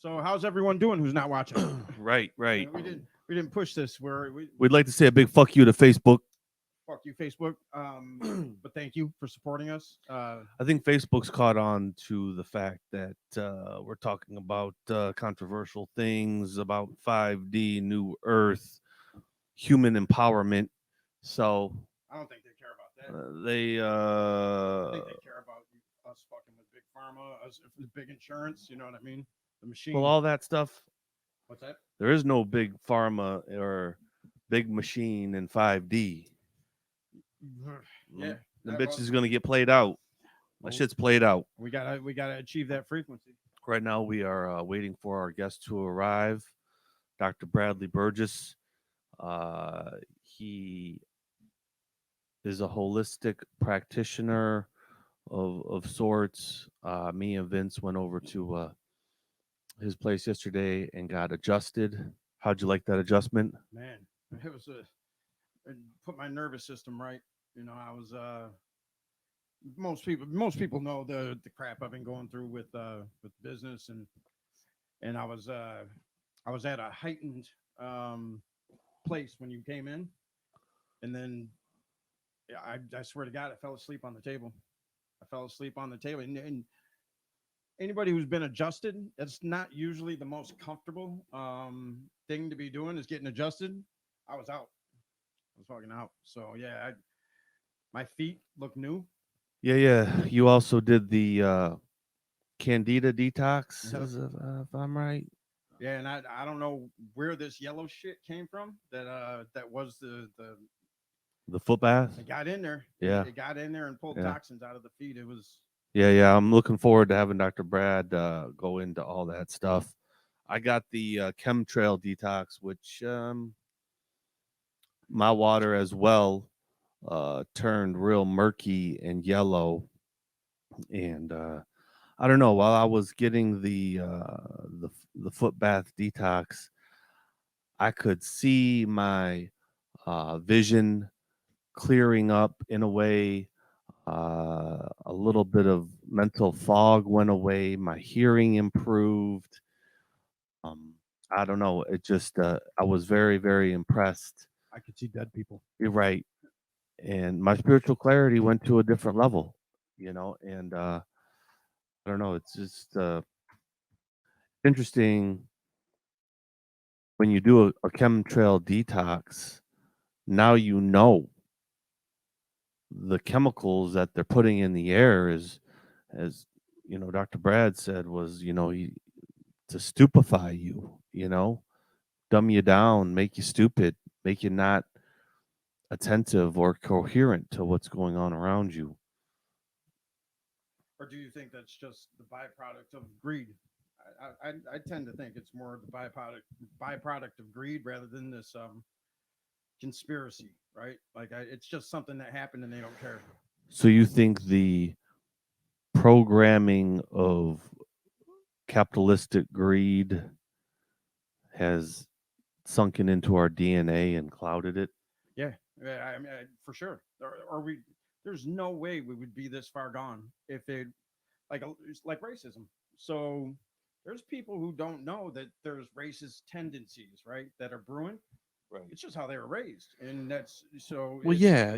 So how's everyone doing who's not watching? Right, You right. know, we didn't push this. We We'd like to say a big fuck you to Facebook. fuck you Facebook. But thank you for supporting us. I think Facebook's caught on to the fact that we're talking about controversial things about 5D, New Earth, human empowerment. So I don't think they care about that. they, I think they care about us fucking with big pharma, us with big insurance. You know what I mean? The well, machine. all that stuff. What's that? There is no big pharma or big machine in 5D. Yeah. The Well, bitch is going to get played out. My well, shit's played out. we gotta achieve that frequency. Right now, we are waiting for our guest to arrive, Dr. Bradley Burgess. He is a holistic practitioner of sorts. Me and Vince went over to his place yesterday and got adjusted. How'd you like that adjustment? Man, it was it put my nervous system right. You know, I was most people know the crap I've been going through with business and I was at a heightened um place when you came in, and then yeah, I swear to God I fell asleep on the table. I fell asleep on the table, and anybody who's been adjusted, it's not usually the most comfortable thing to be doing is getting adjusted. I was out. I was fucking out. So yeah, my feet look new. Yeah, yeah. You also did the Candida detox, Yep. if I'm right. Yeah, and I don't know where this yellow shit came from. That was the The foot bath. it got in there. Yeah, It got in there and pulled yeah. toxins out of the feet. It was Yeah, yeah. I'm looking forward to having Dr. Brad go into all that stuff. I got the chemtrail detox, which my water as well turned real murky and yellow. And I don't know. While I was getting the foot bath detox, I could see my vision clearing up in a way. A little bit of mental fog went away. My hearing improved. Um, I don't know. It just I was very very impressed. I could see dead people. You're right, and my spiritual clarity went to a different level. And I don't know. It's just interesting when you do a chemtrail detox. Now you know the chemicals that they're putting in the air is, as Dr. Brad said, was to stupefy you, dumb you down, make you stupid, make you not attentive or coherent to what's going on around you. Or do you think that's just the byproduct of greed? I tend to think it's more the byproduct of greed rather than this conspiracy, right? Like it's just something that happened and they don't care. So you think the programming of capitalistic greed has sunken into our DNA and clouded it? Yeah, yeah, I mean, for sure. Or we, there's no way we would be this far gone if it it's like racism. So there's people who don't know that there's racist tendencies, right, that are brewing. Right. It's just how they were raised, and that's so Well, it's yeah,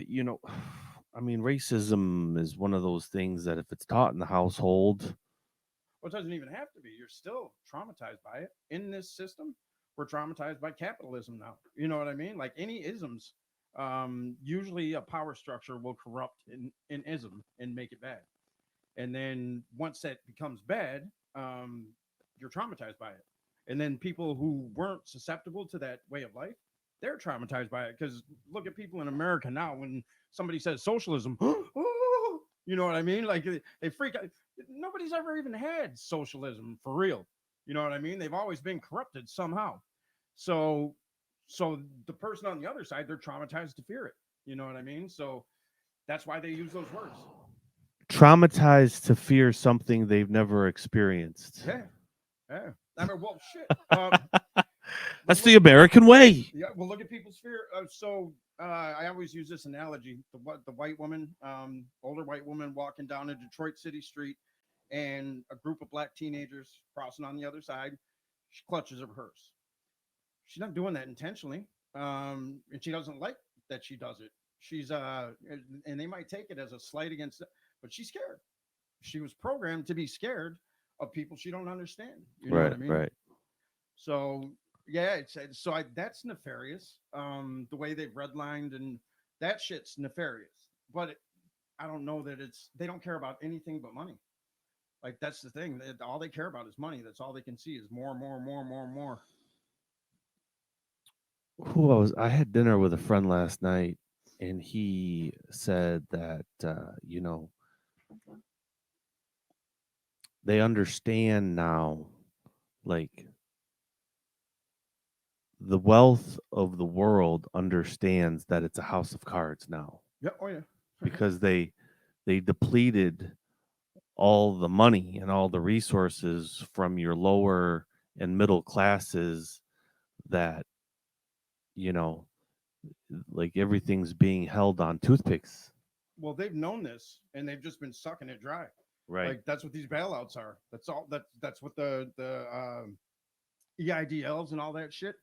I mean, racism is one of those things that if it's taught in the household, well, it doesn't even have to be. You're still traumatized by it in this system. We're traumatized by capitalism now. You know what I mean? Like any isms, usually a power structure will corrupt in ism and make it bad. And then once that becomes bad, you're traumatized by it. And then people who weren't susceptible to that way of life, they're traumatized by it. Because look at people in America now. When somebody says socialism, you know what I mean? Like they freak out. Nobody's ever even had socialism for real. You know what I mean? They've always been corrupted somehow. So, so the person on the other side, they're traumatized to fear it. You know what I mean? So that's why they use those words. traumatized to fear something they've never experienced. Yeah, yeah. I mean, well, shit. That's Look, the American way. yeah. Well, look at people's fear. I always use this analogy: the white woman, older white woman, walking down a Detroit city street, and a group of black teenagers crossing on the other side. She clutches her purse. She's not doing that intentionally, and she doesn't like that she does it. She's and they might take it as a slight against, but she's scared. She was programmed to be scared of people she don't understand. You know what Right, I mean? right. So yeah, that's nefarious. The way they've redlined and that shit's nefarious. But I don't know that they don't care about anything but money. Like that's the thing. All they care about is money. That's all they can see is more, more, more, more, more. I had dinner with a friend last night, and he said that they understand now, like the wealth of the world understands that it's a house of cards now, Yeah. Oh yeah. because they depleted all the money and all the resources from your lower and middle classes, that you know like everything's being held on toothpicks. Well, they've known this and they've just been sucking it dry. Right. Like that's what these bailouts are. That's all. That's what the EIDLs and all that shit.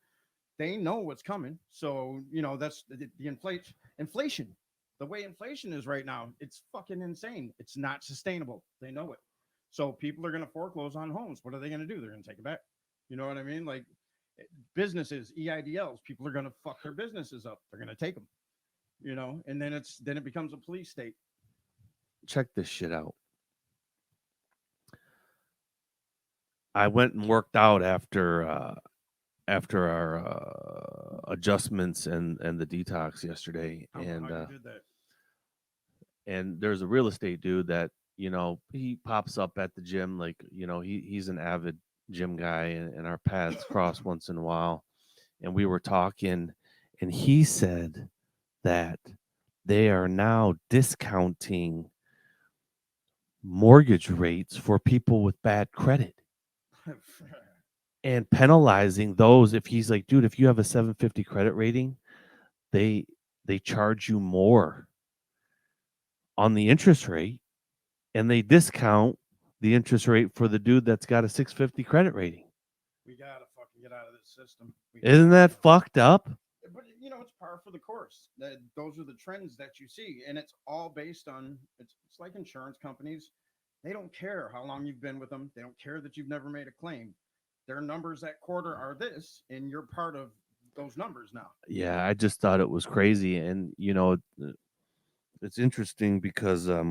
They know what's coming. So that's the inflation. Inflation. The way inflation is right now, it's fucking insane. It's not sustainable. They know it. So people are going to foreclose on homes. What are they going to do? They're going to take it back. You know what I mean? Like businesses, EIDLs. People are going to fuck their businesses up. They're going to take them. And then it becomes a police state. Check this shit out. I went and worked out after our adjustments and the detox yesterday, How you did that? and there's a real estate dude that he pops up at the gym, like he's an avid gym guy, and our paths cross once in a while, and we were talking, and he said that they are now discounting mortgage rates for people with bad credit and penalizing those. If he's like, dude, if you have a 750 credit rating, they they charge you more on the interest rate, and they discount the interest rate for the dude that's got a 650 credit rating. We gotta fucking get out of this system. We Isn't gotta. that fucked up? But it's par for the course. Those are the trends that you see, and it's all based on. It's like insurance companies. They don't care how long you've been with them. They don't care that you've never made a claim. Their numbers that quarter are this, and you're part of those numbers now. Yeah, I just thought it was crazy, and it's interesting because I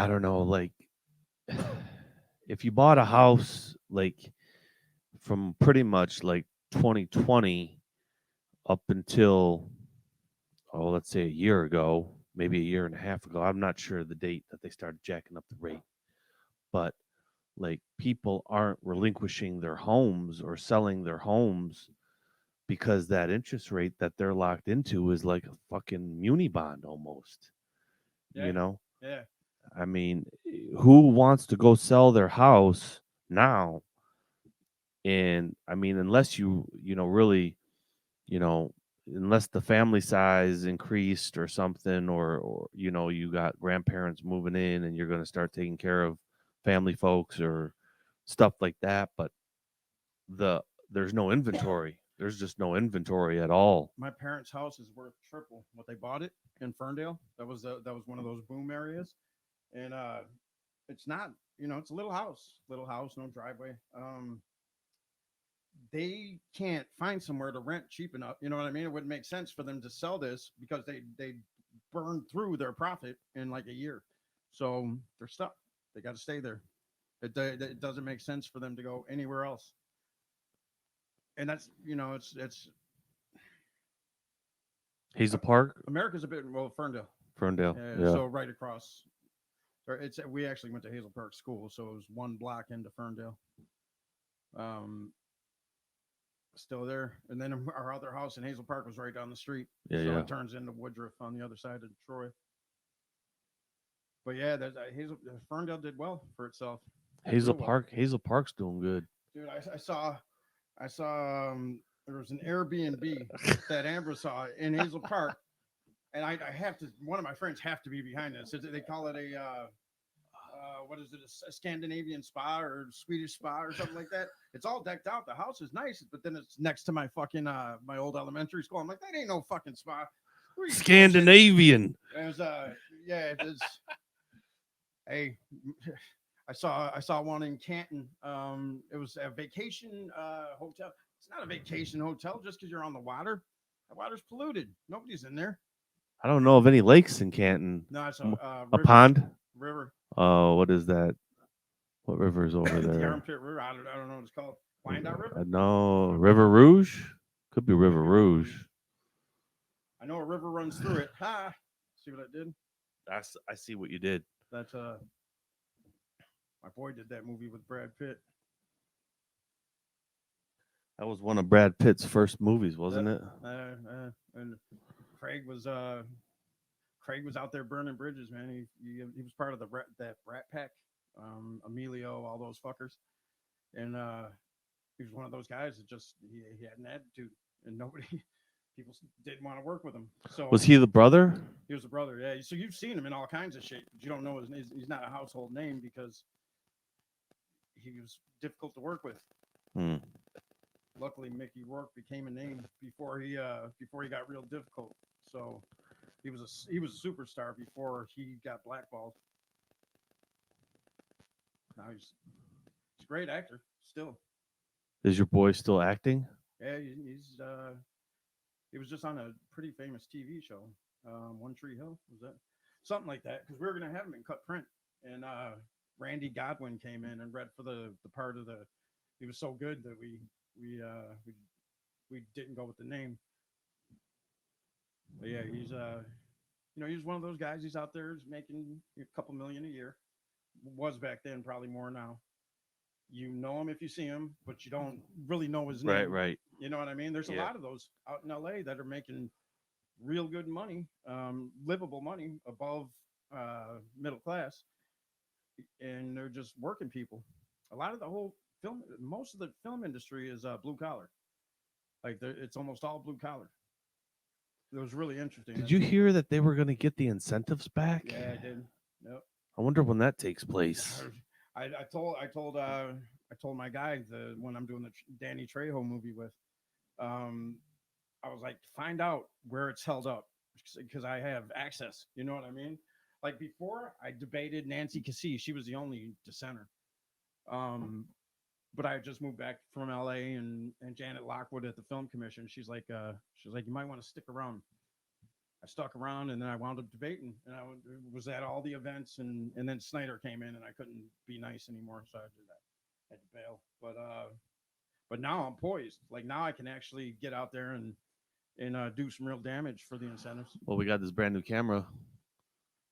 don't know, like if you bought a house like from pretty much like 2020 up until, oh, let's say a year ago, maybe a year and a half ago. I'm not sure the date that they started jacking up the rate, but like people aren't relinquishing their homes or selling their homes because that interest rate that they're locked into is like a fucking muni bond almost. Yeah, You know, yeah. I mean, who wants to go sell their house now? And I mean, unless really, you know, unless the family size increased or something, or you got grandparents moving in and you're going to start taking care of family folks or stuff like that. But there's no inventory. There's just no inventory at all. My parents' house is worth triple what they bought it in Ferndale. That was one of those boom areas, and it's not. It's a little house, no driveway. They can't find somewhere to rent cheap enough. You know what I mean? It wouldn't make sense for them to sell this because they burned through their profit in like a year. So they're stuck. They got to stay there. It doesn't make sense for them to go anywhere else. And that's it's Hazel Park, America's a bit well Ferndale. Ferndale. Yeah. So right across. We actually went to Hazel Park School, so it was one block into Ferndale. Um, Still there. And then our other house in Hazel Park was right down the street. Yeah, So yeah. it turns into Woodruff on the other side of Troy. But yeah, Ferndale did well for itself. Hazel Real well. Park. Hazel Park's doing good. Dude, I saw there was an Airbnb that Amber saw in Hazel Park, and I have to. One of my friends have to be behind this. They call it a what is it, a Scandinavian spa or Swedish spa or something like that. It's all decked out. The house is nice, but then it's next to my fucking my old elementary school. I'm like, that ain't no fucking spa. Scandinavian. It was yeah, it is. Hey, I saw one in Canton. It was a vacation hotel. It's not a vacation hotel just because you're on the water. The water's polluted. Nobody's in there. I don't know of any lakes in Canton. No, it's A river. pond? River. Oh, what is that? What river is over The there? Armpit River. I don't know what it's called. Wyandotte River. No, River Rouge. Could be River Rouge. I know a river runs through it. Ha! See what I did? I see what you did. That's my boy did that movie with Brad Pitt. That was one of Brad Pitt's first movies, wasn't it? And Craig was out there burning bridges, man. He was part of that Rat Pack, Emilio, all those fuckers, and he was one of those guys that just he had an attitude, and nobody people didn't want to work with him. So was he the brother? He was the brother, yeah. So you've seen him in all kinds of shit, but you don't know his name. He's not a household name because he was difficult to work with. Luckily, Mickey Rourke became a name before he got real difficult. So he was a superstar before he got blackballed. Now he's a great actor still. Is your boy still acting? Yeah, he was just on a pretty famous TV show, One Tree Hill, was that something like that? Because we were gonna have him in cut print, and Randy Godwin came in and read for the part of the. He was so good that we didn't go with the name. But yeah, he's one of those guys. He's out there, he's making a couple million a year. Was back then, probably more now. You know him if you see him, but you don't really know his name. Right. You know what I mean? There's a lot of those out in LA that are making real good money, livable money above middle class, and they're just working people. A lot of most of the film industry is blue collar. Like it's almost all blue collar. It was really interesting. Did you hear that they were going to get the incentives back? Yeah, I did. Yep. I wonder when that takes place. I told my guy when I'm doing the Danny Trejo movie with, I was like, find out where it's held up because I have access. You know what I mean? Like before, I debated Nancy Cassie. She was the only dissenter. But I just moved back from LA, and Janet Lockwood at the Film Commission. She's like, you might want to stick around. I stuck around, and then I wound up debating, and I was at all the events, and then Snyder came in, and I couldn't be nice anymore, so I did that. I had to bail. But now I'm poised. Like now I can actually get out there and do some real damage for the incentives. Well, we got this brand new camera.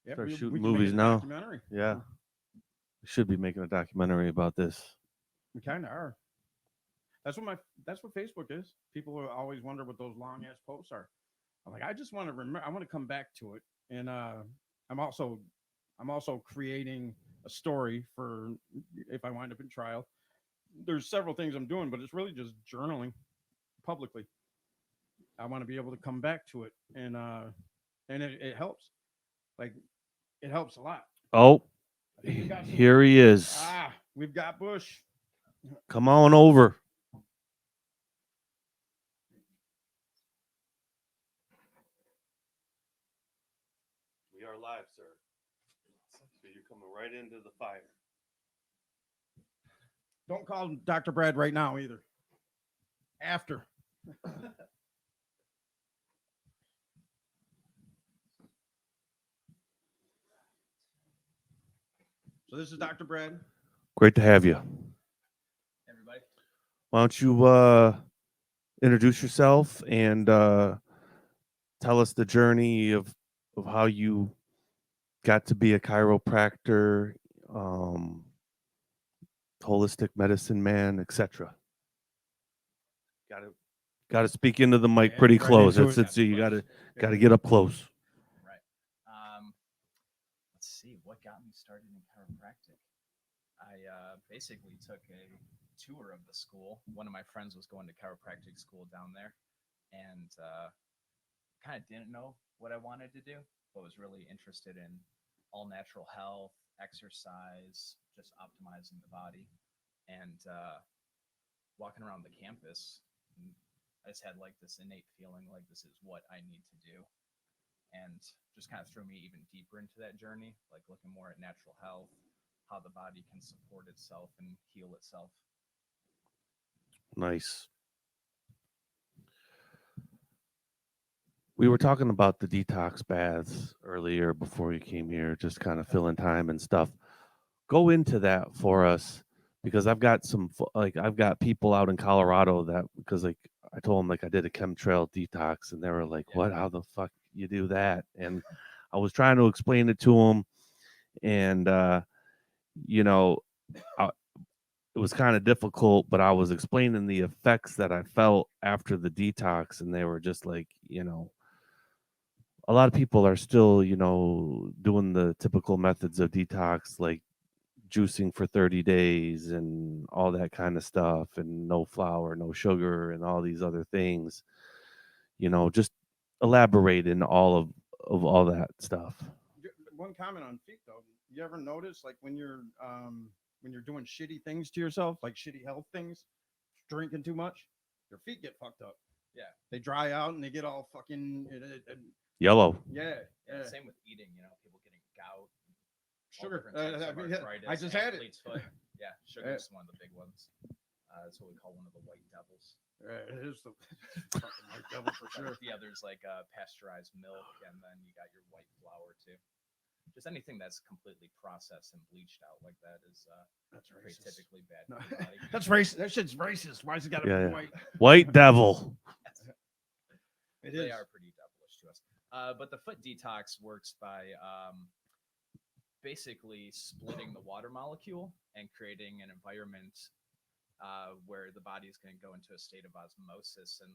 Yeah, Start we shooting can movies make now. Documentary. Yeah, we should be making a documentary about this. We kind of are. That's what Facebook is. People always wonder what those long ass posts are. I'm like, I just want to remember. I want to come back to it, and I'm also creating a story for if I wind up in trial. There's several things I'm doing, but it's really just journaling publicly. I want to be able to come back to it, and it helps. Like it helps a lot. Oh, here he is. We've got Bush. Come on over. We are live, sir. So you're coming right into the fire. Don't call him Dr. Brad right now either. After. So this is Dr. Brad. Great to have you. Everybody. Why don't you introduce yourself and tell us the journey of how you got to be a chiropractor, holistic medicine man, etc. Got to speak into the mic pretty close. That's you got to get up close. Right. Let's see what got me started in chiropractic. I basically took a tour of the school. One of my friends was going to chiropractic school down there, and kind of didn't know what I wanted to do, but was really interested in all natural health, exercise, just optimizing the body, and walking around the campus. I just had like this innate feeling like this is what I need to do, and just kind of threw me even deeper into that journey, like looking more at natural health, how the body can support itself and heal itself. Nice. We were talking about the detox baths earlier before you came here, just kind of filling time and stuff. Go into that for us because I've got I've got people out in Colorado that because like I told them like I did a chemtrail detox and they were like, Yeah. "What? How the fuck you do that?" And I was trying to explain it to them, and you know, I, it was kind of difficult, but I was explaining the effects that I felt after the detox, and they were just like, a lot of people are still, doing the typical methods of detox, like juicing for 30 days and all that kind of stuff, and no flour, no sugar, and all these other things. Just elaborate in all of all that stuff. One comment on feet though. You ever notice like when you're doing shitty things to yourself, like shitty health things, drinking too much, your feet get fucked up. Yeah. They dry out and they get all fucking Yellow. yeah. Yeah, same with eating. People getting gout, Sugar. different types of arthritis. I just had it. athlete's foot. Yeah, sugar is one of the big ones. That's what we call one of the white devils. It is the fucking white devil for sure. Yeah, there's like pasteurized milk, and then you got your white flour too. Just anything that's completely processed and bleached out like that is That's pretty racist. typically bad No, for the body. that's racist. That shit's racist. Why's it got to Yeah, be yeah. white? White devil. It They is. are pretty devilish to us. But the foot detox works by basically splitting the water molecule and creating an environment where the body is going to go into a state of osmosis, and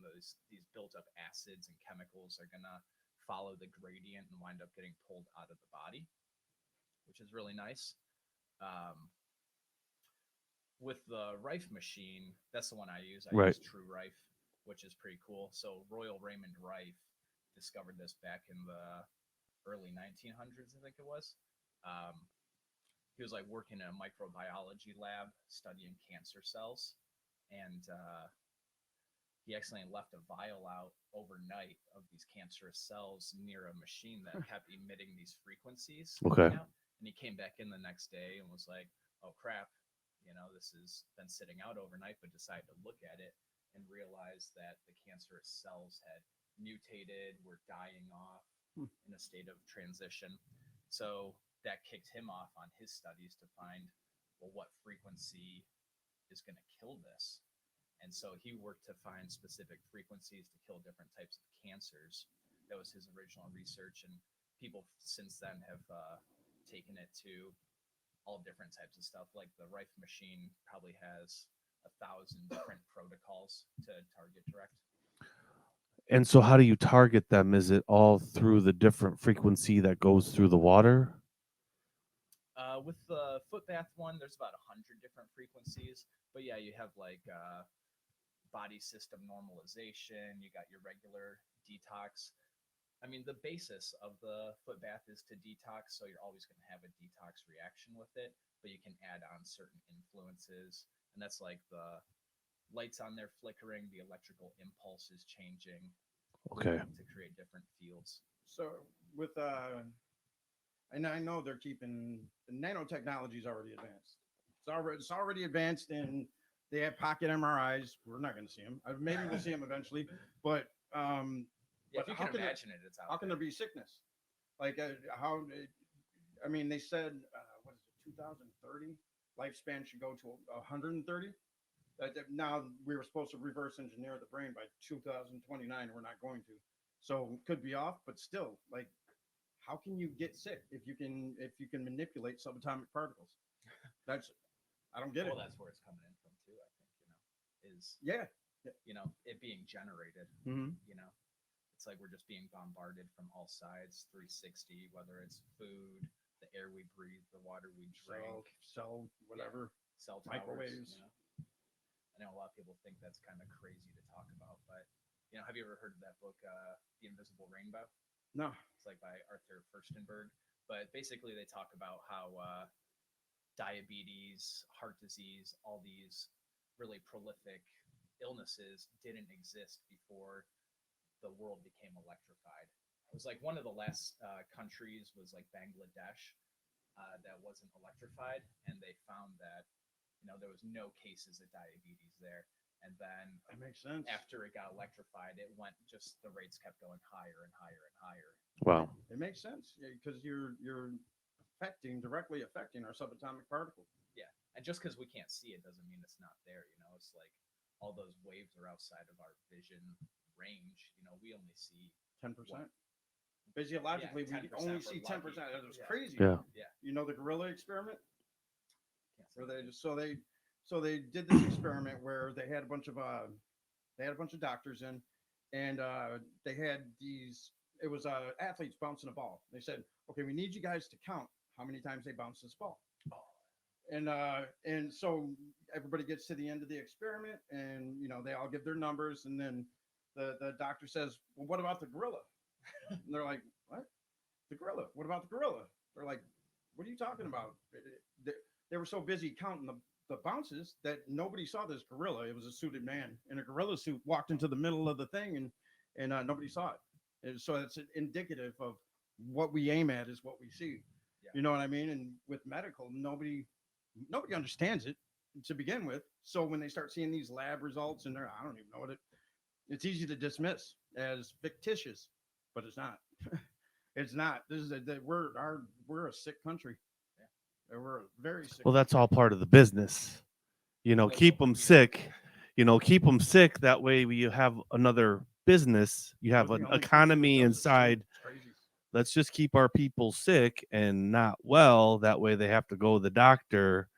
these built up acids and chemicals are going to follow the gradient and wind up getting pulled out of the body, which is really nice. With the Rife machine, that's the one I use. I Right. use True Rife, which is pretty cool. So Royal Raymond Rife discovered this back in the early 1900s, I think it was. He was like working in a microbiology lab studying cancer cells, and he accidentally left a vial out overnight of these cancerous cells near a machine that kept emitting these frequencies. Okay. Out. And he came back in the next day and was like, "Oh crap, this has been sitting out overnight," but decided to look at it and realized that the cancerous cells had mutated, were dying off in a state of transition. So that kicked him off on his studies to find, well, what frequency is going to kill this. And so he worked to find specific frequencies to kill different types of cancers. That was his original research, and people since then have taken it to all different types of stuff. Like the Rife machine probably has 1,000 different protocols to target direct. And so how do you target them? Is it all through the different frequency that goes through the water? With the foot bath one, there's about 100 different frequencies. But yeah, you have like body system normalization. You got your regular detox. I mean, the basis of the foot bath is to detox, so you're always going to have a detox reaction with it, but you can add on certain influences, and that's like the lights on there flickering, the electrical impulse is changing, Okay. to create different fields. So with and I know they're keeping the nanotechnology is already advanced. It's already advanced, and they have pocket MRIs. We're not going to see them. Maybe we'll see them eventually, but Yeah, but if you can imagine it, it's out how can there be sickness? Like I mean, they said what is it, 2030 lifespan should go to 130. Now we were supposed to reverse engineer the brain by 2029. We're not going to, so could be off. But still, like, how can you get sick if you can manipulate subatomic particles? That's I don't get Well, it. that's where it's coming in from too. I think is Yeah. it being generated. Mm-hmm. It's like we're just being bombarded from all sides, 360, whether it's food, the air we breathe, the water we drink, Cell, whatever. cell towers. Microwaves. I know a lot of people think that's kind of crazy to talk about, but have you ever heard of that book, The Invisible Rainbow? No. It's like by Arthur Furstenberg. But basically, they talk about how diabetes, heart disease, all these really prolific illnesses didn't exist before the world became electrified. It was like one of the last countries was like Bangladesh that wasn't electrified, and they found that there was no cases of diabetes there. And then That makes sense. after it got electrified, it went just the rates kept going higher and higher and higher. Wow. It makes sense because you're directly affecting our subatomic particles. Yeah, and just because we can't see it doesn't mean it's not there. It's like all those waves are outside of our vision range. We only see 10%. Physiologically, Yeah, we 10% only if we're see 10%. lucky. That was Yeah. crazy. Yeah. Yeah. You know the gorilla experiment? Can't Where see they it. just so they did this experiment where they had a bunch of doctors in, and they had these. It was athletes bouncing a ball. They said, "Okay, we need you guys to count how many times they bounce this ball." And so everybody gets to the end of the experiment, and they all give their numbers, and then the doctor says, "Well, what about the gorilla?" And they're like, "What? The gorilla? What about the gorilla?" They're like, "What are you talking about?" They were so busy counting the bounces that nobody saw this gorilla. It was a suited man in a gorilla suit walked into the middle of the thing, and nobody saw it. And so it's indicative of what we aim at is what we see. Yeah. You know what I mean? And with medical, nobody understands it to begin with. So when they start seeing these lab results and I don't even know what it's easy to dismiss as fictitious, but it's not. It's not. This is we're a sick country. Yeah. We're a very sick. Well, that's all part of the business. Let's Keep hope them we- sick. Keep them sick. That way, you have another business. You have Those are an the only economy countries that does this shit. inside. It's crazy. Let's just keep our people sick and not well. That way, they have to go to the doctor,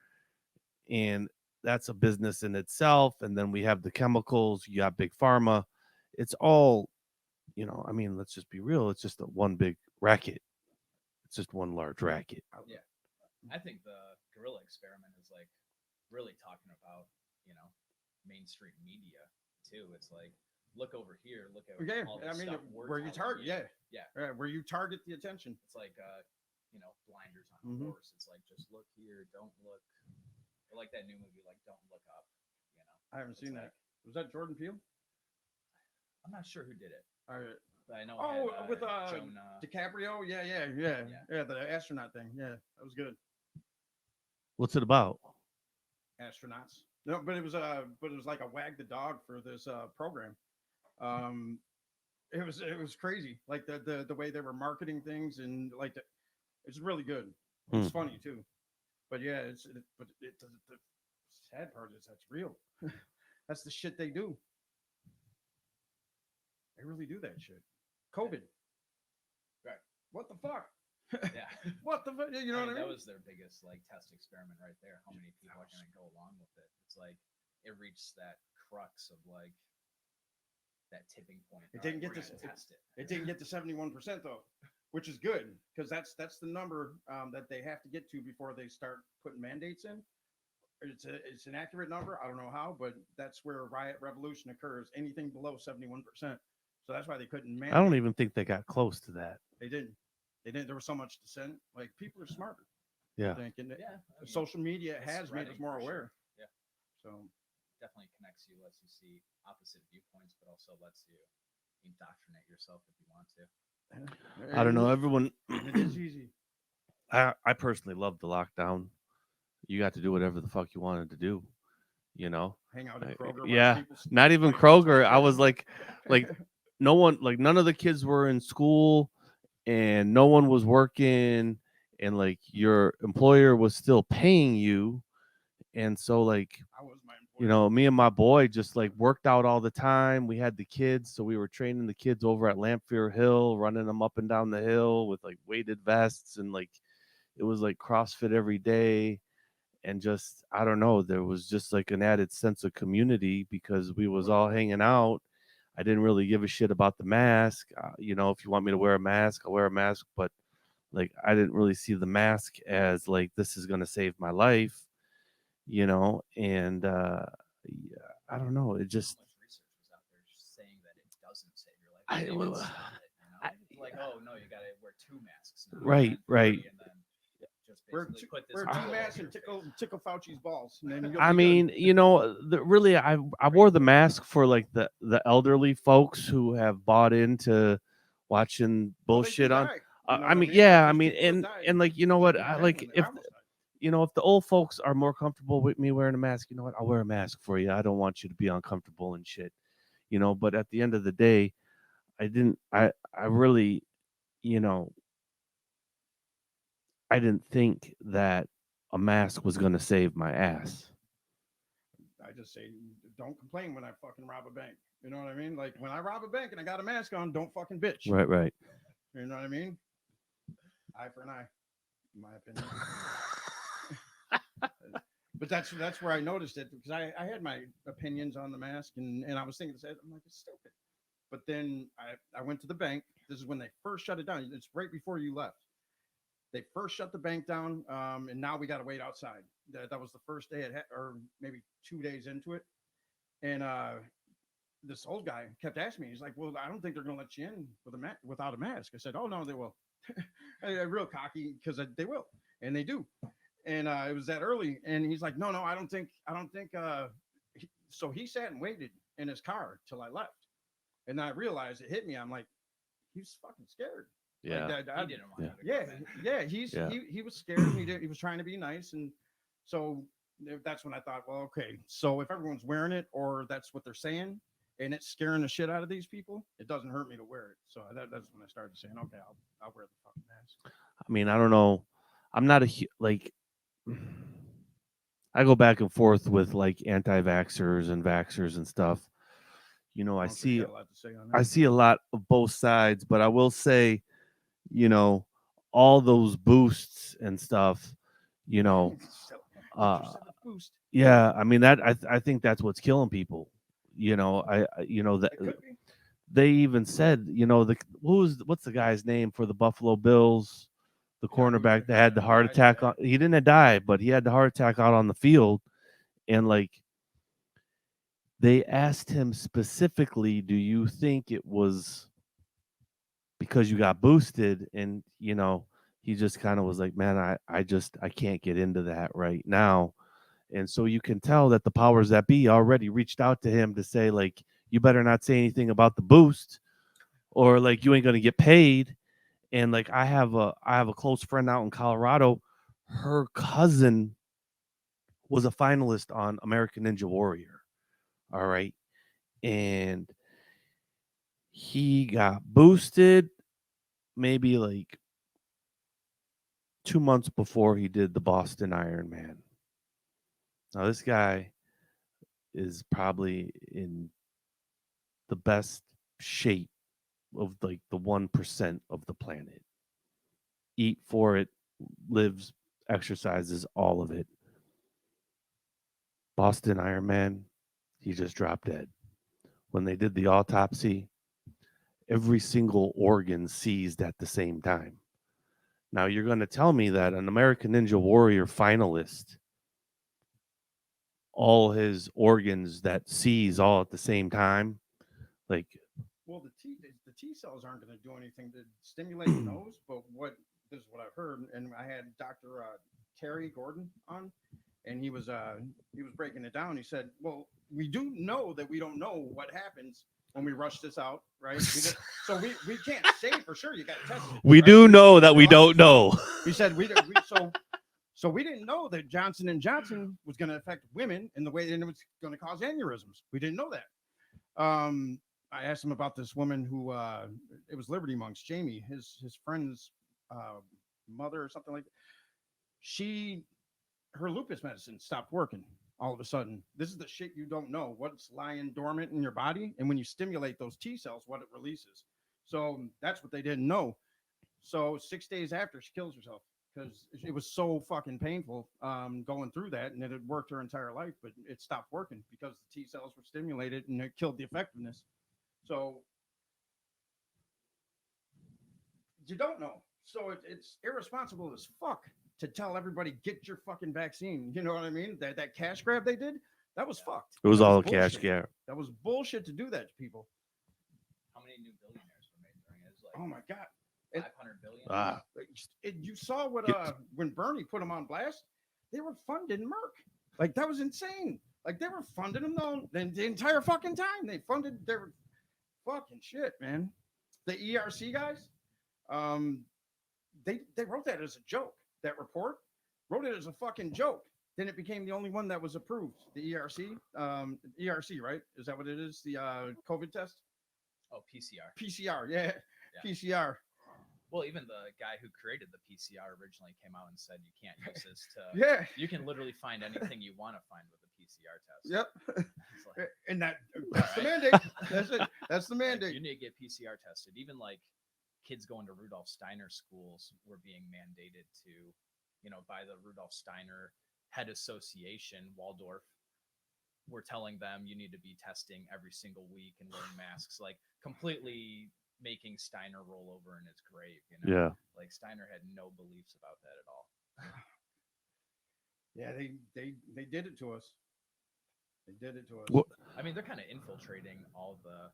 and that's a business in itself. And then we have the chemicals. You got big pharma. It's all, I mean, let's just be real. It's just one big racket. It's just one large racket. Yeah, I think the gorilla experiment is like really talking about mainstream media too. It's like look over here, look at Yeah, all I this mean, stuff we're where you telling target, yeah, where you target the attention. It's like blinders on a Mhm. horse. It's like just look here, don't look. Or like that new movie, like Don't Look Up. I haven't It's seen like, that. Was that Jordan Peele? I'm not sure who did it, All right. but I know. Oh, it had, with Jonah. DiCaprio. Yeah. The astronaut thing. Yeah, that was good. What's it about? Astronauts. No, but it was like a wag the dog for this program. It was crazy. Like the way they were marketing things and it's really good. It's funny too. But yeah, the sad part is that's real. That's the shit they do. They really do that shit. COVID. Right. What the fuck? Yeah. What the fuck? You know what I mean? That was their biggest test experiment right there. How many people are going to go along with it? It's like it reached that crux of that tipping point. It didn't get to test it. It didn't get to 71% though, which is good because that's the number that they have to get to before they start putting mandates in. It's an accurate number. I don't know how, but that's where riot revolution occurs. Anything below 71%. So that's why they couldn't mandate. I don't even think they got close to that. They didn't. There was so much dissent. Like people are smarter. Yeah. Thinking Yeah. social media it's has made us spreading more for sure. aware. Yeah. So Definitely connects you, lets you see opposite viewpoints, but also lets you indoctrinate yourself if you want to. I don't know. Everyone. It is easy. I personally loved the lockdown. You got to do whatever the fuck you wanted to do. Hang out at Kroger. Yeah. Not even Kroger. I was like no one, like none of the kids were in school and no one was working and like your employer was still paying you. And so like, I was my employer. me and my boy just like worked out all the time. We had the kids. So we were training the kids over at Lamphere Hill, running them up and down the hill with like weighted vests. And like, it was like CrossFit every day. And just, I don't know, there was just like an added sense of community because we was all hanging out. I didn't really give a shit about the mask. If you want me to wear a mask, I'll wear a mask. But like, I didn't really see the mask as like, this is going to save my life, and yeah, I don't know. It just, How much research was out there saying that it doesn't save your life? They even stop it, like, oh no, you got to wear 2 masks now. Right, and right. 3, and then just basically put this Wear bubble 2 over masks your and face. tickle Fauci's balls. And then you'll I be mean, you know, really, I wore the mask for like the elderly folks who have bought into watching bullshit on. I mean, yeah, I mean, and like, you know what, I like if you know, if the old folks are more comfortable with me wearing a mask, you know what, I'll wear a mask for you. I don't want you to be uncomfortable and shit, you know. But at the end of the day, I really, you know, I didn't think that a mask was going to save my ass. I just say, don't complain when I fucking rob a bank. You know what I mean? Like when I rob a bank and I got a mask on, don't fucking bitch. Right, right. You know what I mean? Eye for an eye, in my opinion. But that's where I noticed it, because I had my opinions on the mask, and I was thinking, I'm like, it's stupid. But then I went to the bank. This is when they first shut it down. It's right before you left. They first shut the bank down, and now we got to wait outside. That was the first day, or maybe 2 days into it. And this old guy kept asking me, he's like, well, I don't think they're going to let you in without a mask. I said, oh, no, they will. Real cocky, because they will, and they do. And it was that early, and he's like, no, I don't think. So he sat and waited in his car till I left, and I realized it hit me. I'm like, he's fucking scared. Yeah. He didn't want you to go in. He was scared. And he was trying to be nice, and so that's when I thought, well, okay, so if everyone's wearing it, or that's what they're saying, and it's scaring the shit out of these people, it doesn't hurt me to wear it. So that's when I started saying, okay, I'll wear the fucking mask. I mean, I don't know. I'm not like. I go back and forth with like anti-vaxxers and vaxxers and stuff. You know, I see a lot of both sides, but I will say, you know, all those boosts and stuff, you know, yeah, I mean that I think that's what's killing people. You know, you know that they even said, you know, what's the guy's name for the Buffalo Bills? The cornerback that had the heart attack. He didn't die, but he had the heart attack out on the field. And like, they asked him specifically, do you think it was because you got boosted? And, you know, he just kind of was like, man, I can't get into that right now. And so you can tell that the powers that be already reached out to him to say, like, you better not say anything about the boost, or like you ain't going to get paid. And like, I have a close friend out in Colorado. Her cousin was a finalist on American Ninja Warrior. All right. And he got boosted maybe like 2 months before he did the Boston Ironman. Now, this guy is probably in the best shape of like the 1% of the planet. Eat for it, lives, exercises, all of it. Boston Ironman, he just dropped dead. When they did the autopsy, every single organ seized at the same time. Now, you're going to tell me that an American Ninja Warrior finalist, all his organs that seize all at the same time, like, well, the T cells aren't going to do anything to stimulate the nose, but this is what I've heard, and I had Dr. Terry Gordon on, and he was breaking it down. He said, well, we do know that we don't know what happens when we rush this out, right? So we can't say for sure. You got to test it. We do know that we don't know. He said so we didn't know that Johnson & Johnson was going to affect women in the way, and it was going to cause aneurysms. We didn't know that. I asked him about this woman who it was Liberty Monks, Jamie, his friend's mother or something like that. Her lupus medicine stopped working all of a sudden. This is the shit you don't know, what's lying dormant in your body, and when you stimulate those T cells, what it releases. So that's what they didn't know. So 6 days after, she kills herself because it was so fucking painful going through that, and it had worked her entire life, but it stopped working because the T cells were stimulated, and it killed the effectiveness. So you don't know. So it's irresponsible as fuck to tell everybody, get your fucking vaccine. You know what I mean? That cash grab they did, that was fucked. It was all a cash grab. That was bullshit to do that to people. How many new billionaires were made during his Oh my God. It- 500 billion. Ah, you saw what Get- when Bernie put them on blast, they were funding Merck. Like that was insane. Like they were funding them the entire fucking time. They funded their fucking shit, man. The ERC guys, um, they wrote that as a joke. That report wrote it as a fucking joke. Then it became the only one that was approved. The ERC, ERC, right? Is that what it is? The COVID test, Oh, PCR. PCR, yeah. Yeah. PCR. Well, even the guy who created the PCR originally came out and said you can't use this to. Yeah. You can literally find anything you want to find with a PCR test. Yep. It's like, And that's the Alright. mandate. That's it. That's the like, mandate. you need to get PCR tested. Even like kids going to Rudolf Steiner schools were being mandated to, by the Rudolf Steiner head association, Waldorf, were telling them you need to be testing every single week and wearing masks, like completely making Steiner roll over in his grave. yeah. Like Steiner had no beliefs about that at all. Yeah, they did it to us. They did it to us. What- I mean, they're kind of infiltrating all the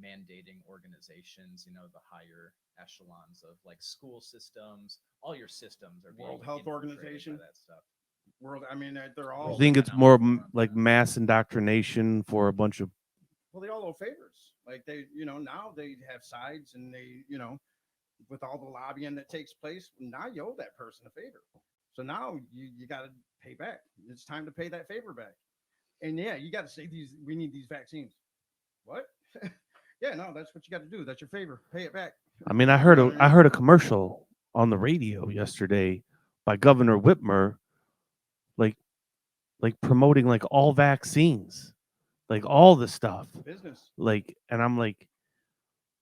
mandating organizations, the higher echelons of like school systems. All your systems are being World Health infiltrated by Organization. that stuff. World. I mean, they're I all. think it's more like mass indoctrination for a bunch of. Well, they all owe favors. Like they, now they have sides, and they, with all the lobbying that takes place, now you owe that person a favor. So now you got to pay back. It's time to pay that favor back. And yeah, you got to say we need these vaccines. What? Yeah, no, that's what you got to do. That's your favor. Pay it back. I mean, I heard a commercial on the radio yesterday by Governor Whitmer, like promoting like all vaccines, like all the stuff, Business. like, and I'm like,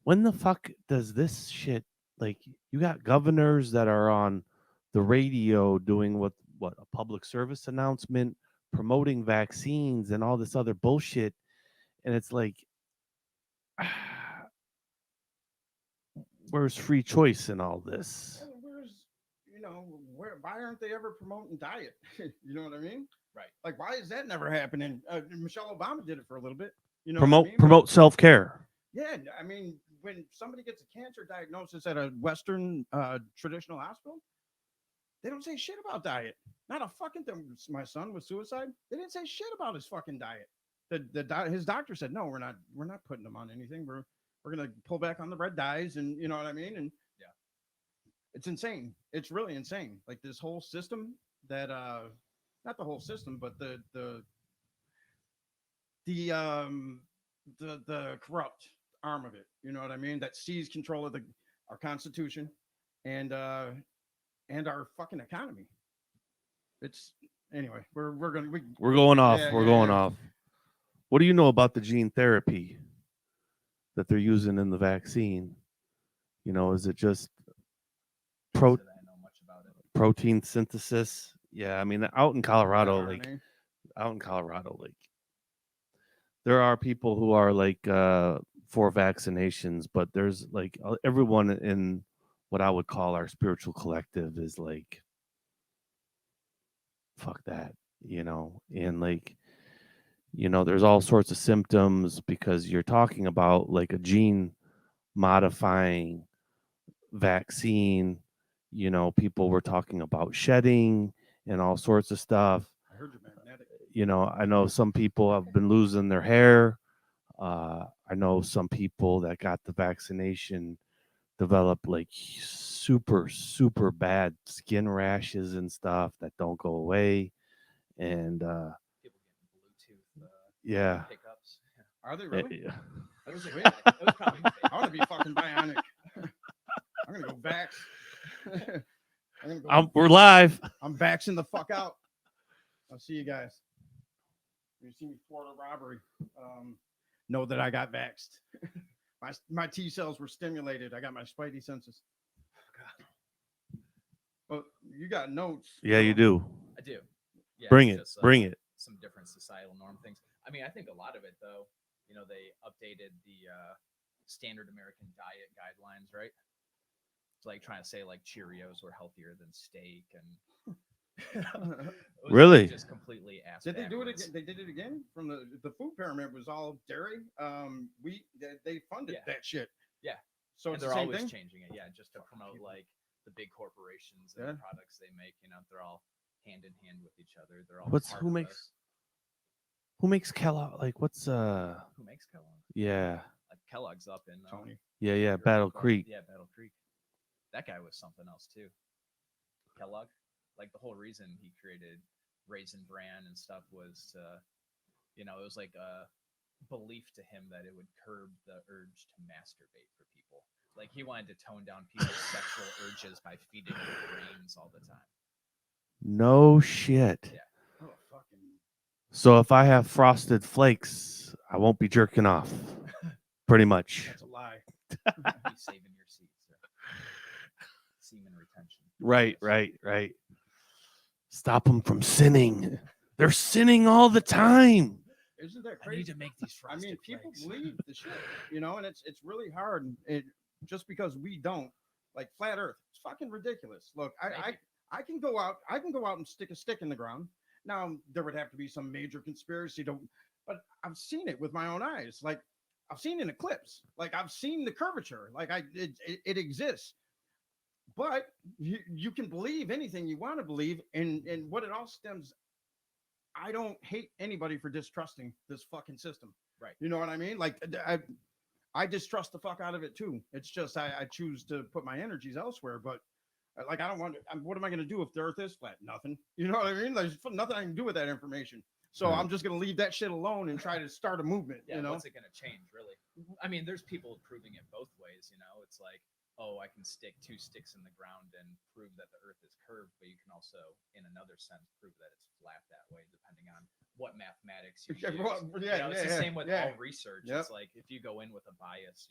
when the fuck does this shit? Like, you got governors that are on the radio doing what a public service announcement, promoting vaccines and all this other bullshit, and it's like, where's free choice in all this? And why aren't they ever promoting diet? You know what I mean? Right. Like, why is that never happening? Michelle Obama did it for a little bit. You know, what I mean? Promote self-care. Yeah, I mean, when somebody gets a cancer diagnosis at a Western traditional hospital, they don't say shit about diet. Not a fucking thing. My son with suicide, they didn't say shit about his fucking diet. His doctor said, no, we're not putting him on anything. We're gonna pull back on the red dyes, and you know what I mean. And Yeah, it's insane. It's really insane. Like this whole system that not the whole system, but the corrupt arm of it. You know what I mean? That seized control of our Constitution and our fucking economy. It's anyway. We're going off. Yeah, We're yeah, going yeah. off. What do you know about the gene therapy that they're using in the vaccine? Is it just so that I know much about it. protein synthesis? Yeah, I mean, out in Colorado, RNA. there are people who are like for vaccinations, but there's like everyone in what I would call our spiritual collective is like, fuck that, and like, there's all sorts of symptoms because you're talking about like a gene modifying vaccine. People were talking about shedding and all sorts of stuff. I heard you're magnetic. I know some people have been losing their hair. I know some people that got the vaccination developed like super, super bad skin rashes and stuff that don't go away. And People getting Bluetooth yeah. pickups. Are they really? Yeah. That was It sweet. was probably fake. I want to be fucking bionic. I'm gonna go vax. We're live. I'm vaxing the fuck out. I'll see you guys. You see me Florida robbery. Know that I got vaxxed. my T cells were stimulated. I got my spidey senses. Well, you got notes. Yeah, you do. I do. Yeah, Bring it's it. just, Bring it. Some different societal norm things. I mean, I think a lot of it, though, they updated the standard American diet guidelines, right? It's like trying to say like Cheerios were healthier than steak, and it was Really? just completely ass. Did they do it backwards. again? They did it again. From the food pyramid was all dairy, wheat. They funded Yeah. that shit. Yeah. So And it's they're the same always thing. changing it, yeah, just to promote people. like the big corporations and Yeah. the products they make. They're all hand in hand with each other. They're all What's part who of makes us. who makes Kellogg? Like what's Who makes Kellogg? yeah. Like Kellogg's up in Tony. Yeah, Battle Creek. Yeah, Battle Creek. That guy was something else too. Kellogg, like the whole reason he created Raisin Bran and stuff was to, it was like a belief to him that it would curb the urge to masturbate for people. Like he wanted to tone down people's sexual urges by feeding them grains all the time. No shit. Yeah. Oh fucking. So if I have frosted flakes, I won't be jerking off. Pretty much. That's a lie. You saving your seeds. Semen retention. Right. Stop them from sinning. They're sinning all the time. Isn't that I need crazy? to make these I frosted mean, people flakes. believe the shit, and it's really hard. Just because we don't, like flat Earth, it's fucking ridiculous. Look, I can go out, and stick a stick in the ground. Now there would have to be some major conspiracy to, but I've seen it with my own eyes. Like I've seen an eclipse. Like I've seen the curvature. Like it exists. But you can believe anything you want to believe, and what it all stems. I don't hate anybody for distrusting this fucking system. Right. You know what I mean? Like I distrust the fuck out of it too. It's just I choose to put my energies elsewhere. But like I don't want. What am I going to do if the Earth is flat? Nothing. You know what I mean? There's nothing I can do with that information. So Right. I'm just going to leave that shit alone and try to start a movement. Yeah, what's it going to change, really? I mean, there's people proving it both ways. It's like, oh, I can stick 2 sticks in the ground and prove that the Earth is curved, but you can also, in another sense, prove that it's flat that way, depending on what mathematics you use. It's the same with all research. Yep. It's like if you go in with a bias,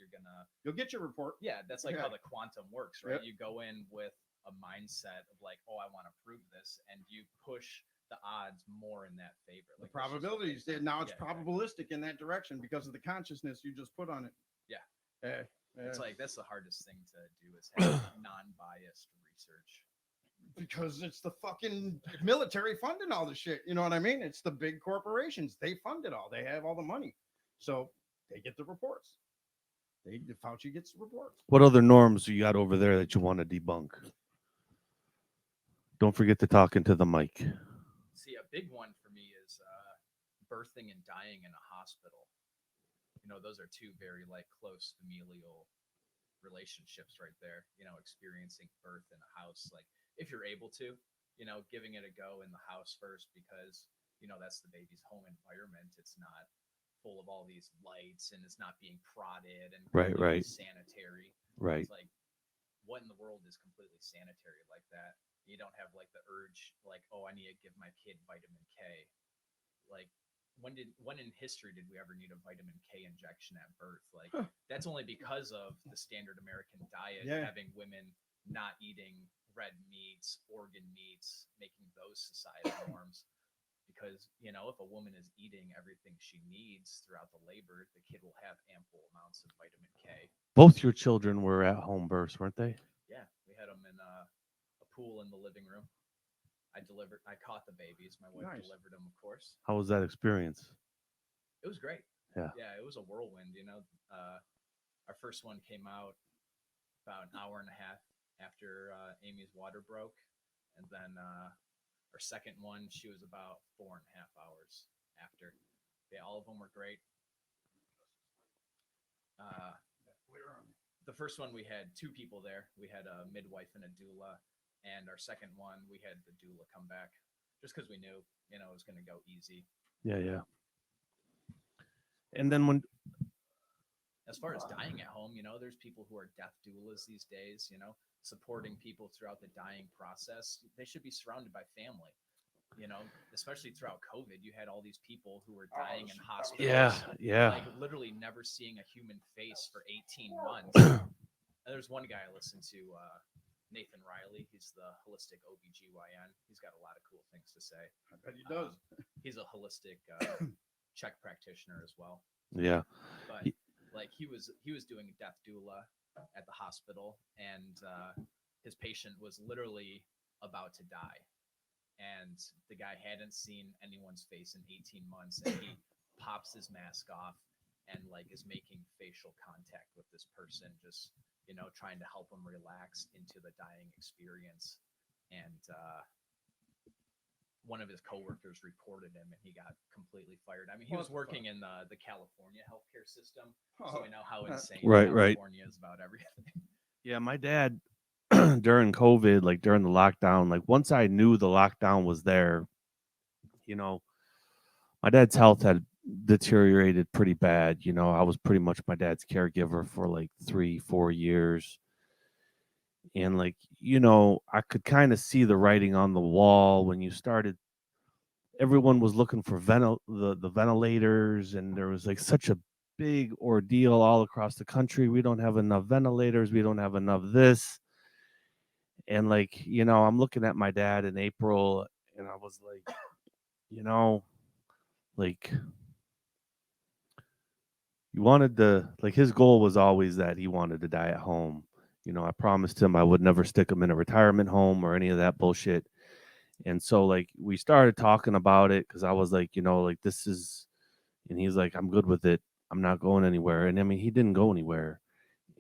you'll get your report. Yeah, that's like how the quantum works, right? Yep. You go in with a mindset of like, oh, I want to prove this, and you push the odds more in that favor. Like the probabilities. Now it's probabilistic in that direction because of the consciousness you just put on it. Yeah. It's like that's the hardest thing to do is have non-biased research. Because it's the fucking military funding all the shit. You know what I mean? It's the big corporations. They fund it all. They have all the money. So they get the reports. Fauci gets the reports. What other norms you got over there that you want to debunk? Don't forget to talk into the mic. See, a big one for me is birthing and dying in a hospital. Those are 2 very close familial relationships right there. Experiencing birth in a house, like if you're able to, giving it a go in the house first because that's the baby's home environment. It's not full of all these lights and it's not being prodded and right sanitary. Right. It's like, what in the world is completely sanitary like that? You don't have like the urge, like, oh, I need to give my kid vitamin K. Like, when in history did we ever need a vitamin K injection at birth? Like, that's only because of the standard American diet, having women not eating red meats, organ meats, making those societal norms. Because, if a woman is eating everything she needs throughout the labor, the kid will have ample amounts of vitamin K. Both your children were at home births, weren't they? Yeah, we had them in a pool in the living room. I caught the babies. My wife delivered them, of course. How was that experience? It was great. Yeah, it was a whirlwind. Our first one came out about an hour and a half after Amy's water broke, and then our second one, she was about 4.5 hours after. Yeah, all of them were great. The first one, we had 2 people there. We had a midwife and a doula. And our second one, we had the doula come back just because we knew, it was going to go easy. Yeah. And then as far as dying at home, there's people who are death doulas these days, supporting people throughout the dying process. They should be surrounded by family, especially throughout COVID. You had all these people who were dying in hospitals. Yeah. Like literally never seeing a human face for 18 months. And there's one guy I listened to, Nathan Riley. He's the holistic OBGYN. He's got a lot of cool things to say. I bet he does. He's a holistic Czech practitioner as well. Yeah. But he was doing a death doula at the hospital, and his patient was literally about to die. And the guy hadn't seen anyone's face in 18 months, and he pops his mask off and is making facial contact with this person, just trying to help him relax into the dying experience. And one of his coworkers reported him, and he got completely fired. I mean, he was working in the California healthcare system, so we know how insane Right. California is about everything. Yeah, my dad during COVID, like during the lockdown, like once I knew the lockdown was there, you know, my dad's health had deteriorated pretty bad. I was pretty much my dad's caregiver for like 3-4 years. And like, I could kind of see the writing on the wall when you started. Everyone was looking for the ventilators, and there was like such a big ordeal all across the country. We don't have enough ventilators. We don't have enough this. And like, I'm looking at my dad in April, and I was like, like you wanted to, like, his goal was always that he wanted to die at home. I promised him I would never stick him in a retirement home or any of that bullshit. And so like we started talking about it because I was like, like this is, and he's like, I'm good with it. I'm not going anywhere. And I mean, he didn't go anywhere.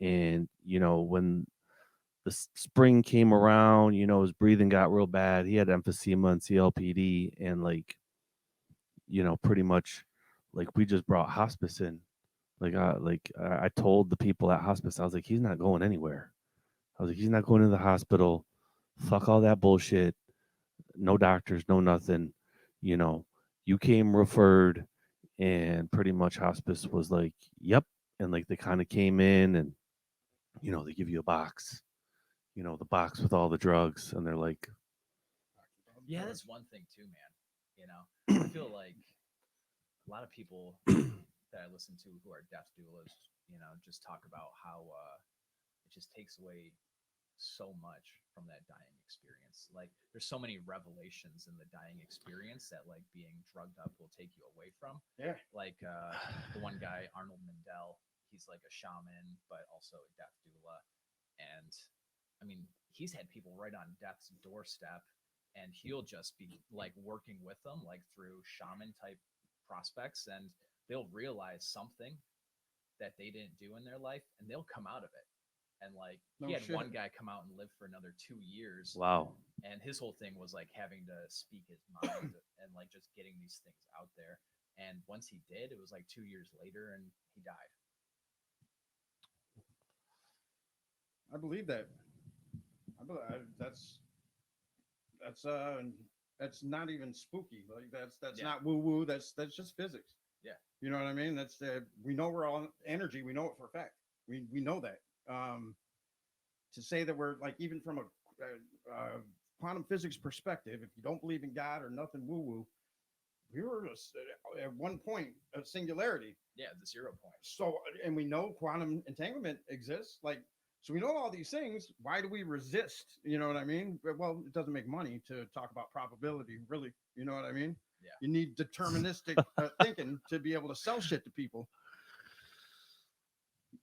And, when the spring came around, his breathing got real bad. He had emphysema and CLPD. And like, pretty much like we just brought hospice in. I told the people at hospice, I was like, he's not going anywhere. I was like, he's not going to the hospital. Fuck all that bullshit. No doctors, no nothing. You came referred, and pretty much hospice was like, yep. And like they kind of came in and, they give you a box, the box with all the drugs. And they're like, Yeah, that's one thing too, man. I feel like a lot of people that I listen to who are death doulas, just talk about how it just takes away so much from that dying experience. Like there's so many revelations in the dying experience that like being drugged up will take you away from. Yeah. Like the one guy, Arnold Mindell, he's like a shaman, but also a death doula. And I mean, he's had people right on death's doorstep, and he'll just be like working with them, like through shaman type prospects, and they'll realize something that they didn't do in their life, and they'll come out of it. And like he had one guy come out and live for another 2 years. wow. And his whole thing was like having to speak his mind and like just getting these things out there. And once he did, it was like 2 years later, and he died. I believe that. That's not even spooky. Like that's not woo woo. That's just physics. Yeah. You know what I mean? That's we know we're all energy. We know it for a fact. We know that. To say that we're like, even from a quantum physics perspective, if you don't believe in God or nothing woo woo, we were at one point of singularity. Yeah, the 0 point. So, and we know quantum entanglement exists. Like, so we know all these things. Why do we resist? You know what I mean? Well, it doesn't make money to talk about probability, really. You know what I mean? Yeah. You need deterministic thinking to be able to sell shit to people.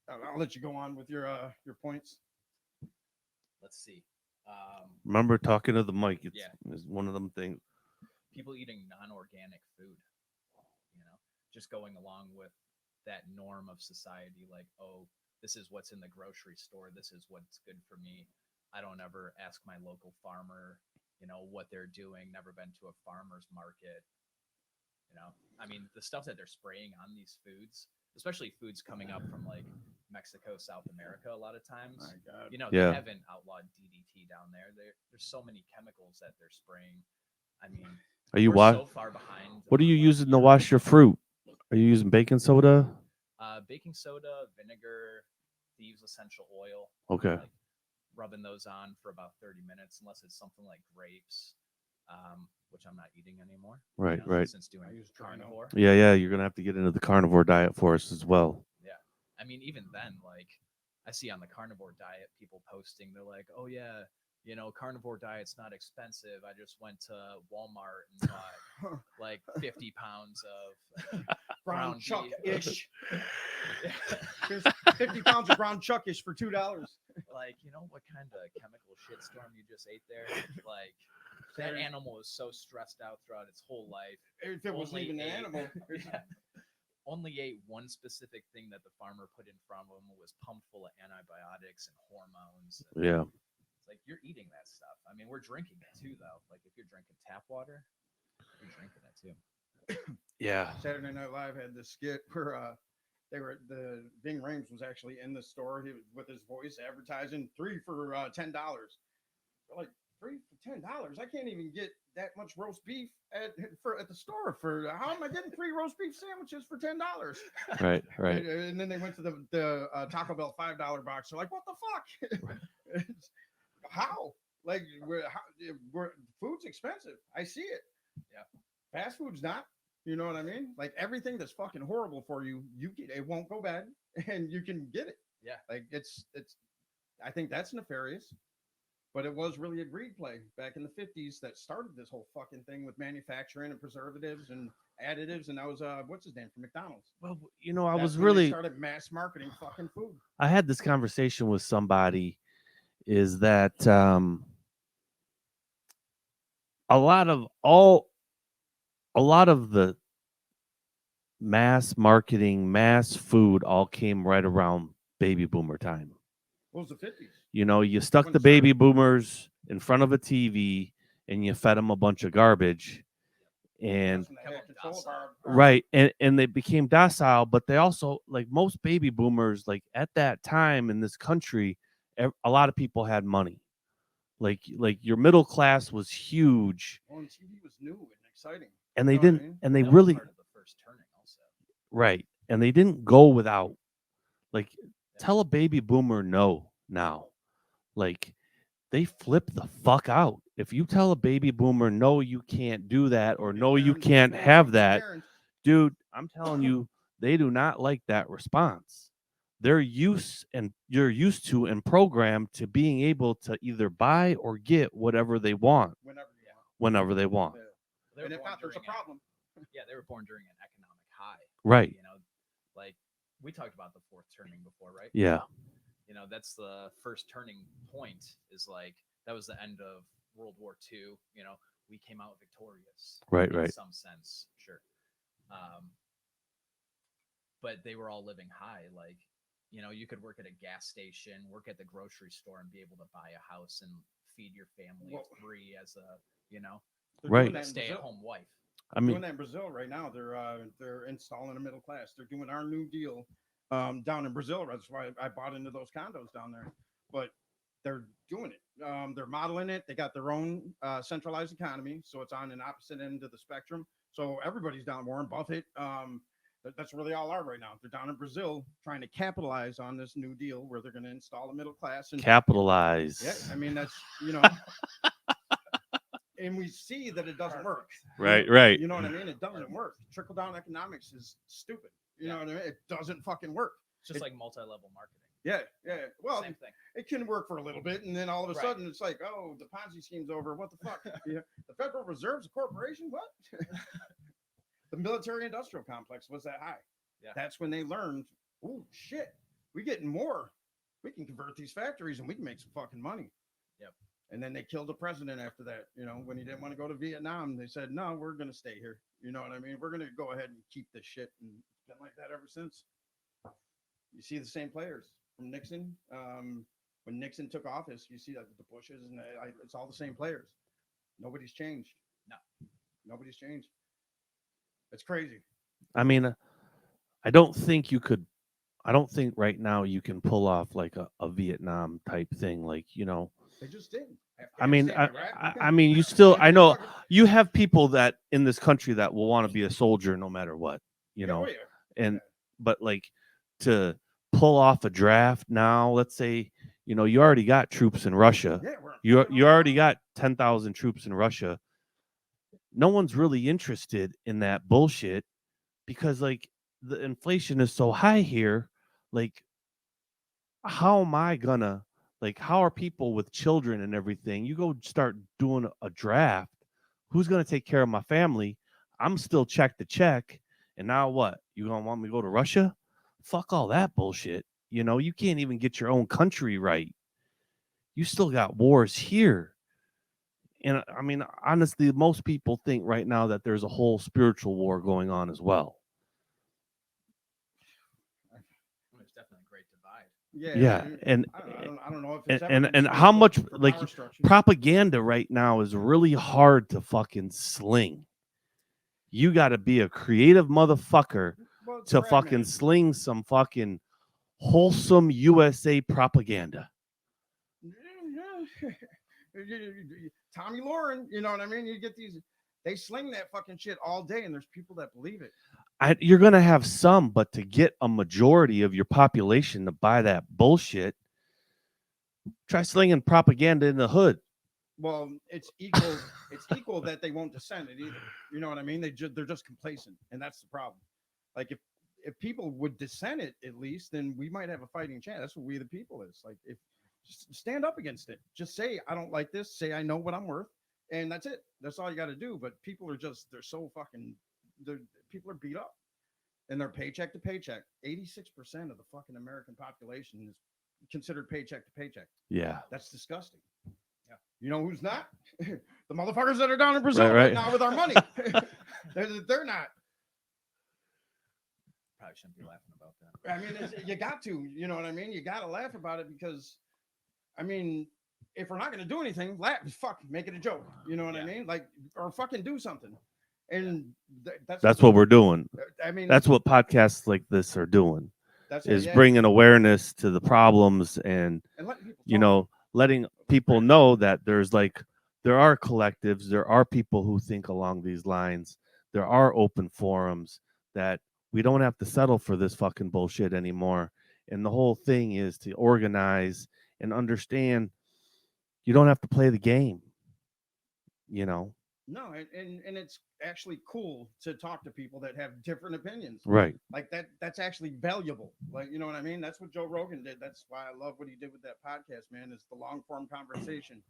I'll let you go on with your points. Let's see. Remember talking to the mic. It's one of them things. People eating non-organic food, just going along with that norm of society. Like, oh, this is what's in the grocery store. This is what's good for me. I don't ever ask my local farmer, what they're doing. Never been to a farmer's market. I mean, the stuff that they're spraying on these foods, especially foods coming up from like Mexico, South America, a lot of times, My God. they haven't outlawed DDT down there. There's so many chemicals that they're spraying. I mean, Are you we're so far behind. What are you on, using to wash your fruit? Are you using baking soda? Baking soda, vinegar, thieves essential oil. Okay. Like rubbing those on for about 30 minutes, unless it's something like grapes, which I'm not eating anymore. Right, right. Since doing carnivore. Yeah. You're gonna have to get into the carnivore diet for us as well. Yeah, I mean, even then, like I see on the carnivore diet, people posting, they're like, "Oh yeah, carnivore diet's not expensive. I just went to Walmart and bought like 50 pounds of brown chuck beef." ish. 50 pounds of brown chuck-ish for $2. Like, what kind of chemical shitstorm you just ate there? Like, that animal was so stressed out throughout its whole life. If it wasn't even an animal. Yeah. only ate one specific thing that the farmer put in front of him was pumped full of antibiotics and hormones. And Yeah. it's like you're eating that stuff. I mean, we're drinking it too, though. Like if you're drinking tap water, you're drinking it too. Yeah. Saturday Night Live had this skit where the Ving Rhames was actually in the store. He was with his voice advertising 3 for $10. Like 3 for $10. I can't even get that much roast beef at the store. For how am I getting 3 roast beef sandwiches for $10? Right. Right. And then they went to the Taco Bell $5 box. They're like, what the fuck? How? Like, food's expensive. I see it. Yeah. Fast food's not. You know what I mean? Like everything that's fucking horrible for you, it won't go bad, and you can get it. Yeah. Like it's. I think that's nefarious. But it was really a greed play back in the 50s that started this whole fucking thing with manufacturing and preservatives and additives. And that was what's his name from McDonald's. Well, you know, I That's was when they really. started mass marketing fucking food. I had this conversation with somebody. Is that a lot of the mass marketing, mass food all came right around baby boomer time. What was the 50s? You know, you stuck When the it baby started. boomers in front of a TV and you fed them a bunch of garbage, and That's when they had control of our right, and they became docile. But they also, like most baby boomers, like at that time in this country, a lot of people had money. Like your middle class was huge, Well, and TV was new and exciting. and they You know what I didn't, mean? and they That was really part of the first turning, also. right, and they didn't go without. Like, Yeah. tell a baby boomer no now. Like, they flip the fuck out. If you tell a baby boomer no, you can't do that, or Be no, you Karen, can't no, have be that, Karen. dude, I'm telling you, they do not like that response. They're you're used to and programmed to being able to either buy or get whatever they want whenever they want. Yeah. They were And if born not, there's a during problem. Yeah, they were born during an economic high. Right. You know, like we talked about the fourth turning before, right? Yeah. You know, that's the first turning point. Is like that was the end of World War II. You know, we came out victorious. Right, in right. some sense, sure. But they were all living high. Like, you know, you could work at a gas station, work at the grocery store, and be able to buy a house and feed your family Well, free as a, you know, They're Right. doing that in stay-at-home wife. I doing mean, that in Brazil right now. They're installing a middle class. They're doing our new deal down in Brazil. That's why I bought into those condos down there. But they're doing it. They're modeling it. They got their own centralized economy, so it's on an opposite end of the spectrum. So everybody's down. Warren Buffett. That's where they all are right now. They're down in Brazil trying to capitalize on this new deal where they're going to install a middle class and capitalize. yeah, I mean that's and we see that it doesn't work. Right, right. You know what I mean? It doesn't work. Trickle down economics is stupid. You know what I mean? It doesn't fucking work. It's just like multi-level marketing. Yeah. Well, Same thing. it can work for a little bit, and then all of a Right. sudden it's like, oh, the Ponzi scheme's over. What the fuck? Yeah. The Federal Reserve's a corporation? What? The military-industrial complex was that high. Yeah. That's when they learned, oh, shit, we're getting more. We can convert these factories, and we can make some fucking money. Yep. And then they killed the president after that. You know, when he didn't want to go to Vietnam, they said, no, we're going to stay here. You know what I mean? We're going to go ahead and keep this shit. And it's been like that ever since. You see the same players from Nixon. When Nixon took office, you see that the Bushes, and it's all the same players. Nobody's changed. No. Nobody's changed. It's crazy. I mean, I don't think right now you can pull off like a Vietnam type thing. Like, you know, They just did. I mean, Afghanistan, Iraq. I mean, you still, I know you have people that in this country that will want to be a soldier no matter what, you know, Oh, yeah. and, but like to pull off a draft now, let's say, you know, you already got troops in Russia. Yeah, You already got 10,000 troops in Russia. No one's really interested in that bullshit because like the inflation is so high here. Like, how am I gonna, like, how are people with children and everything? You go start doing a draft. Who's gonna take care of my family? I'm still check to check. And now what? You gonna want me to go to Russia? Fuck all that bullshit. You know, you can't even get your own country right. You still got wars here. And I mean, honestly, most people think right now that there's a whole spiritual war going on as well. Yeah, and I don't know if it's ever and been and how suitable much for like power structure. propaganda right now is really hard to fucking sling. You got to be a creative motherfucker Well, it's to fucking fragmented. sling some fucking wholesome USA propaganda. Tommy Lauren, you know what I mean? You get these, they sling that fucking shit all day, and there's people that believe it. You're gonna have some, but to get a majority of your population to buy that bullshit, try slinging propaganda in the hood. Well, it's equal. It's equal that they won't dissent it either. You know what I mean? They're just complacent, and that's the problem. Like if people would dissent it at least, then we might have a fighting chance. That's what we the people is. Like if just stand up against it. Just say I don't like this. Say I know what I'm worth, and that's it. That's all you got to do. But people are just they're so fucking. People are beat up, and they're paycheck to paycheck. 86% of the fucking American population is considered paycheck to paycheck. Yeah, That's disgusting. Yeah. You know who's not? The motherfuckers that are down in Brazil right now with our money. They're not. Probably shouldn't be laughing about that. I mean, you got to. You know what I mean? You got to laugh about it because, I mean, if we're not going to do anything, laugh. Fuck, make it a joke. You know what I mean? Like, or fucking do something. And that's what we're doing. I mean, that's what podcasts like this are doing. That's is bringing awareness to the problems and you know, letting people know that there are collectives, there are people who think along these lines, there are open forums, that we don't have to settle for this fucking bullshit anymore. And the whole thing is to organize and understand you don't have to play the game, you know. No, and it's actually cool to talk to people that have different opinions. Right. Like that's actually valuable. Like, you know what I mean? That's what Joe Rogan did. That's why I love what he did with that podcast, man, is the long form conversation.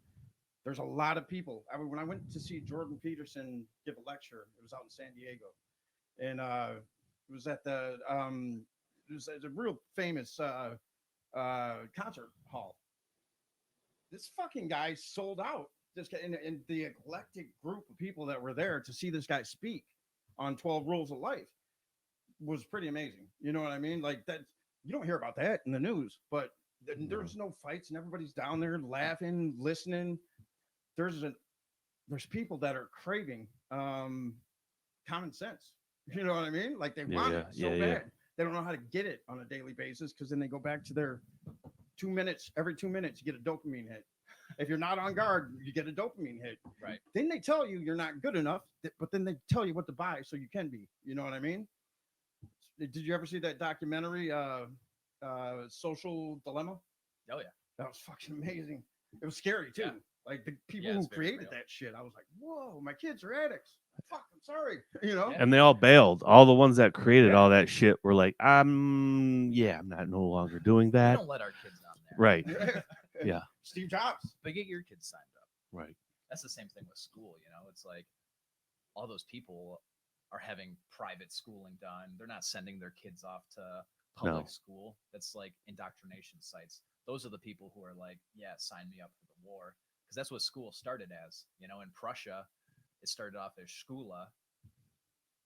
There's a lot of people. I mean, when I went to see Jordan Peterson give a lecture, it was out in San Diego. And it was at the it was a real famous concert hall. This fucking guy sold out. This guy and the eclectic group of people that were there to see this guy speak on 12 Rules of Life was pretty amazing. You know what I mean? Like that, you don't hear about that in the news, but there's no fights and everybody's down there laughing, listening. There's people that are craving common sense. You know what I mean? Like they want it so bad. They don't know how to get it on a daily basis because then they go back to their 2 minutes. Every 2 minutes, you get a dopamine hit. If you're not on guard, you get a dopamine hit. Right. Then they tell you you're not good enough, but then they tell you what to buy so you can be. You know what I mean? Did you ever see that documentary, Social Dilemma? Oh, yeah. That was fucking amazing. It was scary, too. Yeah. Like the people who created that shit, I was like, whoa, my kids are addicts. Fuck, I'm sorry. You know? And they all bailed. All the ones that created all that shit were like, I'm not no longer doing that. We don't let our kids on there. Right. Yeah. Steve Jobs. But get your kids signed up. Right. That's the same thing with school, you know. It's like all those people are having private schooling done. They're not sending their kids off to public school. That's like indoctrination sites. Those are the people who are like, yeah, sign me up for the war. Because that's what school started as. You know, in Prussia, it started off as Schula,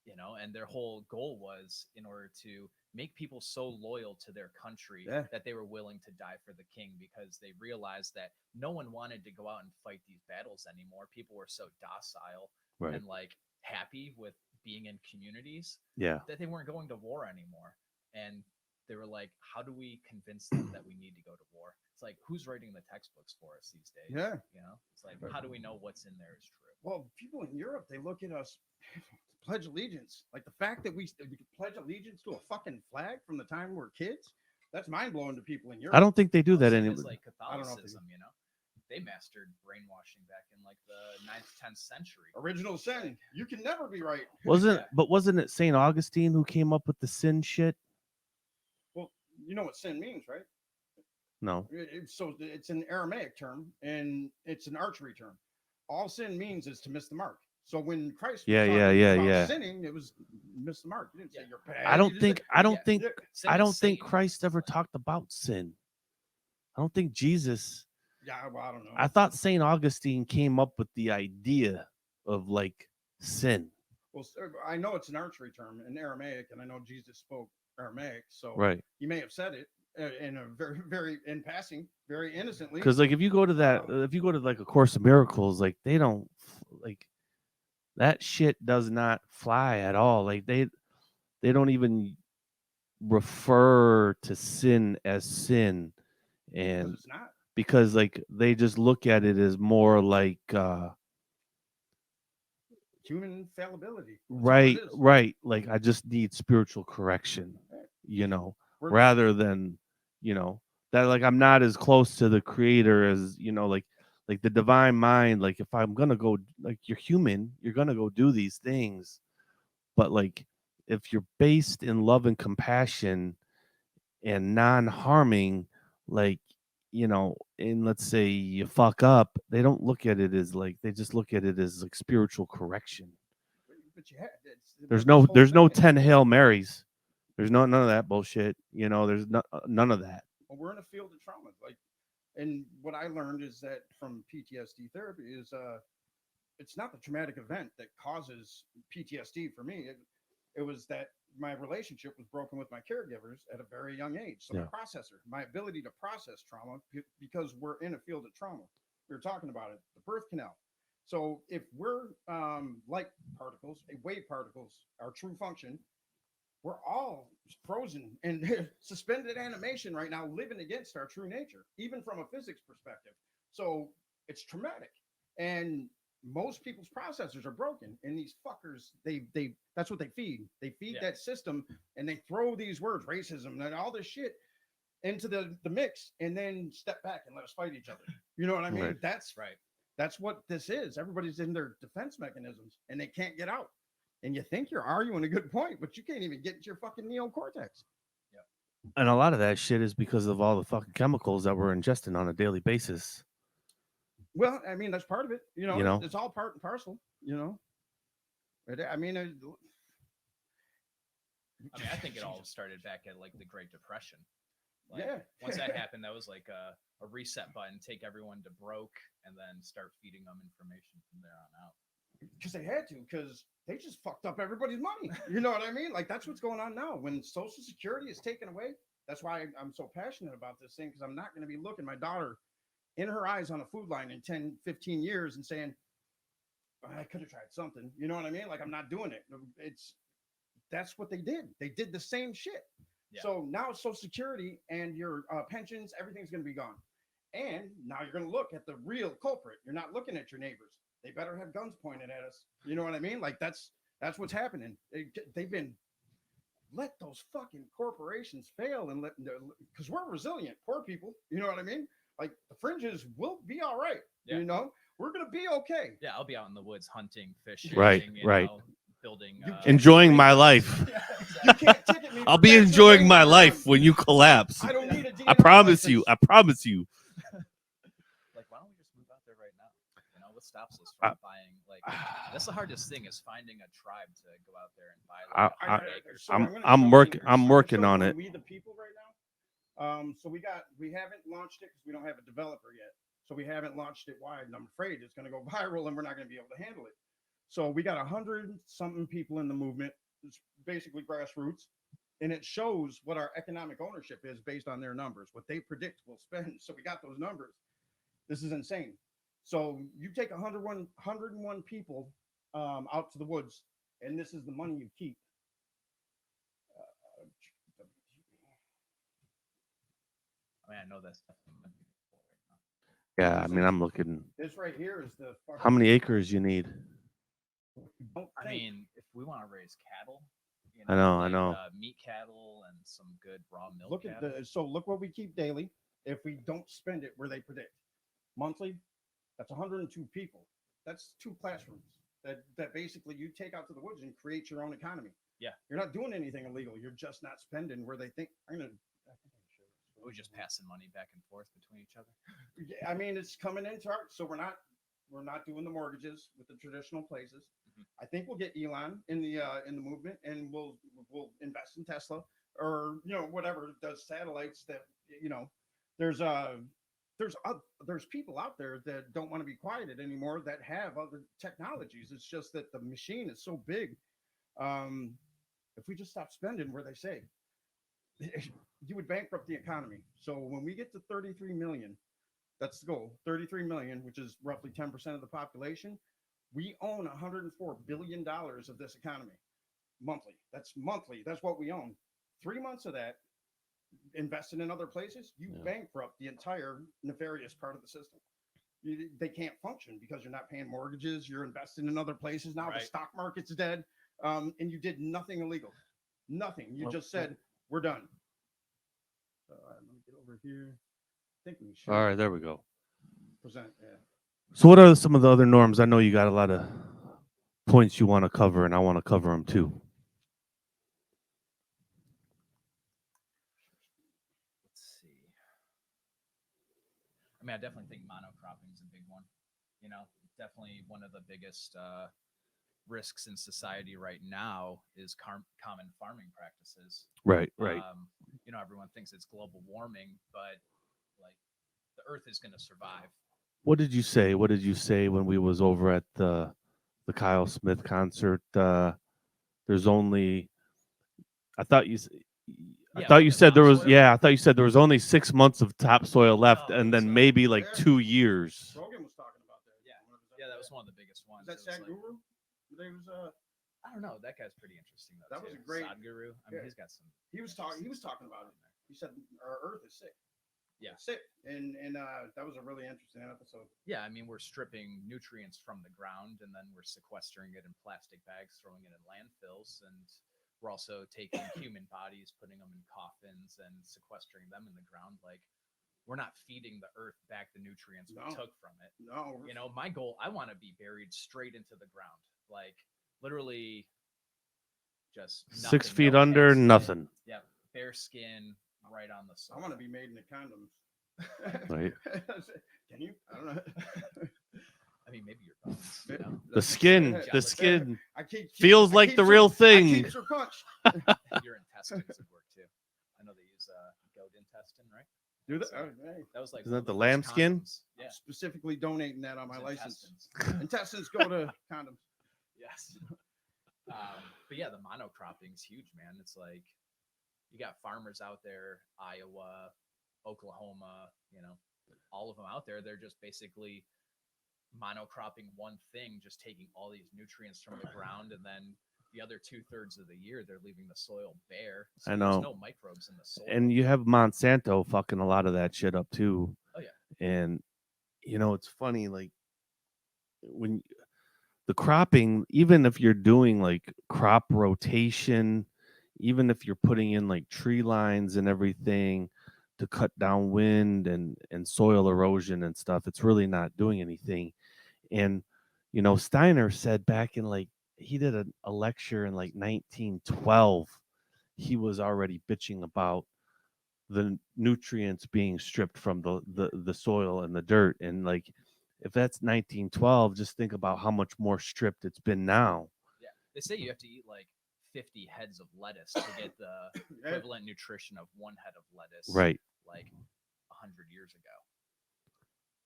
you know, and their whole goal was in order to make people so loyal to their country that they were willing to die for the king, because they realized that no one wanted to go out and fight these battles anymore. People were so docile and like happy with being in communities that they weren't going to war anymore. And they were like, how do we convince them that we need to go to war? It's like, who's writing the textbooks for us these days? Yeah. You know, it's like, how do we know what's in there is true? Well, people in Europe, they look at us, pledge allegiance. Like the fact that we pledge allegiance to a fucking flag from the time we're kids, that's mind blowing to people in Europe. I don't think they do that anymore. It's like Catholicism, you know? They mastered brainwashing back in like the 9th, 10th century. Original sin. You can never be right. Wasn't it St. Augustine who came up with the sin shit? Well, you know what sin means, right? No. So it's an Aramaic term and it's an archery term. All sin means is to miss the mark. So when Christ was about sinning, it was miss the mark. You didn't say you're bad. I don't think Christ ever talked about sin. I don't think Jesus. Yeah, well, I don't know. I thought St. Augustine came up with the idea of like sin. Well, I know it's an archery term in Aramaic, and I know Jesus spoke Aramaic, so right. he may have said it. in a very in passing, very innocently. Because like if you go to that, if you go to like a Course of Miracles, like they don't like that shit does not fly at all. Like they don't even refer to sin as sin, Because and it's not. because like they just look at it as more like Human fallibility. That's all right, it is. right, like I just need spiritual correction, Right. you know, We're- rather than, you know, that like I'm not as close to the creator as, you know, like the divine mind. Like if I'm gonna go, like you're human, you're gonna go do these things, but like if you're based in love and compassion and non-harming, like, you know, and let's say you fuck up, they don't look at it as like, they just look at it as like spiritual correction. But you had this whole There's no thing is- 10 Hail Marys. There's none of that bullshit. You know, there's none of that. well, we're in a field of trauma. Like, and what I learned is that from PTSD therapy is it's not the traumatic event that causes PTSD for me. It was that my relationship was broken with my caregivers at a very young age. So Yeah. the processor, my ability to process trauma, because we're in a field of trauma. We were talking about it, the birth canal. So if we're light particles, wave particles, our true function, we're all frozen and suspended animation right now, living against our true nature, even from a physics perspective. So it's traumatic. And most people's processors are broken. And these fuckers, they that's what they feed. They feed Yeah. that system and they throw these words, racism and all this shit into the mix and then step back and let us fight each other. You know what I mean? Right. That's what this is. Everybody's in their defense mechanisms and they can't get out. And you think you're arguing a good point, but you can't even get into your fucking neocortex. And a lot of that shit is because of all the fucking chemicals that we're ingesting on a daily basis. Well, I mean, that's part of it. You know? It's all part and parcel, you know. I mean, I think it all started back at like the Great Depression. Like, yeah. Once that happened, that was like a reset button, take everyone to broke, and then start feeding them information from there on out. Because they had to, because they just fucked up everybody's money. You know what I mean? Like, that's what's going on now. When Social Security is taken away, that's why I'm so passionate about this thing, because I'm not going to be looking my daughter in her eyes on a food line in 10, 15 years and saying, I could have tried something. You know what I mean? Like, I'm not doing it. That's what they did. They did the same shit. Yeah. So now Social Security and your pensions, everything's going to be gone. And now you're going to look at the real culprit. You're not looking at your neighbors. They better have guns pointed at us. You know what I mean? Like that's what's happening. They've been let those fucking corporations fail and because we're resilient, poor people. You know what I mean? Like the fringes will be all right. Yeah. You know, we're gonna be okay. Yeah, I'll be out in the woods hunting, fishing, Right, you right. know, building. You can't Enjoying ticket my me. life. Yeah, You exactly. can't ticket me. I'll for be bachelor enjoying my ranger. life when you collapse. I don't need a I DNR promise you. license. I promise you. Like, why don't we just move out there right now? You know, what stops us from buying? Like, that's the hardest thing is finding a tribe to go out there and buy like I- 100 acres. So I'm- gonna I'm show you- working- I'm I'm gonna working show you on it. We the people right now. So we haven't launched it because we don't have a developer yet. So we haven't launched it wide, and I'm afraid it's going to go viral, and we're not going to be able to handle it. So we got 100-something people in the movement. It's basically grassroots, and it shows what our economic ownership is based on their numbers, what they predict we'll spend. So we got those numbers. This is insane. So you take 101 people out to the woods, and this is the money you keep. I mean, I know that's definitely Yeah, I mean, I'm looking. This right here is the fucking, How many acres you need? don't I think- mean, if we want to raise cattle, you I know. meat cattle and some good raw milk. look at cattle. look what we keep daily. If we don't spend it where they predict monthly, that's 102 people. That's 2 classrooms that basically you take out to the woods and create your own economy. Yeah. You're not doing anything illegal. You're just not spending where they think. We're just passing money back and forth between each other. I mean, it's coming into our, so we're not doing the mortgages with the traditional places. Mhm. I think we'll get Elon in the movement, and we'll invest in Tesla or whatever does satellites that there's people out there that don't want to be quieted anymore that have other technologies. It's just that the machine is so big. If we just stop spending where they say, you would bankrupt the economy. So when we get to 33 million, that's the goal, 33 million, which is roughly 10% of the population. We own $104 billion of this economy monthly. That's monthly. That's what we own. 3 months of that invested in other places, you bankrupt the entire nefarious part of the system. They can't function because you're not paying mortgages. You're investing in other places now. Right. The stock market's dead, and you did nothing illegal. Nothing. You just said we're done. So let me get over here. I think we should. All right, there we go. Present. Yeah. So, what are some of the other norms? I know you got a lot of points you want to cover, and I want to cover them too. Let's see. I mean, I definitely think monocropping is a big one. You know, definitely one of the biggest risks in society right now is common farming practices. Right. You know, everyone thinks it's global warming, but like the Earth is going to survive. What did you say? What did you say when we was over at the Kyle Smith concert? There's only. I thought you. I thought you said there was. topsoil? Yeah, I thought you said there was only 6 months of topsoil left, No, and it then was, maybe like yeah. 2 years. Rogan was talking about that. Yeah. Yeah, that was one of the biggest ones. Is that It was Sad Guru? There was I don't know. That guy's pretty interesting though. That was too. a great- Sadhguru. I mean, yeah. he's got some. he was talking about it. He said our Earth is sick. Yeah. Sick, and that was a really interesting episode. Yeah, I mean, we're stripping nutrients from the ground and then we're sequestering it in plastic bags, throwing it in landfills, and we're also taking human bodies, putting them in coffins, and sequestering them in the ground. Like, we're not feeding the earth back the nutrients we No. took from it. No, You know, my goal, I want to be buried straight into the ground, like literally, just 6 nothing, feet no under, casket. nothing. Yeah, bare skin, right on the soil. I want to be made into condoms. Right. Can you? I don't know. I mean, maybe your bones. You know? The skin. The Jealous. skin I keep feels I like keep the her- real I thing. keeps her punch. Your intestines would work too. I know they use goat intestine, right? Do that? So, Hey, that was like Isn't one that of the first lamb skin? condoms. Yeah, I'm specifically donating that on my it's license. intestines. Intestines go to condoms. Yes. But yeah, the monocropping's huge, man. It's like you got farmers out there, Iowa, Oklahoma, you know, all of them out there. They're just basically monocropping one thing, just taking all these nutrients from the ground, and then the other 2/3 of the year they're leaving the soil bare. So I there's know. no microbes in the soil. And you have Monsanto fucking a lot of that shit up too. Oh, yeah. And you know, it's funny, like when the cropping, even if you're doing like crop rotation, even if you're putting in like tree lines and everything to cut down wind and soil erosion and stuff, it's really not doing anything. And you know, Steiner said back in like he did a lecture in like 1912, he was already bitching about the nutrients being stripped from the soil and the dirt. And like if that's 1912, just think about how much more stripped it's been now. Yeah, they say you have to eat like 50 heads of lettuce to get the equivalent nutrition of one head of lettuce, Right. like 100 years ago.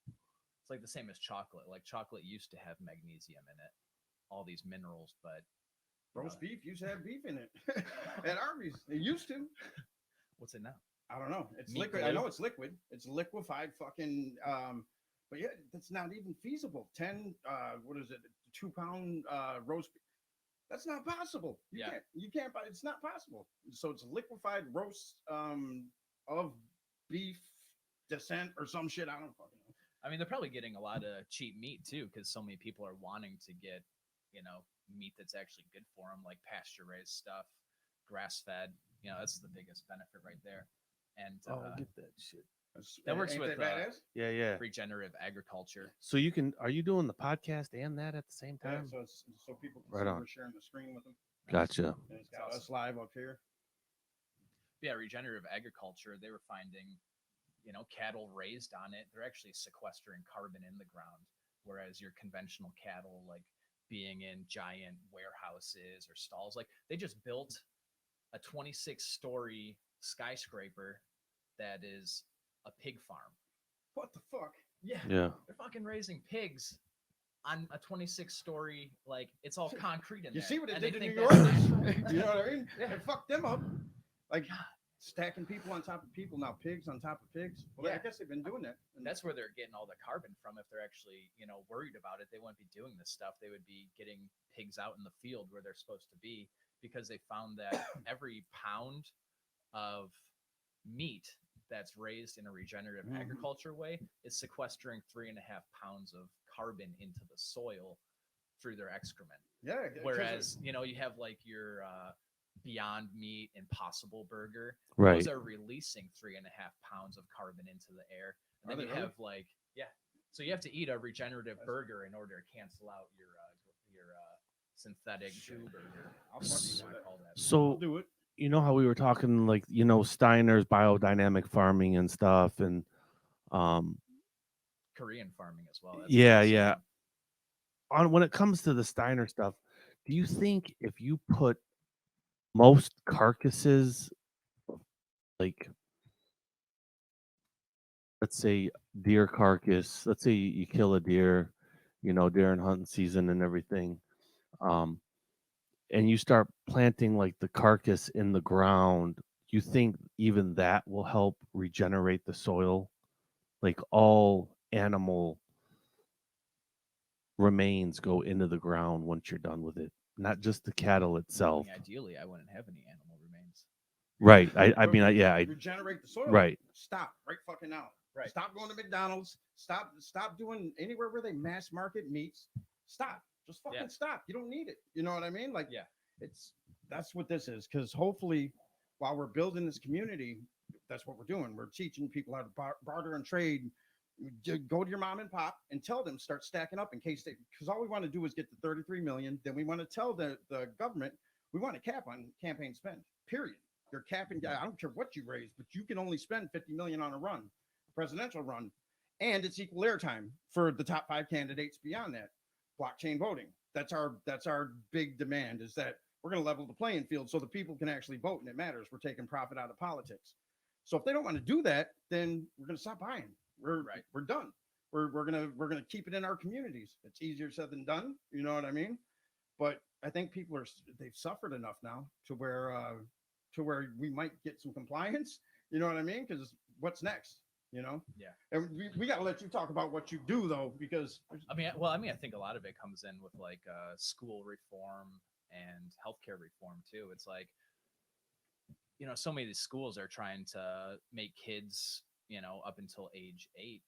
It's like the same as chocolate. Like chocolate used to have magnesium in it, all these minerals, but Roast beef used to have beef in it at Arby's. It used to. what's it now? I don't know. It's Meat liquid. glue? I know it's liquid. It's liquefied fucking. But yeah, that's not even feasible. 10. What is it? 2 pound roast beef. That's not possible. Yeah. You can't buy. It's not possible. So it's liquefied roast of beef descent or some shit. I don't fucking know. I mean, they're probably getting a lot of cheap meat too, because so many people are wanting to get, you know, meat that's actually good for them, like pasture raised stuff, grass fed. You know, that's the biggest benefit right there. And get that shit. that works Ain't with that badass? Yeah. regenerative agriculture. So you can, are you doing the podcast and that at the same Yeah, time? so people can Right see on. we're sharing the screen with them. Gotcha. And it's got us live up here. Yeah, regenerative agriculture, they were finding, you know, cattle raised on it, they're actually sequestering carbon in the ground, whereas your conventional cattle, like being in giant warehouses or stalls, like they just built a 26-story skyscraper that is a pig farm. What the fuck? Yeah, Yeah. they're fucking raising pigs on a 26-story, like it's all concrete in You there. see what it and did they to New think York? that's- You know what I mean? Yeah. It fucked them up. Like stacking people on top of people now, pigs on top of pigs. Well, I Yeah. guess they've been doing that. And That's where they're getting all the carbon from. If they're actually, worried about it, they wouldn't be doing this stuff. They would be getting pigs out in the field where they're supposed to be, because they found that every pound of meat that's raised in a regenerative Mhm. agriculture way is sequestering 3.5 pounds of carbon into the soil through their excrement. yeah. 'Cause Whereas, you have like your Beyond Meat Impossible Burger. Right. Those are releasing 3.5 pounds of carbon into the air. And Are then they you really? have so you have to eat a regenerative burger in order to cancel out your synthetic burger. I'll What fucking you do wanna that. call that. I'll So do it. you know how we were talking, like, Steiner's biodynamic farming and stuff, and um Korean farming as well. That's yeah, awesome. yeah. On when it comes to the Steiner stuff, do you think if you put most carcasses, like, let's say deer carcass, let's say you kill a deer, during hunting season and everything, um, and you start planting like the carcass in the ground, you think even that will help regenerate the soil? Like all animal remains go into the ground once you're done with it, not just the cattle I itself. mean, ideally, I wouldn't have any animal remains. Right. I But mean, I regenerate the soil. right. Stop right fucking now. Right. Stop going to McDonald's. Stop doing anywhere where they mass market meats. Stop. Just fucking Yeah. stop. You don't need it. You know what I mean? Like, Yeah. That's what this is. Because hopefully, while we're building this community, that's what we're doing. We're teaching people how to barter and trade. Go to your mom and pop and tell them, start stacking up in case because all we want to do is get to 33 million. Then we want to tell the government we want a cap on campaign spend. Period. You're capping. I don't care what you raise, but you can only spend 50 million on a run, presidential run, and it's equal airtime for the top 5 candidates beyond that. Blockchain voting. That's our big demand, is that we're going to level the playing field so the people can actually vote and it matters. We're taking profit out of politics. So if they don't want to do that, then we're going to stop buying. We're done. We're gonna keep it in our communities. It's easier said than done. You know what I mean? But I think people they've suffered enough now to where we might get some compliance. You know what I mean? Because what's next? Yeah. And we got to let you talk about what you do though, because I think a lot of it comes in with like school reform and healthcare reform too. It's like, so many of these schools are trying to make kids, up until age 8,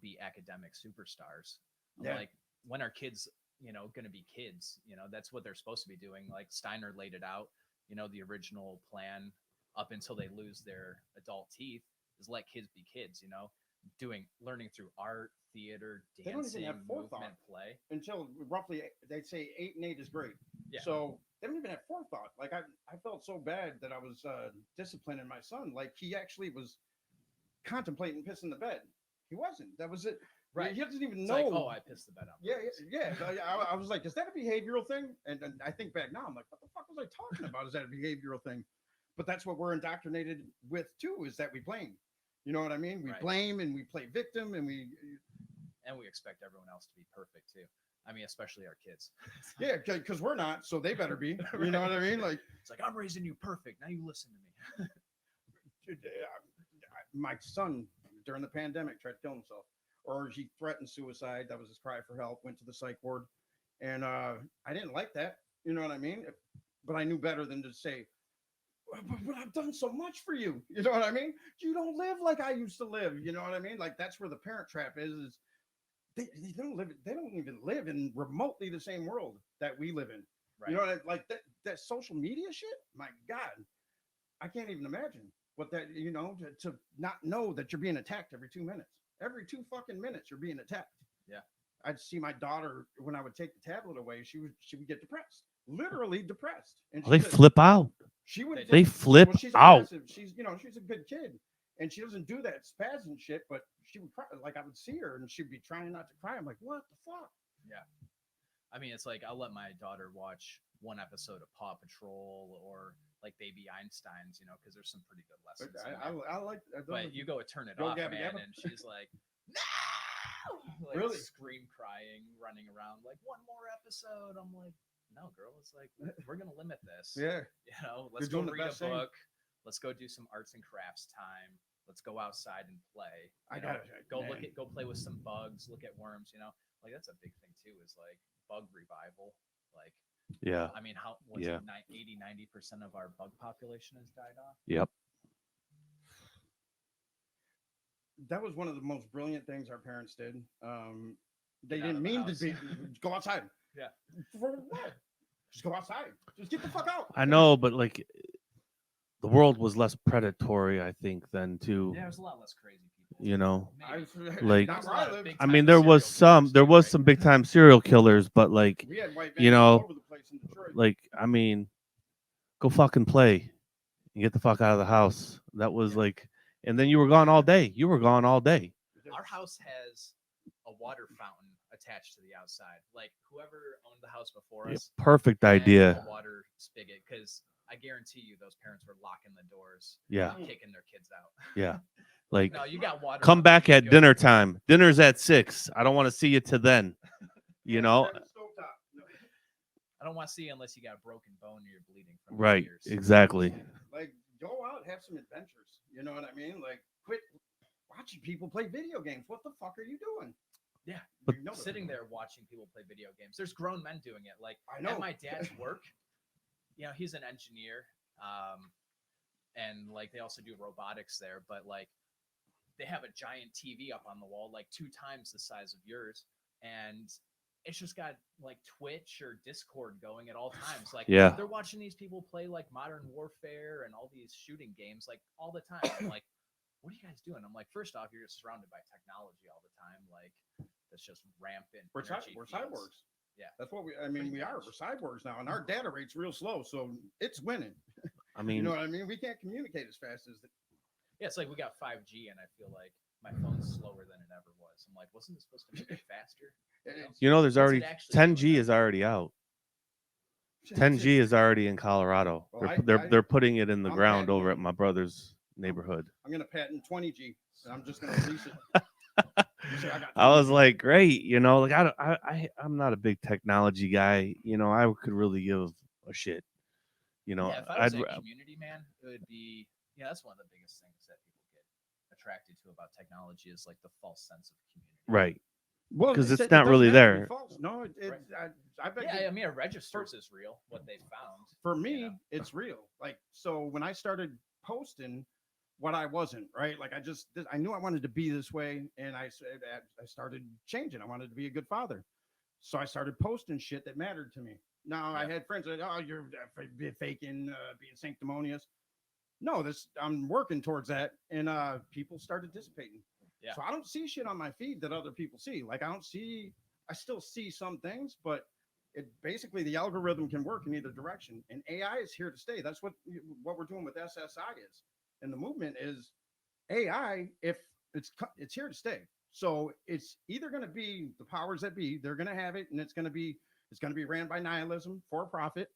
be academic superstars. Yeah. Like, when are kids, going to be kids? That's what they're supposed to be doing. Like Steiner laid it out, the original plan up until they lose their adult teeth is let kids be kids, learning through art, theater, dancing, movement, play. Until roughly, they'd say 8 and 8 is great. Yeah. So they don't even have forethought. Like I felt so bad that I was disciplining my son. Like he actually was contemplating pissing the bed. He wasn't. That was it. Right. He doesn't even It's know. like, oh, I pissed the bed out. Yeah. I was like, is that a behavioral thing? And I think back now, I'm like, what the fuck was I talking about? Is that a behavioral thing? But that's what we're indoctrinated with too, is that we blame. You know what I mean? We blame and we play victim and we expect everyone else to be perfect too. I mean, especially our kids. Yeah, because we're not, so they better be. You know what I mean? Like, it's like, I'm raising you perfect. Now you listen to me. My son during the pandemic tried to kill himself, or he threatened suicide. That was his cry for help. Went to the psych ward, and I didn't like that. You know what I mean? But I knew better than to say, but I've done so much for you. You know what I mean? You don't live like I used to live. You know what I mean? Like that's where the parent trap is they don't live. They don't even live in remotely the same world that we live in. Right. You know what I, like that social media shit. My God, I can't even imagine what that. To not know that you're being attacked every 2 minutes. Every 2 fucking minutes, you're being attacked. Yeah. I'd see my daughter when I would take the tablet away. She would get depressed, literally depressed, and they flip out. She would. They flip out. She's she's a good kid, and she doesn't do that spaz and shit. But she would cry. Like I would see her, and she'd be trying not to cry. I'm like, what the fuck? Yeah. I mean, it's like I'll let my daughter watch one episode of Paw Patrol or like Baby Einsteins, because there's some pretty good lessons. I like. But you go turn it off, man, and she's like, no, like really scream crying, running around, like one more episode. I'm like, no, girl, it's like we're gonna limit this. Yeah. Let's go read a book. let's go do some arts and crafts time. Let's go outside and play. I You know, got go play with some bugs, look at worms, you know. Like that's a big thing too, is like bug revival. Like, Yeah. I mean, how what's Yeah. it, 80-90% of our bug population has died off. Yep. That was one of the most brilliant things our parents did. They Get out didn't of the mean to house. be go outside. Yeah. For what? Just go outside. Just get the fuck out. I know, but like the world was less predatory, I think, then too. Yeah, there's a lot less crazy people. You know, Maybe. Like- not There's a where lot I of live. big I time mean, there was serial killers, too, right? some big time serial killers, but like, We had white you vans all know, over the place in Detroit. like I mean, go fucking play and get the fuck out of the house. That was Yeah. like, and then you were gone all day. You were gone all day. Our house has a water fountain attached to the outside. Like whoever owned the house before Yeah, us, perfect had idea. a water spigot, because I guarantee you those parents were locking the doors, Yeah, kicking their kids out. yeah. Like, No, you got water. come up, back you're at good. dinner time. Dinner's at 6. I don't want to see you to then. You know, Grab the stovetop. No. I don't want to see you unless you got a broken bone or you're bleeding from your right? ears. Exactly. Like, go out, have some adventures. You know what I mean? Like, quit watching people play video games. What the fuck are you doing? Yeah, But You know sitting there watching people play video games. There's grown men doing it. Like I know. at my dad's work, you know, he's an engineer, and like they also do robotics there. But like they have a giant TV up on the wall, like 2 times the size of yours, and it's just got like Twitch or Discord going at all times. Like Yeah. they're watching these people play like Modern Warfare and all these shooting games like all the time. I'm like, what are you guys doing? I'm like, first off, you're just surrounded by technology all the time. Like that's just rampant. We're energy we're fields. cyborgs. Yeah. That's what we. I mean, Pretty we are. much. We're cyborgs now, and our data rate's real slow, so it's winning. I mean, You know what I mean? We can't communicate as fast as. Yeah, it's like we got 5G, and I feel like my phone's slower than it ever was. I'm like, wasn't it supposed to make it faster? you know, there's What's already it actually 10G doing? is already out. 10G is already in Colorado. Well, They're putting it in the I'm ground patenting over it. at my brother's neighborhood. I'm gonna patent 20G, and I'm just gonna release it. You say, got I was 20G. like, great, you know, like I'm not a big technology guy. You know, I could really give a shit. You know, Yeah, if I was I'd a community man, it would be, yeah, that's one of the biggest things that people get attracted to about technology is like the false sense of community. right. Well, 'Cause it it's it not doesn't really have to be there. false. No, I bet Yeah, you- I mean, it registers as real what they found. for me, know? it's real. Like, so when I started posting what I wasn't, right? Like, I knew I wanted to be this way, and I started changing. I wanted to be a good father. So I started posting shit that mattered to me. Now, I Yeah. had friends that, oh, you're faking, being sanctimonious. No, I'm working towards that, and people started dissipating. Yeah. So I don't see shit on my feed that other people see. Like, I still see some things, but it basically the algorithm can work in either direction, and AI is here to stay. That's what we're doing with SSI is, and the movement is AI. If it's here to stay, so it's either going to be the powers that be, they're going to have it, and it's going to be ran by nihilism for profit,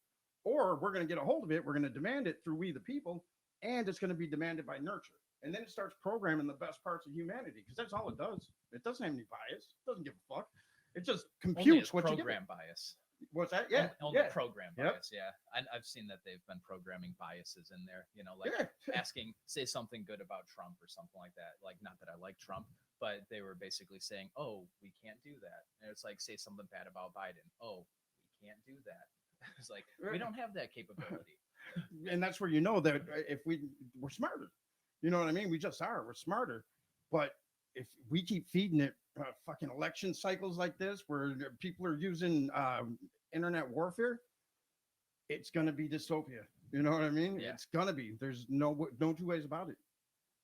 or we're going to get a hold of it. We're going to demand it through we the people, and it's going to be demanded by nurture. And then it starts programming the best parts of humanity, because that's all it does. It doesn't have any bias. It doesn't give a fuck. It just Only computes it's what you give it. program bias. What's that? Yeah, Only yeah, program Yep. bias. Yeah, I've seen that they've been programming biases in there. You know, like yeah. say something good about Trump or something like that. Like, not that I like Trump, but they were basically saying, "Oh, we can't do that." And it's like, say something bad about Biden. "Oh, we can't do that." It's like we don't have that capability. And that's where you know that if we're smarter, you know what I mean? We just are. We're smarter, but if we keep feeding it fucking election cycles like this, where people are using internet warfare, it's gonna be dystopia. You know what I mean? Yeah. It's gonna be. There's no 2 ways about it.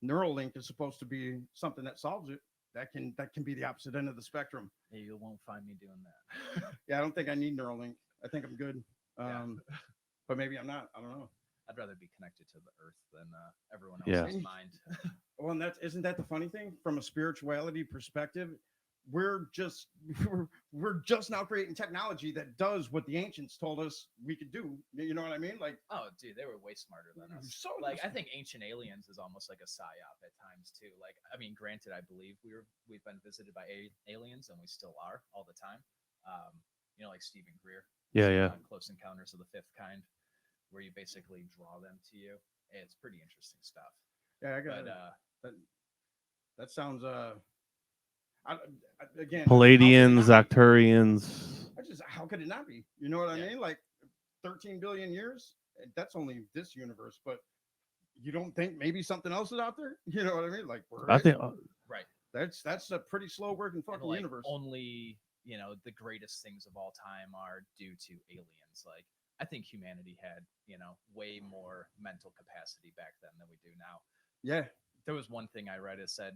Neuralink is supposed to be something that solves it. That can be the opposite end of the spectrum. Yeah, you won't find me doing that. Yeah, I don't think I need Neuralink. I think I'm good. Yeah. But maybe I'm not. I don't know. I'd rather be connected to the earth than everyone Yeah. else's mind. Well, and isn't that the funny thing from a spirituality perspective? We're just now creating technology that does what the ancients told us we could do. You know what I mean? Like, Oh, dude, they were way smarter than us. so Like, I think Ancient Aliens is almost like a psyop at times too. Like, I mean, granted, I believe we've been visited by aliens, and we still are all the time. You know, like Stephen Greer. Yeah, yeah. Close Encounters of the Fifth Kind, where you basically draw them to you, It's pretty interesting stuff. Yeah, I got But that sounds again, Palladians, how could it not be? Octurians. How could it not be? You know what I Yeah. mean? Like 13 billion years. That's only this universe, but you don't think maybe something else is out there? You know what I mean? Like I think right. that's a pretty slow working And fucking like universe. only, the greatest things of all time are due to aliens. Like I think humanity had, way more mental capacity back then than we do now. Yeah, There was one thing I read. It said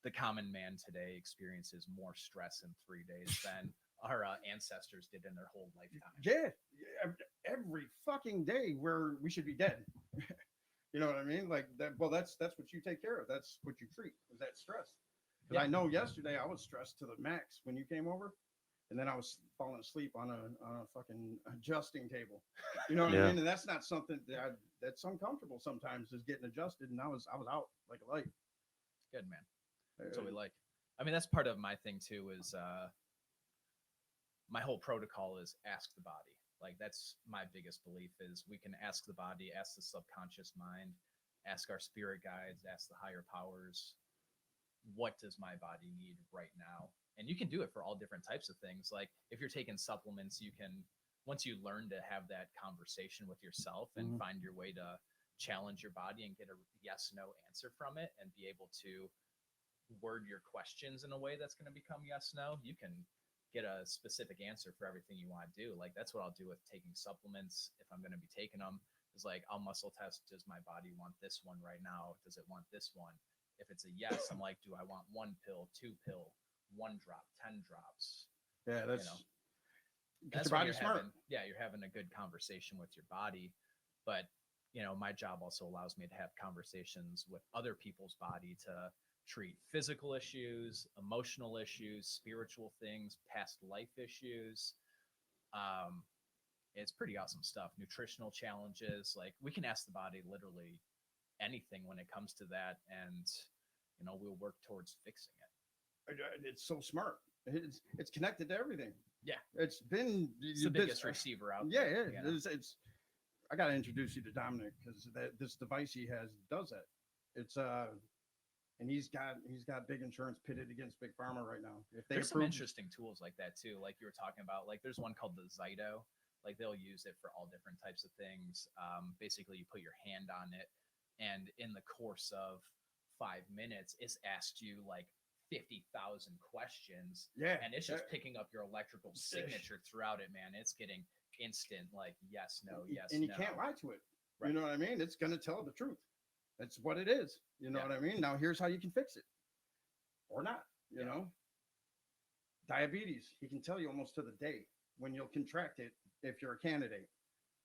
the common man today experiences more stress in 3 days than our ancestors did in their whole lifetime. yeah, every fucking day where we should be dead. You know what I mean? Like that. Well, that's what you take care of. That's what you treat. Is that stress? Because I know yesterday I was stressed to the max when you came over, and then I was falling asleep on a fucking adjusting table. You know what I mean? And that's not something that's uncomfortable sometimes, is getting adjusted. And I was out like a light. Good, man. That's what we like. I mean, that's part of my thing too. Is my whole protocol is ask the body. Like that's my biggest belief is we can ask the body, ask the subconscious mind, ask our spirit guides, ask the higher powers, what does my body need right now? And you can do it for all different types of things. Like if you're taking supplements, you can, once you learn to have that conversation with yourself and find your way to challenge your body and get a yes, no answer from it and be able to word your questions in a way that's going to become yes, no, you can get a specific answer for everything you want to do. Like that's what I'll do with taking supplements. If I'm going to be taking them, is like I'll muscle test. Does my body want this one right now? Does it want this one? If it's a yes, I'm like, do I want 1 pill, 2 pill, 1 drop, 10 drops? Yeah, that's That's your when body you're smart. you're having a good conversation with your body. But my job also allows me to have conversations with other people's body to treat physical issues, emotional issues, spiritual things, past life issues. It's pretty awesome stuff. Nutritional challenges, like we can ask the body literally anything when it comes to that, and we'll work towards fixing it. It's so smart. It's connected to everything. Yeah, it's been it's the biggest receiver out there. there. Yeah, it's. I gotta introduce you to Dominic because this device he has does that. It's and he's got big insurance pitted against big pharma right now. If they There's some interesting tools like that too, like you were talking about. Like there's one called the Zyto. Like they'll use it for all different types of things. Basically, you put your hand on it, and in the course of 5 minutes, it's asked you like 50,000 questions. Yeah, and it's just picking up your electrical signature throughout it, man. It's getting instant, like yes, no, yes, and you no. can't lie to it. Right. You know what I mean? It's gonna tell the truth. That's what it is. You know what I mean? Now here's how you can fix it, or not. You know, diabetes. He can tell you almost to the day when you'll contract it if you're a candidate.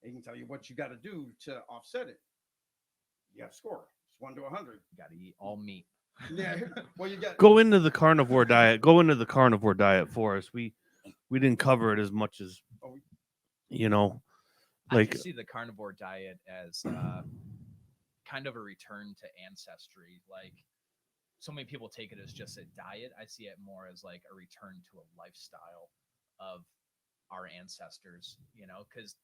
He can tell you what you got to do to offset it. You have score. It's 1 to 100. You got to eat all meat. Yeah. Well, you got Go into the carnivore diet. Go into the carnivore diet for us. We didn't cover it as much as I can see the carnivore diet as kind of a return to ancestry. Like so many people take it as just a diet. I see it more as like a return to a lifestyle of our ancestors, because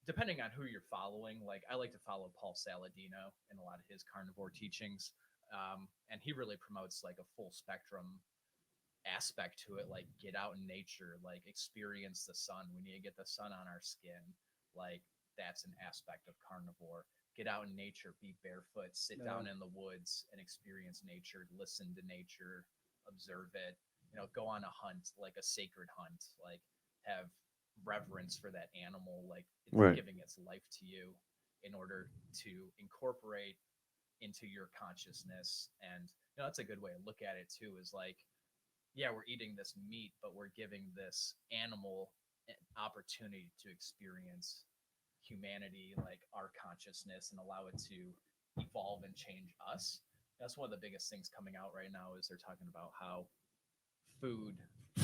depending on who you're following, like I like to follow Paul Saladino in a lot of his carnivore teachings. And he really promotes like a full spectrum aspect to it, like get out in nature, like experience the sun. We need to get the sun on our skin. Like that's an aspect of carnivore. Get out in nature, be barefoot, sit down in the woods and experience nature, listen to nature, observe it, go on a hunt, like a sacred hunt, like have reverence for that animal, like it's giving its life to you in order to incorporate into your consciousness. And that's a good way to look at it too, is like, yeah, we're eating this meat, but we're giving this animal an opportunity to experience humanity, like our consciousness, and allow it to evolve and change us. That's one of the biggest things coming out right now is they're talking about how food,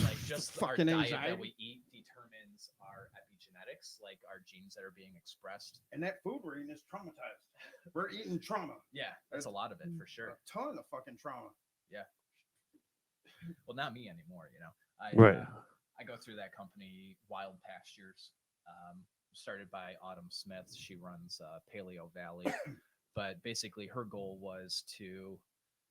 like just our diet that we eat determines our epigenetics, like our genes that are being expressed. And that food we're eating is traumatized. We're eating trauma. Yeah, that's a lot of it for sure. A ton of fucking trauma. Yeah. Well, not me anymore, Right. I go through that company, Wild Pastures. started by Autumn Smith. She runs Paleo Valley, but basically her goal was to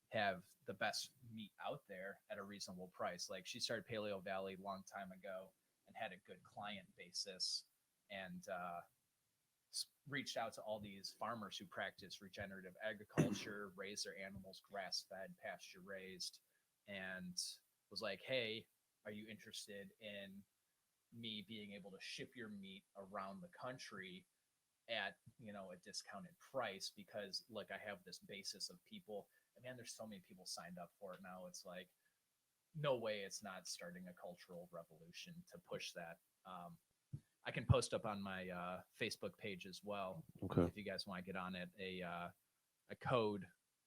have the best meat out there at a reasonable price. Like she started Paleo Valley a long time ago and had a good client basis, and reached out to all these farmers who practice regenerative agriculture, raise their animals grass fed, pasture raised, and was like, hey, are you interested in me being able to ship your meat around the country at a discounted price, because like I have this basis of people, and man, there's so many people signed up for it now. It's like no way it's not starting a cultural revolution to push that. I can post up on my Facebook page as well, Okay. if you guys want to get on it, a code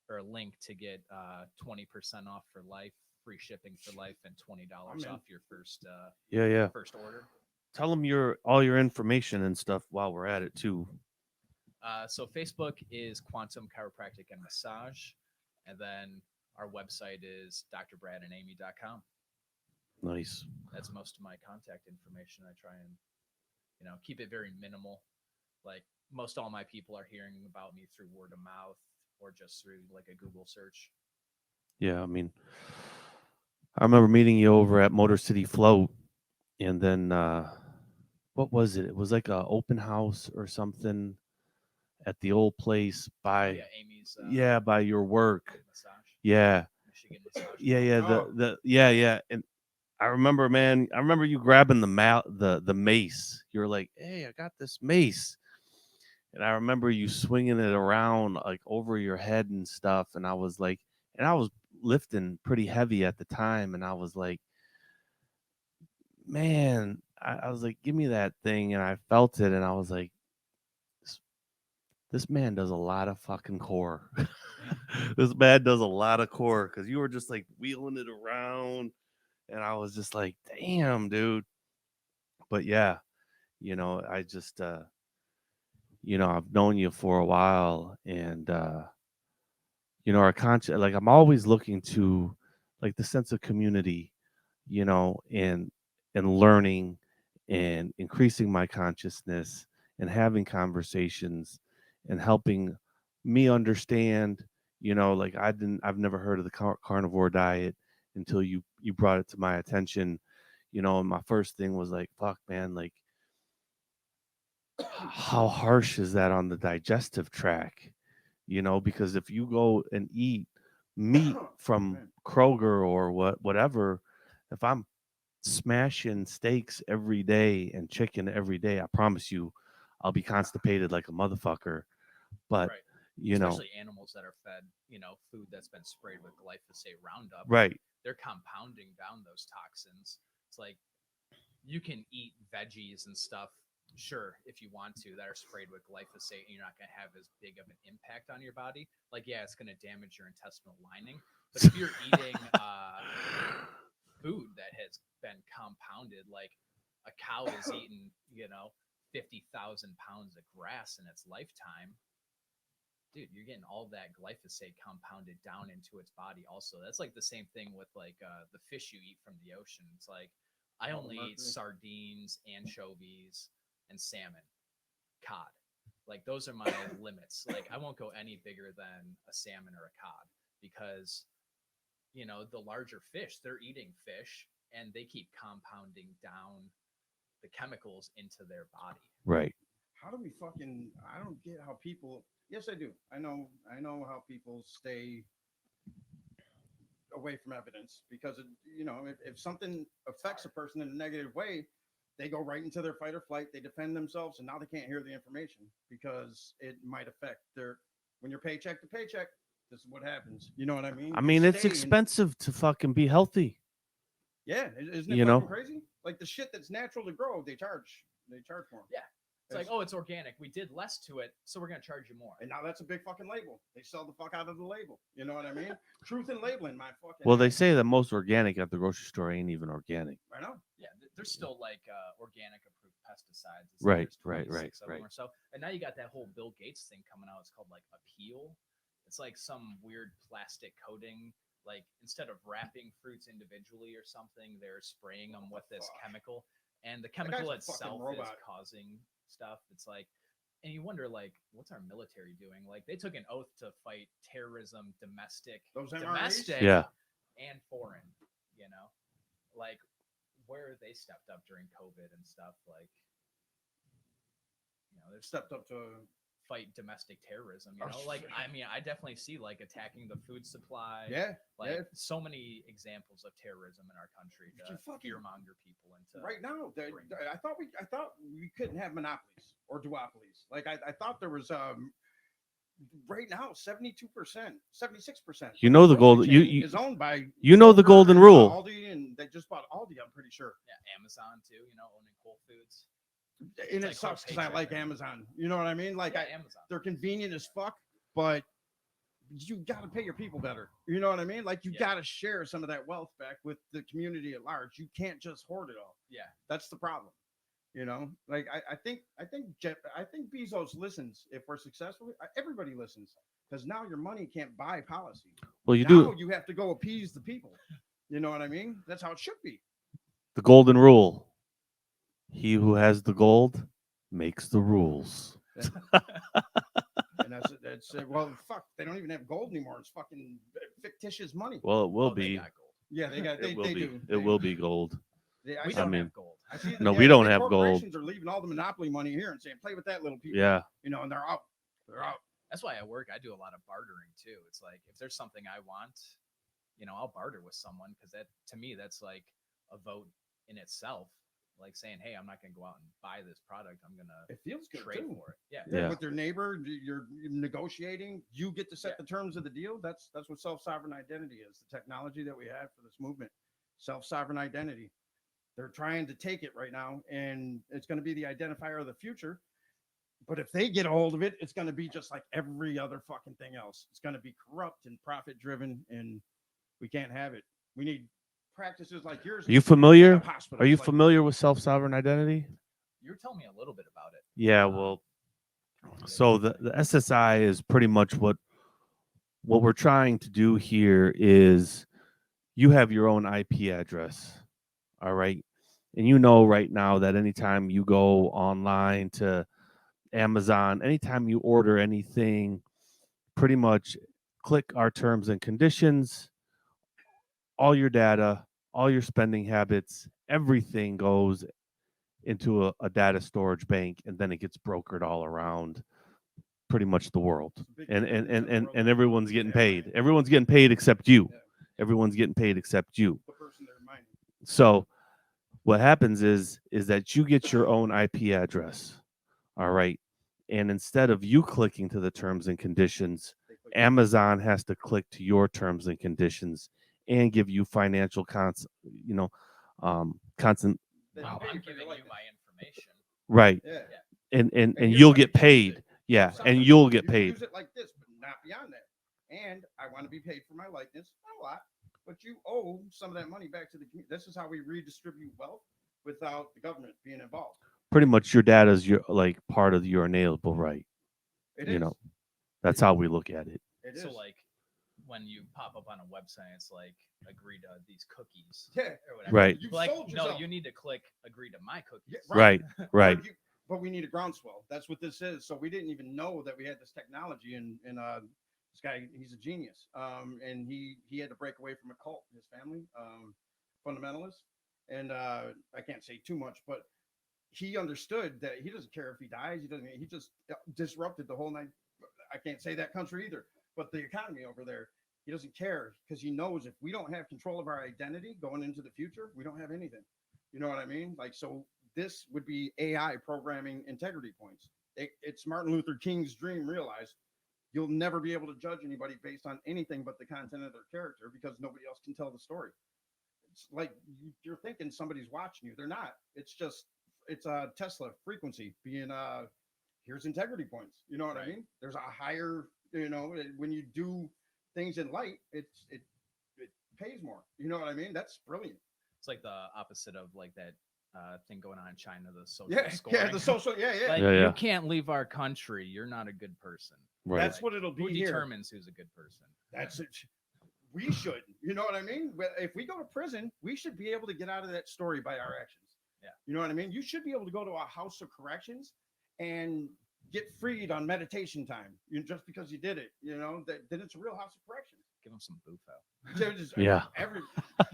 or a link to get 20% off for life, free shipping for life, and $20 off your first Yeah. first order. Tell them all your information and stuff while we're at it too. So Facebook is Quantum Chiropractic and Massage, and then our website is drbradandamy.com. Nice. That's most of my contact information. I try and keep it very minimal. Like most all my people are hearing about me through word of mouth or just through like a Google search. Yeah, I mean, I remember meeting you over at Motor City Float, and then what was it? It was like a open house or something at the old place by Amy's by your work. massage. Yeah. Michigan massage. Yeah. Oh. Yeah. And I remember, man, you grabbing the mace. You're like, hey, I got this mace. And I remember you swinging it around like over your head and stuff. And I was like, and I was lifting pretty heavy at the time. And I was like, man, I was like, give me that thing. And I felt it. And I was like, this man does a lot of fucking core. This man does a lot of core, because you were just like wheeling it around. And I was just like, damn, dude. But yeah, I just, I've known you for a while, and, our conscious, like I'm always looking to like the sense of community, and learning and increasing my consciousness and having conversations and helping me understand, like I've never heard of the carnivore diet until you brought it to my attention, and my first thing was like, fuck, man, like how harsh is that on the digestive tract? Because if you go and eat meat from Man. Kroger or whatever, if I'm smashing steaks every day and chicken every day, I promise you I'll be constipated like a motherfucker. But Right. you know, Especially animals that are fed, food that's been sprayed with glyphosate Roundup. right, They're compounding down those toxins. It's like you can eat veggies and stuff, sure, if you want to, that are sprayed with glyphosate, and you're not going to have as big of an impact on your body. Like, yeah, it's going to damage your intestinal lining. But if you're eating food that has been compounded, like a cow is eating, 50,000 pounds of grass in its lifetime, dude, you're getting all that glyphosate compounded down into its body also. That's like the same thing with like the fish you eat from the ocean. It's like I only eat sardines, anchovies, and salmon, cod. Like those are my limits. Like I won't go any bigger than a salmon or a cod, because the larger fish, they're eating fish and they keep compounding down the chemicals into their body. right. How do we fucking? I don't get how people. Yes, I do. I know how people stay away from evidence, because if something affects a person in a negative way, they go right into their fight or flight. They defend themselves, and now they can't hear the information because it might affect their. When you're paycheck to paycheck, this is what happens. You know what I mean? I You mean, it's stay in- expensive to fucking be healthy. Yeah, isn't it You fucking know? crazy? Like the shit that's natural to grow, they charge for 'em. Yeah. It's like, oh, it's organic. We did less to it, so we're gonna charge you more. And now that's a big fucking label. They sell the fuck out of the label. You know what I mean? Truth in labeling, my fucking. Well, they ass. say the most organic at the grocery store ain't even organic. I know. Yeah, there's still like organic approved pesticides. It's Right, like there's right, 26 of them right. or so. And now you got that whole Bill Gates thing coming out. It's called like Appeal. It's like some weird plastic coating. Like instead of wrapping fruits individually or something, they're spraying them with this fuck? chemical, and the guy's chemical a fucking itself is robot. causing stuff. It's like, and you wonder, like, what's our military doing? Like, they took an oath to fight terrorism, Those MREs? domestic Yeah. and foreign, you know, like where they stepped up during COVID and stuff. Like, you know, they're Stepped up to fight domestic terrorism, you Oh, know, like, shit. I mean, I definitely see like attacking the food supply. yeah. Like yeah. so many examples of terrorism in our country You to fucking- fearmonger people into Right now, bring- I thought we couldn't have monopolies or duopolies. Like I thought there was right now 72%, 76%. You know the grocery gold- you- chain you- is owned by You know the Kroger golden and, rule. Aldi, and they just bought Aldi. I'm pretty sure. Yeah, Amazon too, you know, owning Whole Foods. And it like sucks because I paycheck like there. Amazon. You know what I mean? Like Yeah, Amazon. they're convenient as fuck, but you got to pay your people better. You know what I mean? Like you Yeah. got to share some of that wealth back with the community at large. You can't just hoard it all. Yeah. That's the problem. You know, like I think Bezos listens. If we're successful, everybody listens because now your money can't buy policy. Well, you Now do you have to go appease the people. You know what I mean? That's how it should be. the golden rule. He who has the gold makes the rules. And that's well, fuck. They don't even have gold anymore. It's fucking fictitious money. Well, it will Oh, they be. got gold. Yeah, they got. They It will they be. do. It will be gold. I We see- I don't mean- have gold. I see No, yeah, we the don't big have gold. corporations are leaving all the monopoly money here and saying, "Play with that, little people." Yeah. You know, and they're out. They're out. That's why at work I do a lot of bartering too. It's like if there's something I want, you know, I'll barter with someone because that to me that's like a vote in itself. Like saying, hey, I'm not gonna go out and buy this product. I'm gonna It feels good trade too. for it. Yeah. Yeah. With your neighbor, you're negotiating. You get to set Yeah. the terms of the deal. That's what self-sovereign identity is. The technology that we have for this movement, self-sovereign identity. They're trying to take it right now, and it's going to be the identifier of the future. But if they get a hold of it, it's going to be just like every other fucking thing else. It's going to be corrupt and profit-driven, and we can't have it. We need practices like yours. Are you familiar? at hospitals, Are you like- familiar with self-sovereign identity? You were telling me a little bit about it. Yeah. Well, so the SSI is pretty much what we're trying to do here is you have your own IP address. All right. And you know right now that anytime you go online to Amazon, anytime you order anything, pretty much click our terms and conditions, all your data, all your spending habits, everything goes into a data storage bank, and then it gets brokered all around pretty much the world. It's a big And community of the world. everyone's getting Yeah, paid. right. Everyone's getting paid except you. Yeah. Everyone's getting paid except you. The person they're mining. So what happens is that you get your own IP address. All right. And instead of you clicking to the terms and conditions, They put- Amazon has to click to your terms and conditions and give you financial constant they Wow, pay I'm for your giving you likeness. my information. right. Yeah. And And here's you'll how get you use paid. it. Yeah. Something. And you'll get You paid. Use it like this, but not beyond that. And I want to be paid for my likeness, not a lot, but you owe some of that money back to the community. This is how we redistribute wealth without the government being involved. Pretty much your data is your like part of your inalienable right. It You is. know, that's how we look at it. It is. So like when you pop up on a website, it's like agree to these cookies yeah. or whatever. Right. You've Like sold no, yourself. you need to click agree to my cookies. Yeah, Right. Right. But we need a groundswell. That's what this is. So we didn't even know that we had this technology, and this guy, he's a genius. And he had to break away from a cult, his family, fundamentalists. And I can't say too much, but he understood that he doesn't care if he dies. He just disrupted the whole night. I can't say that country either, but the economy over there. He doesn't care because he knows if we don't have control of our identity going into the future, we don't have anything. You know what I mean? Like, so this would be AI programming integrity points. It's Martin Luther King's dream realized. You'll never be able to judge anybody based on anything but the content of their character because nobody else can tell the story. It's like you're thinking somebody's watching you. They're not. It's a Tesla frequency being here's integrity points. You know what I Right. mean? There's a higher, when you do things in light, it pays more. You know what I mean? That's brilliant. It's like the opposite of like that thing going on in China, the social Yeah, scoring. yeah, the social, yeah. Like, Yeah, yeah. you can't leave our country. You're not a good person. Right. That's what it'll be Who here. determines who's a good person? That's it. We should, you know what I mean? If we go to prison, we should be able to get out of that story by our actions. Yeah. You know what I mean? You should be able to go to a house of corrections and get freed on meditation time, just because you did it, then it's a real house of correction. Give them some bufo. Yeah.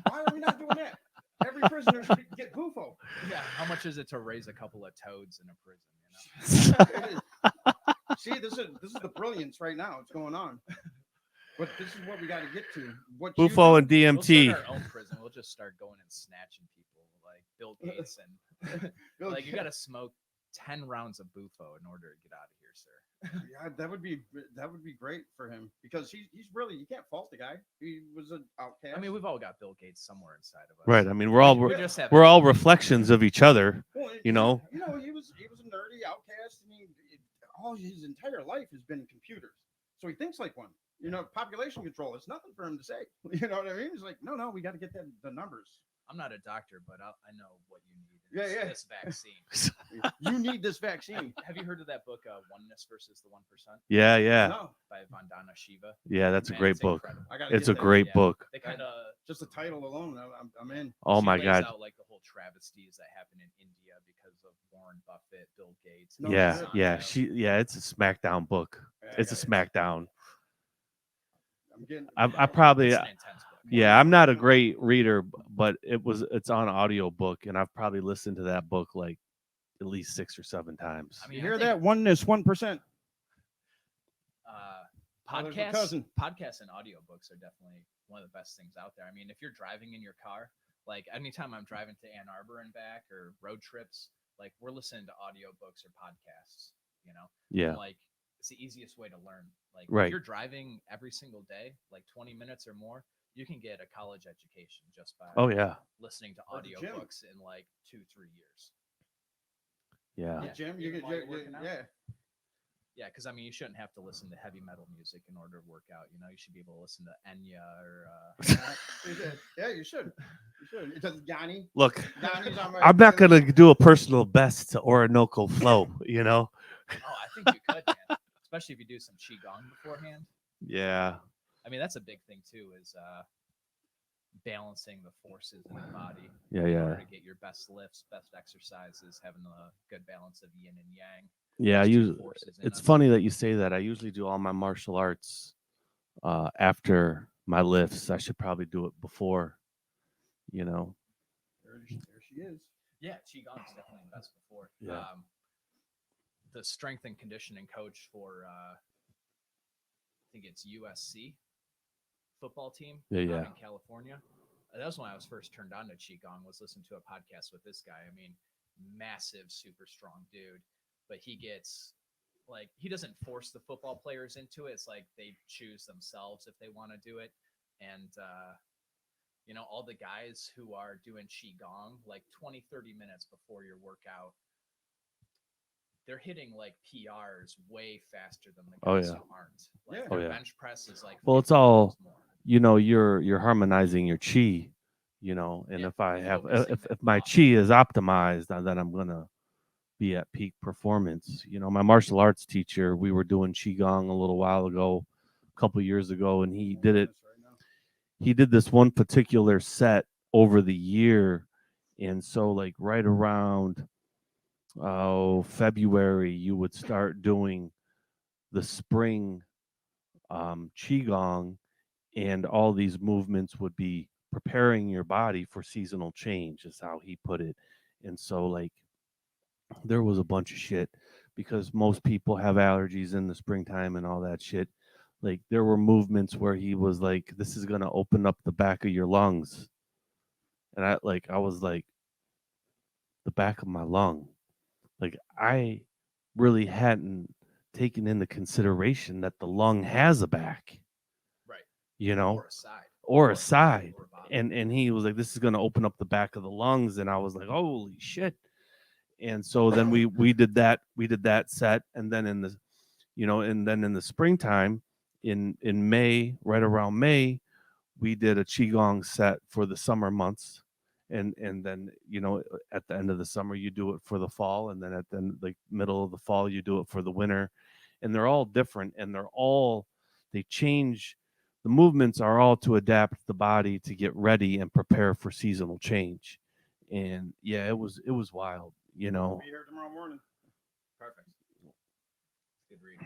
Why are we not doing that? Every prisoner should get bufo. Yeah. How much is it to raise a couple of toads in a prison? See, this is the brilliance right now. It's going on. But this is what we got to get to. What Bufo and We'll DMT. start our own prison. We'll just start going and snatching people like Bill Gates and like you got to smoke 10 rounds of bufo in order to get out of here, sir. Yeah, that would be great for him, because he's really, you can't fault the guy. He was an outcast. I mean, we've all got Bill Gates somewhere inside of us. Right. I mean, we're all We just have we're all reflections of each other. Well, You know? he was a nerdy outcast, and all his entire life has been computers. So he thinks like one. Population control. It's nothing for him to say. You know what I mean? He's like, no, we got to get the numbers. I'm not a doctor, but I know what you need. This vaccine. You need this vaccine. Have you heard of that book, Oneness versus the 1%? Yeah. No, By Vandana Shiva? Yeah, that's a Man, great it's book. incredible. It's a great book. They kind of just the title alone, I'm in. Oh she my lays God. out like the whole travesties that happen in India because of Warren Buffett, Bill Gates. No, Yeah. shit. It's a smackdown book. It's a smackdown. I'm getting. I probably It's an intense book. Yeah, I'm not a great reader, but it's on audio book, and I've probably listened to that book like at least 6 or 7 times. I mean, You hear that? Oneness, 1%. Podcasts and audiobooks are definitely one of the best things out there. I mean, if you're driving in your car, like anytime I'm driving to Ann Arbor and back, or road trips, like we're listening to audiobooks or podcasts, Yeah. And, like it's the easiest way to learn. Like Right. if you're driving every single day, like 20 minutes or more, you can get a college education just by listening to Or the gym. audiobooks in like 2-3 years. Yeah. The gym, Even while you're working out. yeah. Yeah, because I mean, you shouldn't have to listen to heavy metal music in order to work out. You should be able to listen to Enya or. Yeah, you should. It does Yanni. Look, Yanni's on my. I'm not gonna do a personal best to Orinoco Flow. Oh, I think you could, man. Especially if you do some qigong beforehand. Yeah. I mean, that's a big thing too. Is balancing the forces in the body. Yeah. In order to get your best lifts, best exercises, having a good balance of yin and yang. Yeah, it's us. funny that you say that. I usually do all my martial arts after my lifts. I should probably do it before, There she is. Yeah, qigong is definitely the best before. Yeah. The strength and conditioning coach for I think it's USC football team Yeah. out in California. That was when I was first turned on to qigong. Was listening to a podcast with this guy. I mean, massive, super strong dude. But he gets he doesn't force the football players into it. It's like they choose themselves if they want to do it. And, all the guys who are doing qigong, like 20, 30 minutes before your workout, they're hitting like PRs way faster than the guys who aren't. Their bench press is like, well, it's all, you're harmonizing your chi, and if I have, if my chi is optimized, then I'm going to be at peak performance. My martial arts teacher, we were doing qigong a little while ago, a couple years ago, and he did this one particular set over the year. And so like right around February, you would start doing the spring qigong, and all these movements would be preparing your body for seasonal change, is how he put it. And so like there was a bunch of shit, because most people have allergies in the springtime and all that shit. Like there were movements where he was like, this is going to open up the back of your lungs. And I was like, the back of my lung. Like I really hadn't taken into consideration that the lung has a back. Right. Or a side. And he was like, this is going to open up the back of the lungs. And I was like, holy shit. And so then we did that set, and then in the springtime in May, right around May, we did a qigong set for the summer months, and then at the end of the summer you do it for the fall, and then at the middle of the fall you do it for the winter, and they're all different, and they change. The movements are all to adapt the body to get ready and prepare for seasonal change. And yeah, it was wild. We'll be here tomorrow morning. Perfect. Good read.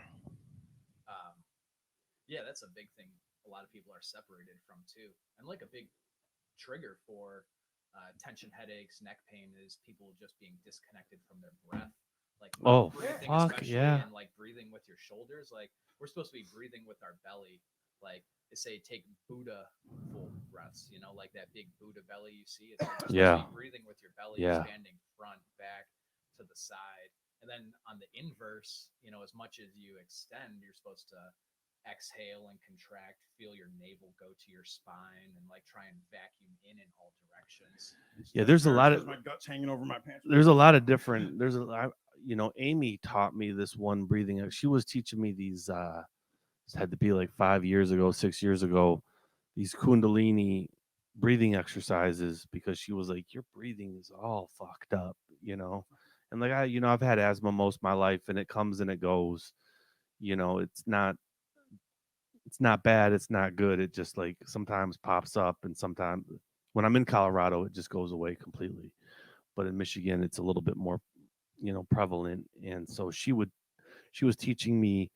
Yeah, that's a big thing. A lot of people are separated from too, and like a big trigger for tension headaches, neck pain is people just being disconnected from their breath, like Oh, breathing, fuck, especially, yeah. and like breathing with your shoulders. Like we're supposed to be breathing with our belly. Like they say, take Buddha full breaths. You know, like that big Buddha belly you see. It's like you're supposed to be breathing with your belly Yeah. expanding front, back, to the side. And then on the inverse, you know, as much as you extend, you're supposed to exhale and contract, feel your navel go to your spine, and like try and vacuum in all directions. Yeah, there's a lot because of my guts hanging over my pants. there's a lot of different there's a I, you know, Amy taught me this one breathing. She was teaching me these this had to be like 5 years ago, 6 years ago, these kundalini breathing exercises, because she was like, your breathing is all fucked up, you know. And like, I've had asthma most of my life, and it comes and it goes, you know. It's not bad, it's not good, it just like sometimes pops up, and sometimes when I'm in Colorado it just goes away completely. But in Michigan it's a little bit more, prevalent. And so she was teaching me,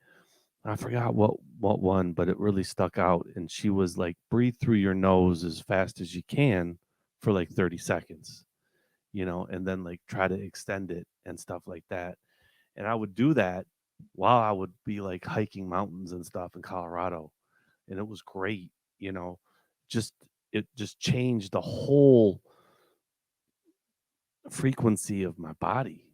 I forgot what one, but it really stuck out. And she was like, breathe through your nose as fast as you can for like 30 seconds, and then like try to extend it and stuff like that. And I would do that while I would be like hiking mountains and stuff in Colorado. And it was great, you know. Just it just changed the whole frequency of my body,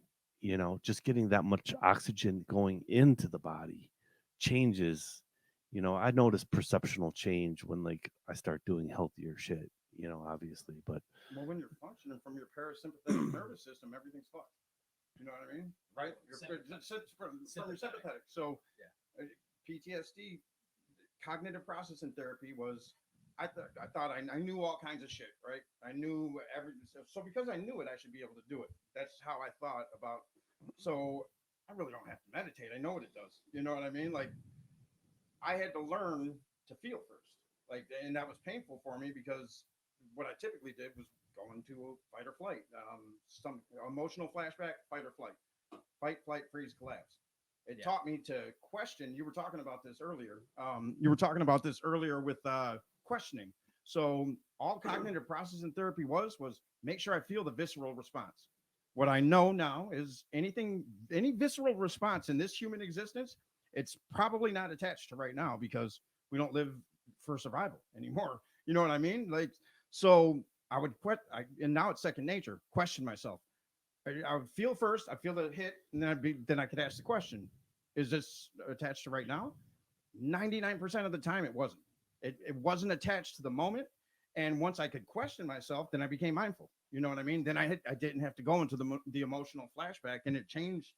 just getting that much oxygen going into the body changes. I notice perceptual change when like I start doing healthier shit, obviously. But Well, when you're functioning from your parasympathetic nervous system, everything's fucked. You know what I mean? Right? From your sympathetic. So Yeah. PTSD, cognitive processing therapy was, I thought I knew all kinds of shit, right? I knew everything. So because I knew it, I should be able to do it. That's how I thought about. So I really don't have to meditate. I know what it does. You know what I mean? Like I had to learn to feel first. Like, and that was painful for me because what I typically did was go into a fight or flight, some emotional flashback, fight or fight, flight, freeze, collapse. It taught me to question. You were talking about this earlier. With questioning. So all cognitive processing therapy was make sure I feel the visceral response. What I know now is any visceral response in this human existence, it's probably not attached to right now because we don't live for survival anymore. You know what I mean? Like, so I would quit. And now it's second nature. Question myself. I would feel first. I feel the hit, and then I could ask the question: is this attached to right now? 99% of the time, it wasn't. It wasn't attached to the moment. And once I could question myself, then I became mindful. You know what I mean? Then I didn't have to go into the emotional flashback, and it changed.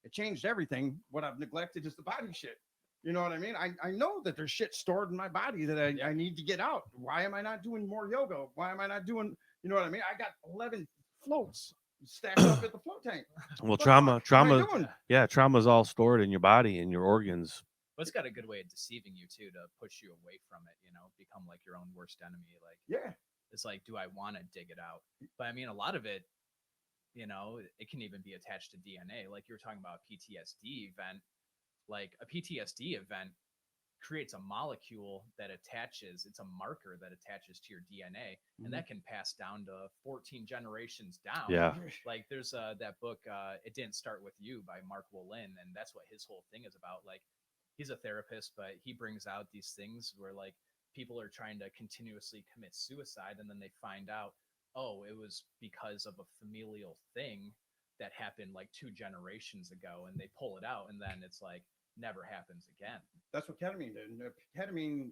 It changed everything. What I've neglected is the body shit. You know what I mean? I know that there's shit stored in my body that I need to get out. Why am I not doing more yoga? Why am I not doing, you know what I mean? I got 11 floats stacked up at the float tank. well, What trauma the fuck am I trauma doing? yeah, trauma is all stored in your body and your organs. But it's got a good way of deceiving you too, to push you away from it, you know, become like your own worst enemy. Like, Yeah. it's like, do I want to dig it out? But I mean, a lot of it, you know, it can even be attached to DNA. Like you were talking about PTSD event, like a PTSD event creates a molecule that attaches, it's a marker that attaches to your DNA, and that can pass down to 14 generations down. Yeah. Like there's that book, It Didn't Start With You by Mark Wolin, and that's what his whole thing is about. Like he's a therapist, but he brings out these things where like people are trying to continuously commit suicide, and then they find out, oh, it was because of a familial thing that happened like 2 generations ago, and they pull it out, and then it's like never happens again. That's what ketamine did. And ketamine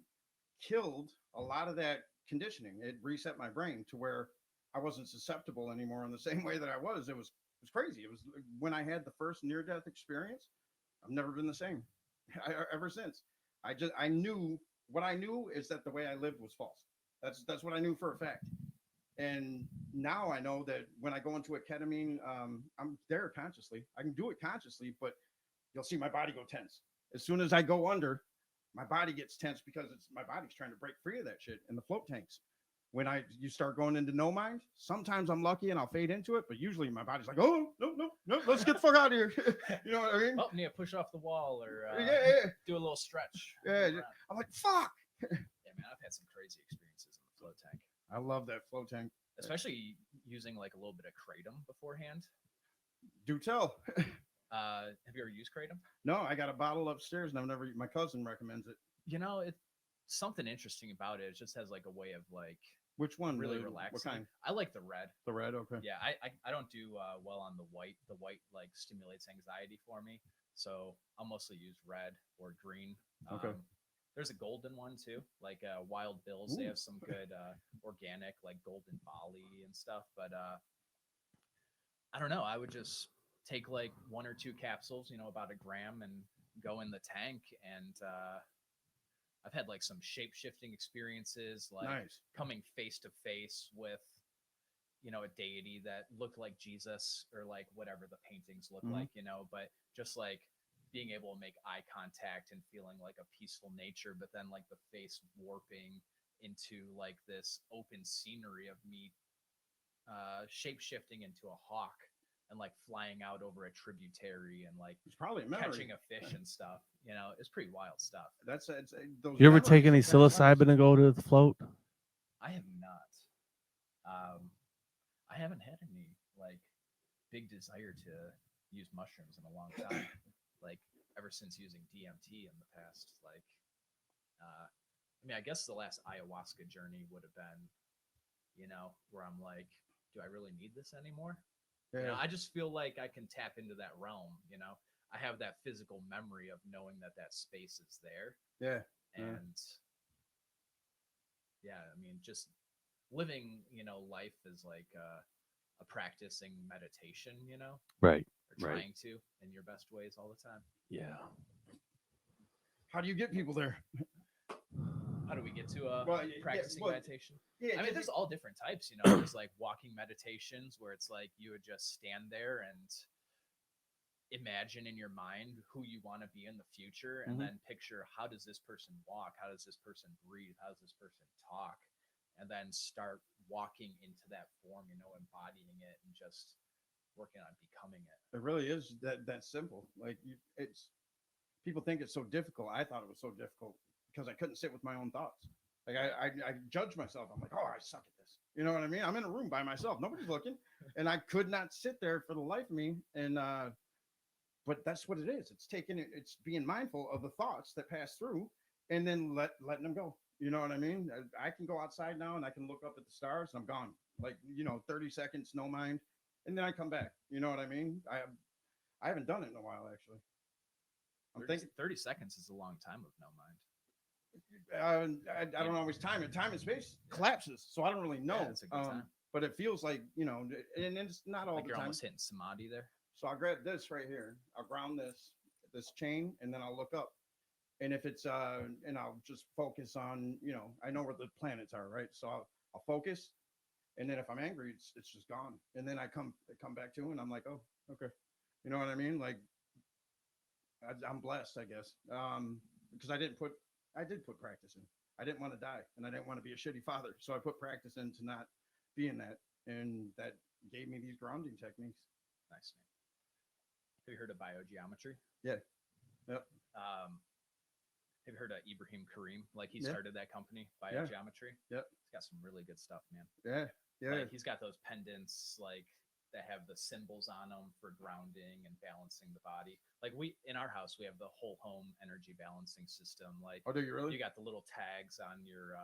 killed a lot of that conditioning. It reset my brain to where I wasn't susceptible anymore in the same way that I was. It was crazy. It was when I had the first near death experience. I've never been the same ever since. I knew what I knew is that the way I lived was false. That's what I knew for a fact. And now I know that when I go into a ketamine, I'm there consciously. I can do it consciously, but you'll see my body go tense. As soon as I go under, my body gets tense because it's my body's trying to break free of that shit in the float tanks. When you start going into no mind, sometimes I'm lucky and I'll fade into it, but usually my body's like, oh no, let's get the fuck out of here. You know what I mean? Oh, need to push off the wall or Yeah. do a little stretch. Yeah, I'm like, fuck. Yeah, man, I've had some crazy experiences in the float tank, I love that flow tank. especially using like a little bit of kratom beforehand. Do tell. Have you ever used kratom? No, I got a bottle upstairs and I've never. My cousin recommends it. You know, it's something interesting about it. It just has like a way of like Which one? really What relaxing. kind? I like the red. The red. Okay. Yeah, I don't do well on the white. The white like stimulates anxiety for me, so I'll mostly use red or green. Okay. There's a golden one too, like Wild Bills. They Ooh. have some good organic like golden Bali and stuff. But I don't know. I would just take like 1 or 2 capsules, you know, about a gram, and go in the tank. And I've had like some shape shifting experiences, like Nice. coming face to face with, you know, a deity that looked like Jesus or like whatever the paintings look like, you know, but just like being able to make eye contact and feeling like a peaceful nature, but then like the face warping into like this open scenery of me shape shifting into a hawk and like flying out over a tributary and like It's probably a memory. catching a fish and stuff. You know, it's pretty wild stuff. That's those. You ever memories take any are kinda nice. psilocybin and go to the float? I have not. I haven't had any like big desire to use mushrooms in a long time. Like ever since using DMT in the past, like I mean, I guess the last ayahuasca journey would have been, you know, where I'm like, do I really need this anymore? Yeah. You know, I just feel like I can tap into that realm. You know, I have that physical memory of knowing that that space is there. Yeah. And yeah, I mean, just living, you know, life is like a practicing meditation, you know, Right. or Right. trying to in your best ways all the time. Yeah. How do you get people there? How do we get to practicing meditation? Yeah. I mean, there's all different types, you know. There's like walking meditations where it's like you would just stand there and imagine in your mind who you want to be in the future, and then picture, how does this person walk? How does this person breathe? How does this person talk? And then start walking into that form, you know, embodying it and just working on becoming it. It really is that simple. Like it's people think it's so difficult. I thought it was so difficult because I couldn't sit with my own thoughts. Like I judge myself. I'm like, oh, I suck at this. You know what I mean? I'm in a room by myself. Nobody's looking, and I could not sit there for the life of me. And but that's what it is. It's it's being mindful of the thoughts that pass through, and then letting them go. You know what I mean? I can go outside now and I can look up at the stars and I'm gone. Like, you know, 30 seconds, no mind, and then I come back. You know what I mean? I haven't done it in a while actually. I'm thinking 30 seconds is a long time of no mind. I don't always time it. Time and space collapses, so I don't really know. Yeah, it's a good time. But it feels like, you know, and it's not all Like the you're time. almost hitting samadhi there. So I'll grab this right here. I'll ground this chain, and then I'll look up. And if it's and I'll just focus on, you know, I know where the planets are, right? So I'll focus, and then if I'm angry, it's just gone. And then I come back to it, and I'm like, oh, okay, you know what I mean? Like I'm blessed, I guess, because I did put practice in. I didn't want to die, and I didn't want to be a shitty father, so I put practice into not being that, and that gave me these grounding techniques. Nice, man. Have you heard of biogeometry? Yeah. Yep. Have you heard of Ibrahim Karim? Like he Yeah. started that company, Biogeometry. Yep. He's got some really good stuff, man. Yeah. Like he's got those pendants like that have the symbols on them for grounding and balancing the body. Like we in our house, we have the whole home energy balancing system. Like Oh, do you really? you got the little tags on your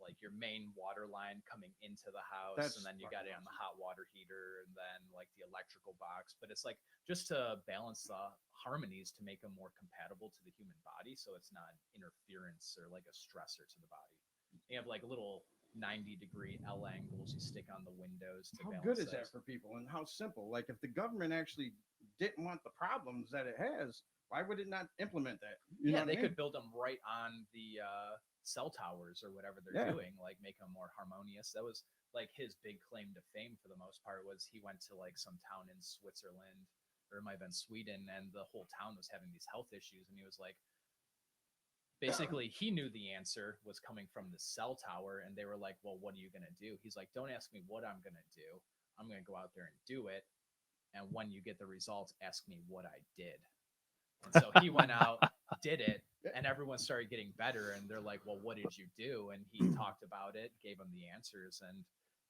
like your main water line coming into the house, That's and then you fucking got it on the hot water heater, and then like the electrical box. But it's like just to balance the harmonies to make them more compatible to the human body, so it's not interference or like a stressor to the body. You have like little 90-degree L angles you stick on the windows to How balance good is those. that for people, and how simple? Like if the government actually didn't want the problems that it has, why would it not implement that? You know Yeah, what they I mean? could build them right on the cell towers or whatever they're Yeah. doing, like make them more harmonious. That was like his big claim to fame for the most part, was he went to like some town in Switzerland, or it might have been Sweden, and the whole town was having these health issues, and he was like, basically he knew the answer was coming from the cell tower, and they were like, well, what are you going to do? He's like, don't ask me what I'm going to do. I'm going to go out there and do it. And when you get the results, ask me what I did. And so he went out, did it, and everyone started getting better. And they're like, well, what did you do? And he talked about it, gave them the answers. And,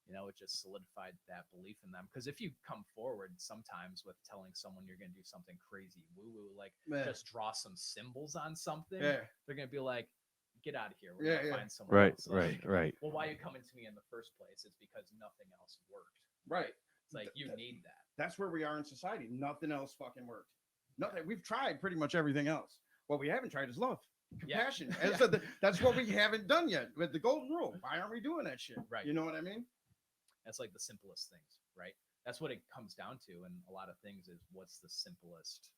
you know, it just solidified that belief in them. Because if you come forward sometimes with telling someone you're going to do something crazy woo-woo, like just draw some symbols on something, they're going to be like, get out of here. We're going to find someone else. Like, Right. well, why are you coming to me in the first place? It's because nothing else worked. Right. It's like, you need that. That's where we are in society. Nothing else fucking worked. Nothing. We've tried pretty much everything else. What we haven't tried is love, compassion. And so that's what we haven't done yet with the golden rule. Why aren't we doing that shit? Right. You know what I mean? That's like the simplest things, right? That's what it comes down to. And a lot of things is what's the simplest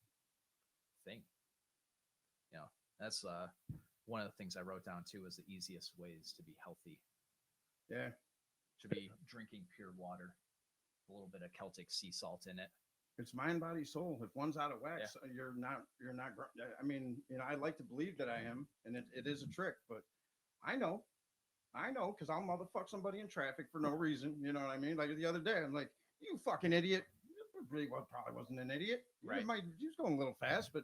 thing. You know, that's one of the things I wrote down too is the easiest ways to be healthy. Yeah. Should be drinking pure water, a little bit of Celtic sea salt in it. It's mind, body, soul. If one's out of whack, you're not. I mean, you know, I like to believe that I am, and it is a trick, but I know, because I'll motherfuck somebody in traffic for no reason. You know what I mean? Like the other day, I'm like, you fucking idiot. Really, well, probably wasn't an idiot. Right. He was going a little fast, but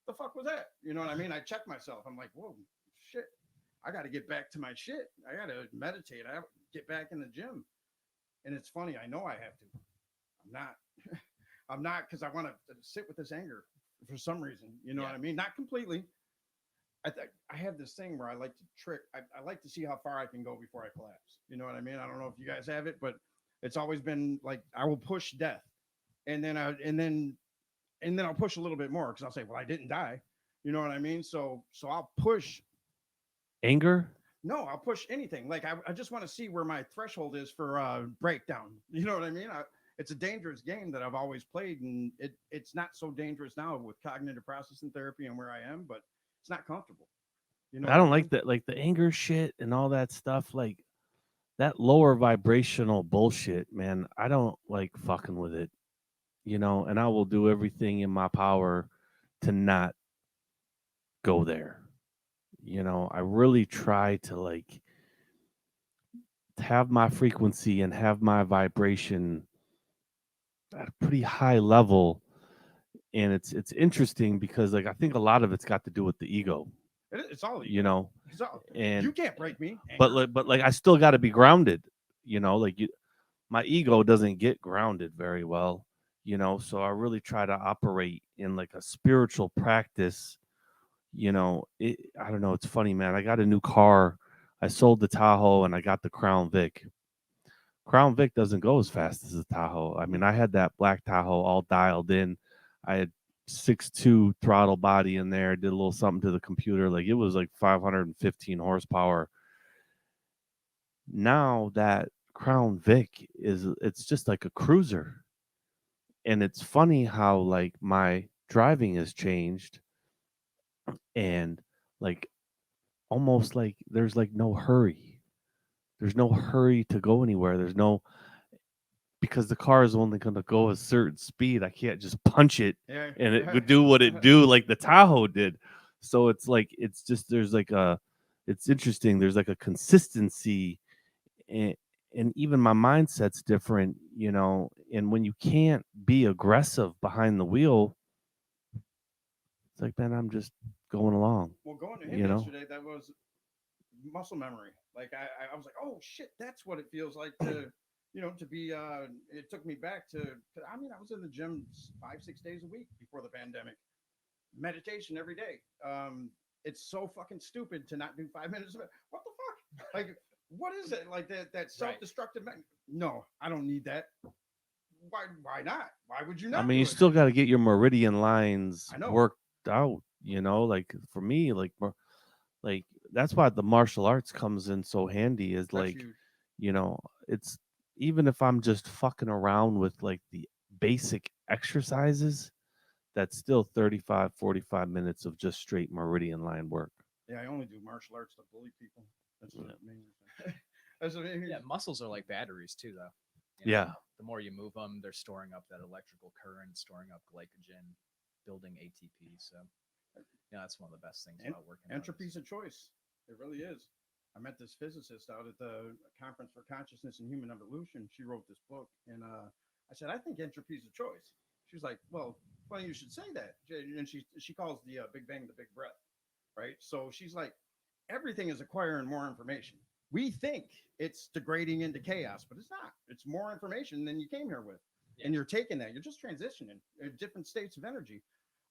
the fuck was that? You know what I mean? I checked myself. I'm like, whoa, shit. I got to get back to my shit. I got to meditate. I have to get back in the gym. And it's funny. I know I have to. I'm not. I'm not, because I want to sit with this anger for some reason. You know what I mean? Not completely. I have this thing where I like to trick. I like to see how far I can go before I collapse. You know what I mean? I don't know if you guys have it, but it's always been like I will push death, and then I'll push a little bit more because I'll say, well, I didn't die. You know what I mean? So I'll push Anger? No, I'll push anything. Like I just want to see where my threshold is for breakdown. You know what I mean? It's a dangerous game that I've always played, and it's not so dangerous now with cognitive processing therapy and where I am, but it's not comfortable. You know, I don't like that, like the anger shit and all that stuff, like that lower vibrational bullshit, man. I don't like fucking with it, you know, and I will do everything in my power to not go there. You know, I really try to like have my frequency and have my vibration at a pretty high level. And it's interesting because like I think a lot of it's got to do with the ego. It's all you know, and you can't break me. But like I still got to be grounded. You know, like my ego doesn't get grounded very well. You know, so I really try to operate in like a spiritual practice. You know, I don't know. It's funny, man. I got a new car. I sold the Tahoe and I got the Crown Vic. Crown Vic doesn't go as fast as the Tahoe. I mean, I had that black Tahoe all dialed in. I had 6.2 throttle body in there, did a little something to the computer. Like it was like 515 horsepower. Now that Crown Vic it's just like a cruiser. And it's funny how like my driving has changed and like almost like there's like no hurry. There's no hurry to go anywhere. There's no because the car is only going to go a certain speed. I can't just punch it and it would do what it do like the Tahoe did. So it's like it's just it's interesting. There's like a consistency and even my mindset's different, you know. And when you can't be aggressive behind the wheel, it's like, man, I'm just going along. Well, going to him yesterday, that was muscle memory. Like I was like, oh shit, that's what it feels like to to be it took me back to I mean, I was in the gym 5-6 days a week before the pandemic. Meditation every day. It's so fucking stupid to not do 5 minutes of it. What the fuck? Like, what is it? Like that self-destructive No, I don't need that. Why not? Why would you not? I mean, you still got to get your meridian lines worked out, you know. Like for me, like that's why the martial arts comes in so handy is like you know, it's even if I'm just fucking around with like the basic exercises, that's still 35-45 minutes of just straight meridian line work. Yeah, I only do martial arts to bully people. That's the main thing. Yeah, muscles are like batteries too, though. You know, the more you move them, they're storing up that electrical current, storing up glycogen, building ATP. So You know, that's one of the best things En- about working. Entropy's a choice. It really is. I met this physicist out at the Conference for Consciousness and Human Evolution. She wrote this book, and I said, I think entropy's a choice. She was like, well, funny you should say that. And she calls the Big Bang the Big Breath, right? So she's like, everything is acquiring more information. We think it's degrading into chaos, but it's not. It's more information than you came here with. Yeah. And you're taking that. You're just transitioning different states of energy.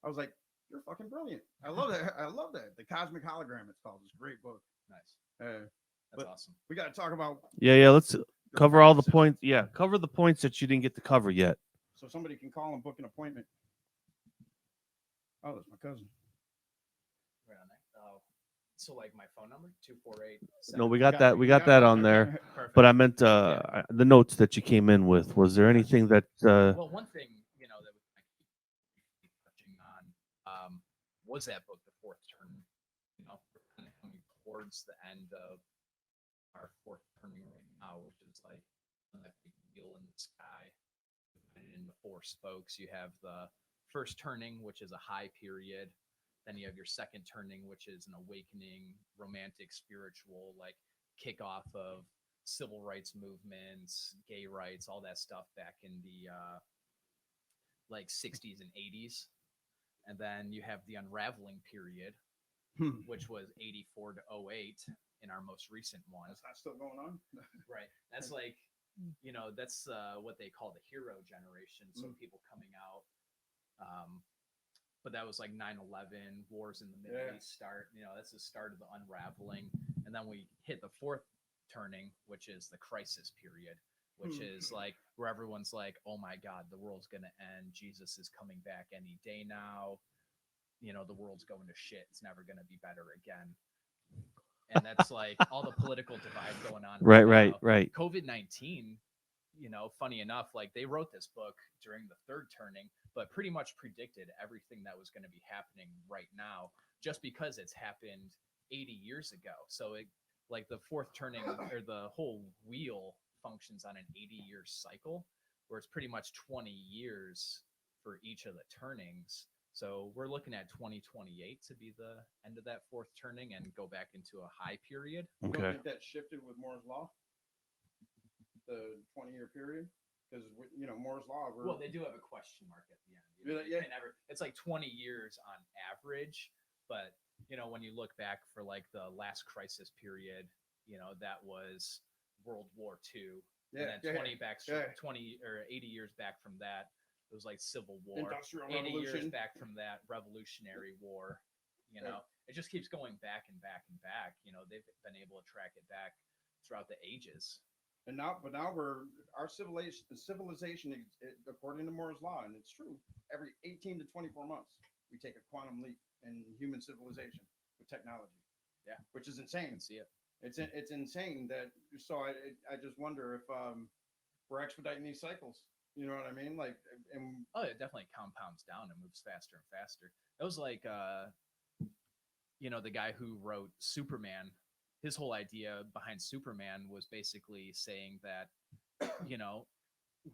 I was like, you're fucking brilliant. I love that. I love that. The Cosmic Hologram, it's called. It's a great book. Nice. That's That's awesome. We got to talk about. Yeah. Let's cover all the process. points. Yeah, cover the points that you didn't get to cover yet. So somebody can call and book an appointment. Oh, that's my cousin. Right on there. Oh, so like my phone number 248. No, we got that. We got that on there. But I meant the notes that you came in with. Was there anything that? Well, one thing that I keep touching on was that book, The Fourth Turning. We're kind of coming towards the end of our fourth turning right now, which is like that big wheel in the sky. In the four spokes, you have the first turning, which is a high period. Then you have your second turning, which is an awakening, romantic, spiritual, like kickoff of civil rights movements, gay rights, all that stuff back in the like 60s and 80s. And then you have the unraveling period, which was 84 to 08 in our most recent one. That's not still going on. Right. That's like, that's what they call the hero generation. So people coming out. But that was like 9/11, wars in the Middle East start. That's the start of the unraveling. And then we hit the fourth turning, which is the crisis period, which is like where everyone's like, oh my God, the world's going to end. Jesus is coming back any day now. The world's going to shit. It's never going to be better again. And that's like all the political divide going on. Right. COVID-19, funny enough, like they wrote this book during the third turning, but pretty much predicted everything that was going to be happening right now, just because it's happened 80 years ago. So it, like the fourth turning or the whole wheel functions on an 80-year cycle, where it's pretty much 20 years for each of the turnings. So we're looking at 2028 to be the end of that fourth turning and go back into a high period. You don't Okay. think that shifted with Moore's law? The 20-year period? Because Moore's law. Well, they do have a question mark at the end. It's like 20 years on average, but when you look back for like the last crisis period, that was World War II. And then 20 or 80 years back from that, it was like Civil War. Industrial 80 Revolution. years back from that, Revolutionary War. It just keeps going back and back and back. They've been able to track it back throughout the ages. And now our civilization, according to Moore's law, and it's true, every 18 to 24 months, we take a quantum leap in human civilization with technology. Yeah. Which is insane. You can see it. It's insane that, so I just wonder if we're expediting these cycles. You know what I mean? Like, and it definitely compounds down and moves faster and faster. It was like, the guy who wrote Superman, his whole idea behind Superman was basically saying that,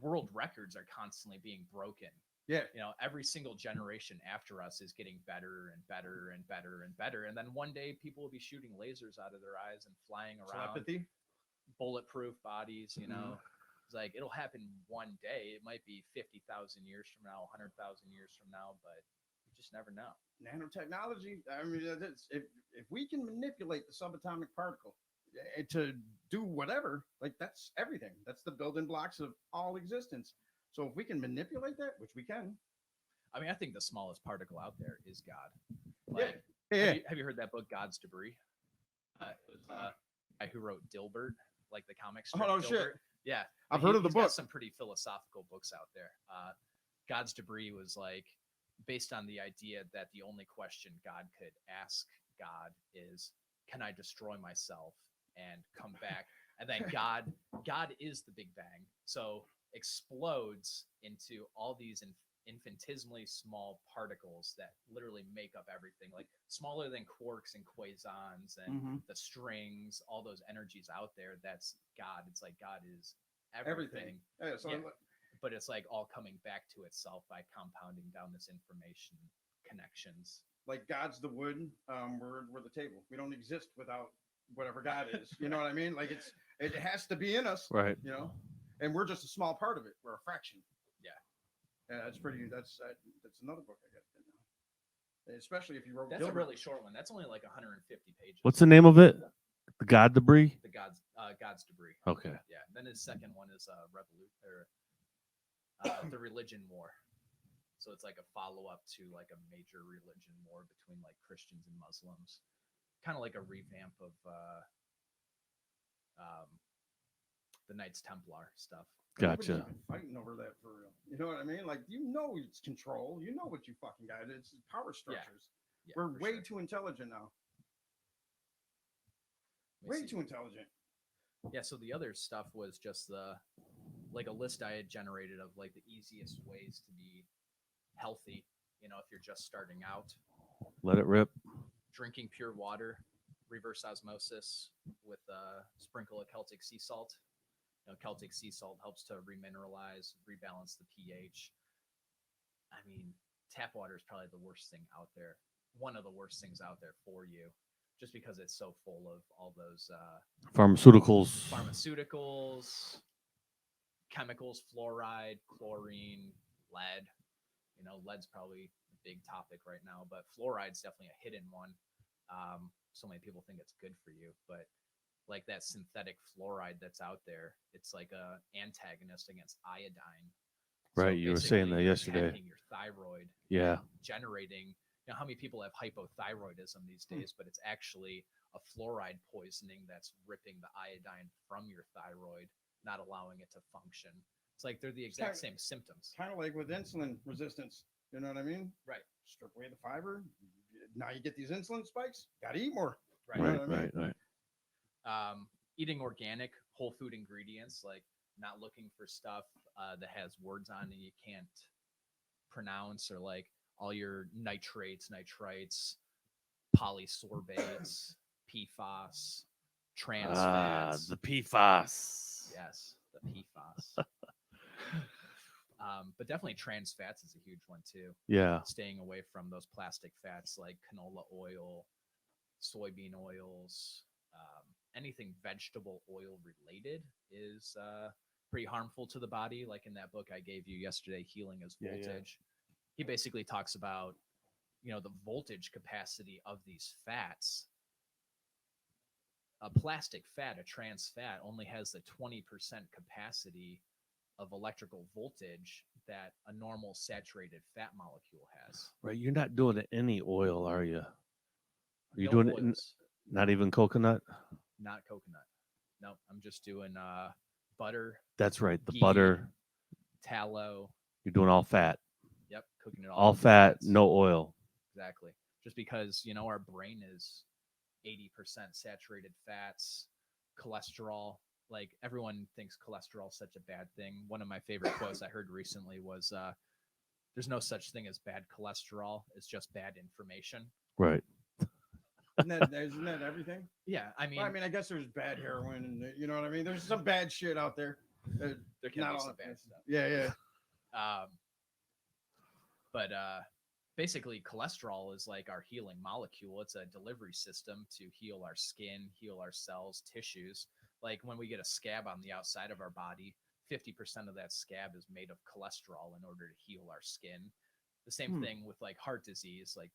world records are constantly being broken. Yeah. Every single generation after us is getting better and better and better and better. And then one day people will be shooting lasers out of their eyes and flying around. Telepathy. Bulletproof bodies, It's like it'll happen one day. It might be 50,000 years from now, 100,000 years from now, but you just never know. Nanotechnology. I mean, if we can manipulate the subatomic particle to do whatever, like that's everything. That's the building blocks of all existence. So if we can manipulate that, which we can. I mean, I think the smallest particle out there is God. Yeah. Have you heard that book, God's Debris? It was a guy who wrote Dilbert, like the comic strip. Oh, no, Dilbert. shit. Yeah. I've heard of the he's book. Got some pretty philosophical books out there. God's Debris was like based on the idea that the only question God could ask God is, can I destroy myself and come back? And then God is the Big Bang. So explodes into all these infinitesimally small particles that literally make up everything, like smaller than quarks and quasars and the strings, all those energies out there. That's God. It's like God is everything. Yeah, so But it's like all coming back to itself by compounding down this information connections. like God's the wood, we're the table. We don't exist without whatever God is. You know what I mean? Like it has to be in us, Right. you know, and we're just a small part of it. We're a fraction. Yeah. Yeah, that's pretty. That's another book I got. Especially if you wrote. That's Gilbert. a really short one. That's only like 150 pages. What's the name of it? The God Debris. The God's Debris. Okay. Yeah. Then his second one is the Religion War. So it's like a follow up to like a major religion war between like Christians and Muslims, kind of like a revamp of the Knights Templar stuff. Nobody's Gotcha. even fighting over that for real. You know what I mean? Like, you know, it's control. You know what you fucking got. It's power structures. Yeah, We're for way sure. too intelligent now. Let me Way see. too intelligent. Yeah. So the other stuff was just like a list I had generated of like the easiest ways to be healthy. You know, if you're just starting out, Let it rip. drinking pure water, reverse osmosis with a sprinkle of Celtic sea salt. You know, Celtic sea salt helps to remineralize, rebalance the pH. I mean, tap water is probably the worst thing out there. One of the worst things out there for you, just because it's so full of all those Pharmaceuticals. chemicals, fluoride, chlorine, lead. You know, lead's probably a big topic right now, but fluoride's definitely a hidden one. So many people think it's good for you, but like that synthetic fluoride that's out there, it's like a antagonist against iodine. Right, you were saying that you're yesterday. attacking your thyroid, Yeah. generating. You know how many people have hypothyroidism these days, but it's actually a fluoride poisoning that's ripping the iodine from your thyroid, not allowing it to function. It's like they're the exact same symptoms. Kind of like with insulin resistance. You know what I mean? Right. Strip away the fiber. Now you get these insulin spikes. Got to eat more. Right. You know Right, what I mean? right. Eating organic, whole food ingredients, like not looking for stuff that has words on it you can't pronounce, or like all your nitrates, polysorbates, PFAS, trans fats. The PFAS. Yes, the PFAS. But definitely trans fats is a huge one too. Yeah. Staying away from those plastic fats like canola oil, soybean oils, anything vegetable oil related is pretty harmful to the body. Like in that book I gave you yesterday, Healing as Yeah, Voltage, he basically talks about, you know, the voltage capacity of these fats. A plastic fat, a trans fat, only has the 20% capacity of electrical voltage that a normal saturated fat molecule has. Right. You're not doing any oil, are you? Are you No doing it? oils, Not even coconut? not coconut. No, I'm just doing butter, That's right. The ghee, butter. tallow. You're doing all fat. Yep, cooking it all. All with fat, fats. no oil. Exactly. Just because, you know, our brain is 80% saturated fats, cholesterol. Like everyone thinks cholesterol is such a bad thing. One of my favorite quotes I heard recently was, "There's no such thing as bad cholesterol. It's just bad information." Right. Isn't that everything? Yeah, I mean, Well, I mean, I guess there's bad heroin, and you know what I mean. There's some bad shit out there. there can Not be all some of bad it. stuff. Yeah. But basically, cholesterol is like our healing molecule. It's a delivery system to heal our skin, heal our cells, tissues. Like when we get a scab on the outside of our body, 50% of that scab is made of cholesterol in order to heal our skin. The same thing with like heart disease. Like,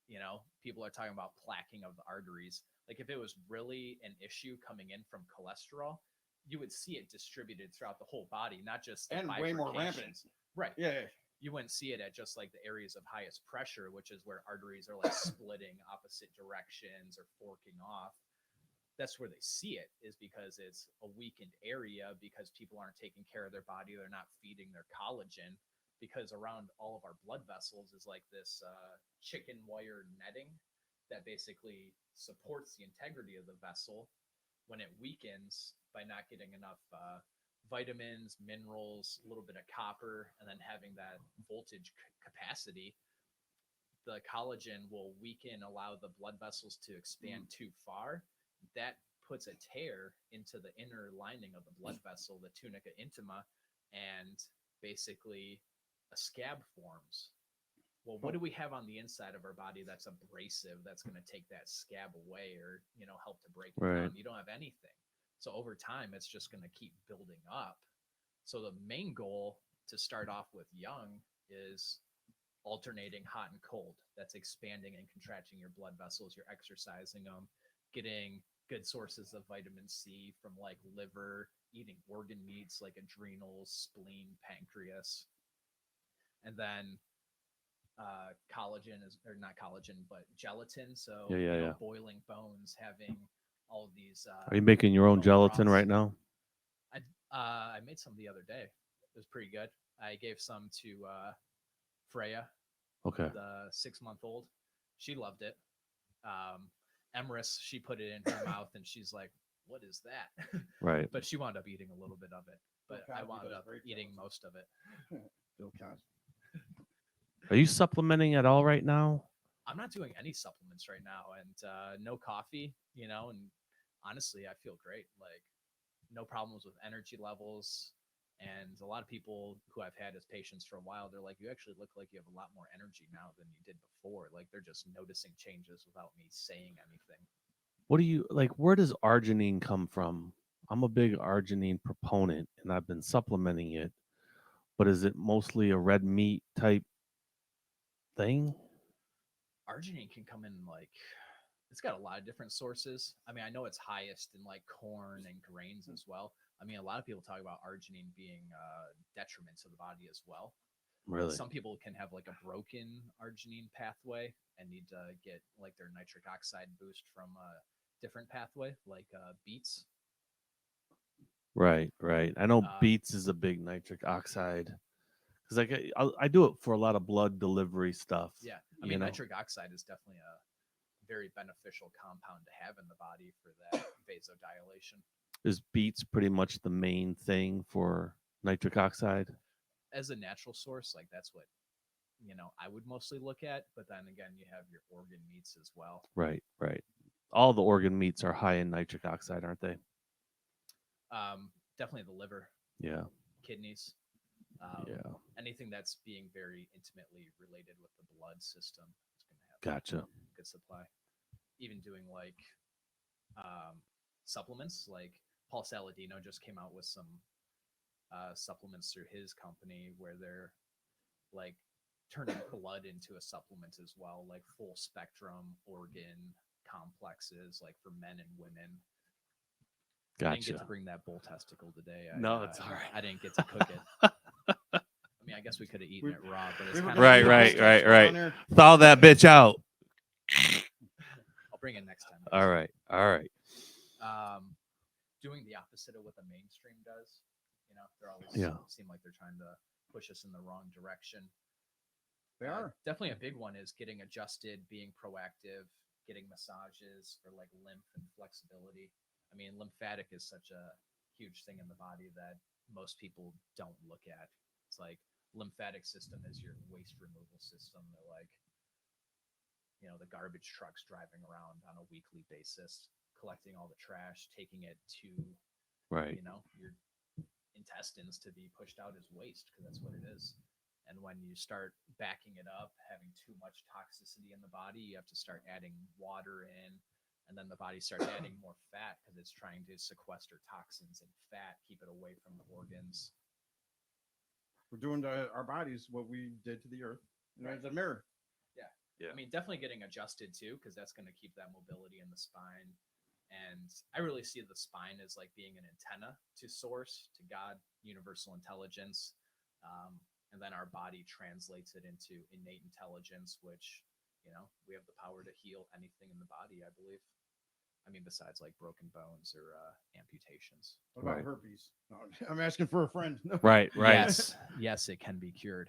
you know, people are talking about plaquing of the arteries. Like if it was really an issue coming in from cholesterol, you would see it distributed throughout the whole body, not just the And way more rampant. bifurcations. Right. Yeah. You wouldn't see it at just like the areas of highest pressure, which is where arteries are like splitting opposite directions or forking off. That's where they see it, is because it's a weakened area, because people aren't taking care of their body. They're not feeding their collagen, because around all of our blood vessels is like this chicken wire netting that basically supports the integrity of the vessel. When it weakens by not getting enough vitamins, minerals, a little bit of copper, and then having that voltage capacity, the collagen will weaken, allow the blood vessels to expand too far. That puts a tear into the inner lining of the blood vessel, the tunica intima, and basically a scab forms. well, what do we have on the inside of our body that's abrasive, that's going to take that scab away or, help to break it Right. down? You don't have anything. So over time, it's just going to keep building up. So the main goal to start off with young is alternating hot and cold. That's expanding and contracting your blood vessels. You're exercising them, getting good sources of vitamin C from like liver, eating organ meats like adrenals, spleen, pancreas, and then collagen is, or not collagen, but gelatin. So Yeah. boiling bones, having all of these. Are you making your own bone gelatin broths. right now? I made some the other day. It was pretty good. I gave some to Freya, Okay. the 6-month-old. She loved it. Emrys, she put it in her mouth and she's like, "What is that?" Right. But she wound up eating a little bit of it. But Bill I Cosby wound does up great eating gelatin. most of it. Bill Cosby. Are you supplementing at all right now? I'm not doing any supplements right now, and no coffee. And honestly, I feel great. Like, no problems with energy levels. And a lot of people who I've had as patients for a while, they're like, "You actually look like you have a lot more energy now than you did before." Like, they're just noticing changes without me saying anything. What do you like? Where does arginine come from? I'm a big arginine proponent, and I've been supplementing it. But is it mostly a red meat type thing? Arginine can come in like, it's got a lot of different sources. I mean, I know it's highest in like corn and grains as well. I mean, a lot of people talk about arginine being detriment to the body as well. Really? Some people can have like a broken arginine pathway and need to get like their nitric oxide boost from a different pathway, like beets. Right. I know Uh, beets is a big nitric oxide because I do it for a lot of blood delivery stuff. Yeah, I you mean, know? nitric oxide is definitely a very beneficial compound to have in the body for that vasodilation. Is beets pretty much the main thing for nitric oxide? As a natural source, like that's what I would mostly look at. But then again, you have your organ meats as well. Right. All the organ meats are high in nitric oxide, aren't they? Definitely the liver, Yeah. kidneys, Yeah. anything that's being very intimately related with the blood system is going to have Gotcha. a good supply. Even doing like supplements, like Paul Saladino just came out with some supplements through his company where they're like turning blood into a supplement as well, like full spectrum organ complexes, like for men and women. I didn't get to Gotcha. bring that bull testicle today. No, it's all right. I didn't get to cook it. I mean, I guess we could have eaten it raw, but it's We were kind gonna of do Right, a whole right. testicle on there. Thaw that bitch out. I'll bring it next time. All right. Doing the opposite of what the mainstream does. They're always seem like they're trying to push us in the wrong direction. They are. Definitely a big one is getting adjusted, being proactive, getting massages for like lymph and flexibility. I mean, lymphatic is such a huge thing in the body that most people don't look at. It's like lymphatic system is your waste removal system. They're like, the garbage trucks driving around on a weekly basis, collecting all the trash, taking it to, Right. your intestines to be pushed out as waste, because that's what it is. And when you start backing it up, having too much toxicity in the body, you have to start adding water in, and then the body starts adding more fat because it's trying to sequester toxins and fat, keep it away from the organs. We're doing to our bodies what we did to the earth. It's a mirror. Yeah. I mean, definitely getting adjusted too, because that's going to keep that mobility in the spine. And I really see the spine as like being an antenna to source, to God, universal intelligence. And then our body translates it into innate intelligence, which, we have the power to heal anything in the body, I believe. I mean, besides like broken bones or amputations. What about Right. herpes? No, I'm asking for a friend. Right. Yes, it can be cured.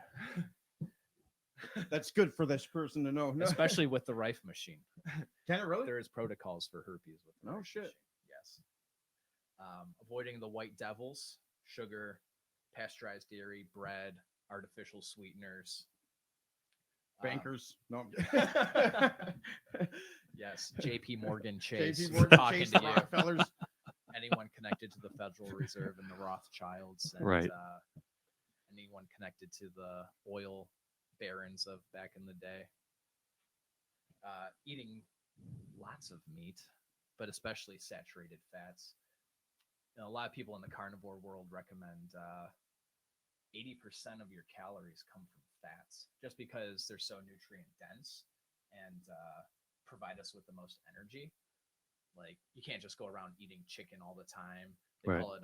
That's good for this person to know. No. Especially with the Rife machine. Can it really? There is protocols for herpes with the No Rife shit. machine. Yes. Avoiding the white devils, sugar, pasteurized dairy, bread, artificial sweeteners. Bankers. No. Yes, J.P. Morgan Chase. JP Morgan talking Chase, to the you. Rockefellers. Anyone connected to the Federal Reserve and the Rothschilds. And, Right. anyone connected to the oil barons of back in the day. Eating lots of meat, but especially saturated fats. A lot of people in the carnivore world recommend 80% of your calories come from fats just because they're so nutrient dense and provide us with the most energy. Like, you can't just go around eating chicken all the time. They Right. call it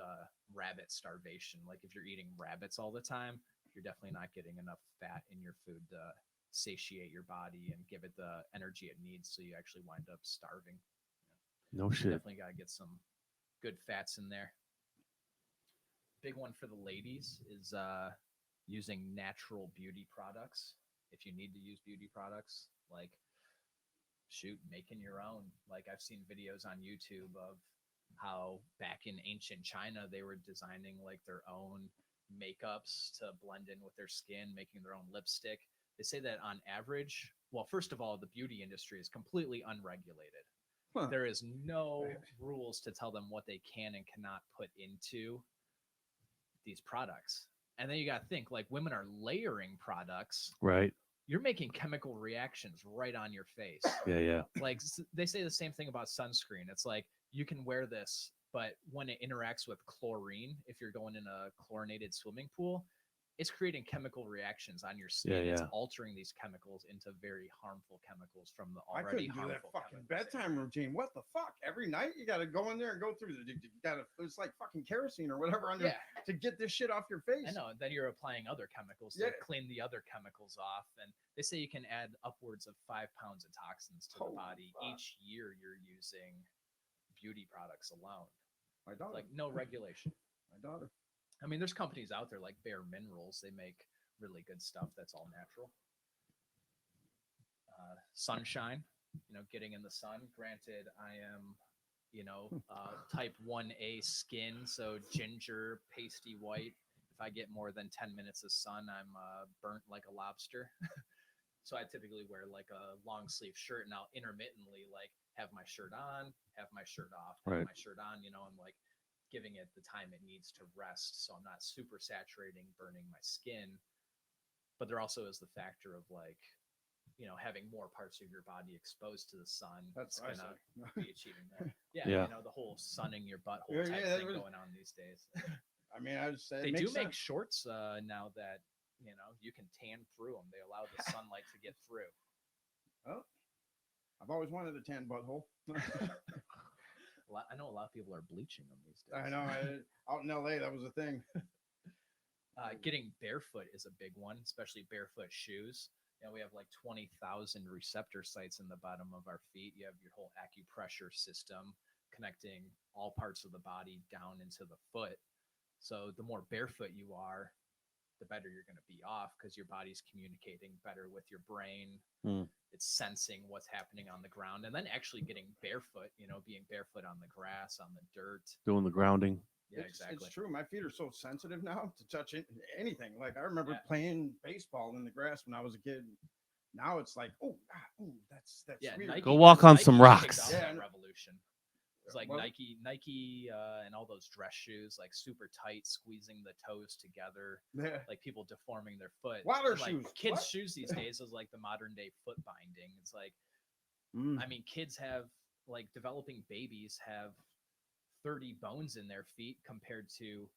rabbit starvation. Like, if you're eating rabbits all the time, you're definitely not getting enough fat in your food to satiate your body and give it the energy it needs. So you actually wind up starving. No shit. Definitely got to get some good fats in there. Big one for the ladies is using natural beauty products. If you need to use beauty products, like, shoot, making your own. Like, I've seen videos on YouTube of how back in ancient China they were designing like their own makeups to blend in with their skin, making their own lipstick. They say that on average, well, first of all, the beauty industry is completely unregulated. Huh. There is no rules to tell them what they can and cannot put into these products. And then you got to think, like, women are layering products. Right. You're making chemical reactions right on your face. Yeah. Like, they say the same thing about sunscreen. It's like, you can wear this, but when it interacts with chlorine, if you're going in a chlorinated swimming pool, it's creating chemical reactions on your skin. Yeah. It's altering these chemicals into very harmful chemicals from the I already couldn't do that harmful fucking chemicals. bedtime routine. What the fuck? Every night you got to go in there and go through the. You got to. It's like fucking kerosene or whatever on your, Yeah, to get this shit off your face. I know. Then you're applying other chemicals to Yeah. clean the other chemicals off. And they say you can add upwards of 5 pounds of toxins to the Holy body fuck. each year you're using beauty products alone. My daughter. Like, no regulation. My daughter. I mean, there's companies out there like Bare Minerals. They make really good stuff that's all natural. Sunshine, getting in the sun. Granted, I am, type 1A skin, so ginger, pasty white. If I get more than 10 minutes of sun, I'm burnt like a lobster. So I typically wear like a long sleeve shirt, and I'll intermittently like have my shirt on, have my shirt off, have Right. my shirt on. I'm like giving it the time it needs to rest, so I'm not super saturating, burning my skin. But there also is the factor of like, having more parts of your body exposed to the sun. That's going what I to say. be achieving that. Yeah, Yeah. the whole sunning your butthole Yeah, type that thing was- going on these days. I mean, I just said They do make shorts now that you can tan through them. They allow the sunlight to get through. Oh, I've always wanted a tan butthole. I know a lot of people are bleaching them these days. I know. Out in LA, that was a thing. Getting barefoot is a big one, especially barefoot shoes. We have like 20,000 receptor sites in the bottom of our feet. You have your whole acupressure system connecting all parts of the body down into the foot. So the more barefoot you are, the better you're going to be off, because your body's communicating better with your brain. It's sensing what's happening on the ground, and then actually getting barefoot, being barefoot on the grass, on the dirt. Doing the grounding. Yeah, It's exactly. true. My feet are so sensitive now to touch anything. Like, I remember Yeah. playing baseball in the grass when I was a kid. Now it's like, that's Yeah, weird. Nike, Go walk on Nike some kicked rocks. off Yeah, that revolution. It's like Well- Nike, and all those dress shoes, like super tight, squeezing the toes together, Yeah. like people deforming their foot. Water And, like, shoes. Kids' What? shoes these days is like the modern day foot binding. It's like, Mm. I mean, kids have, like, developing babies have 30 bones in their feet compared to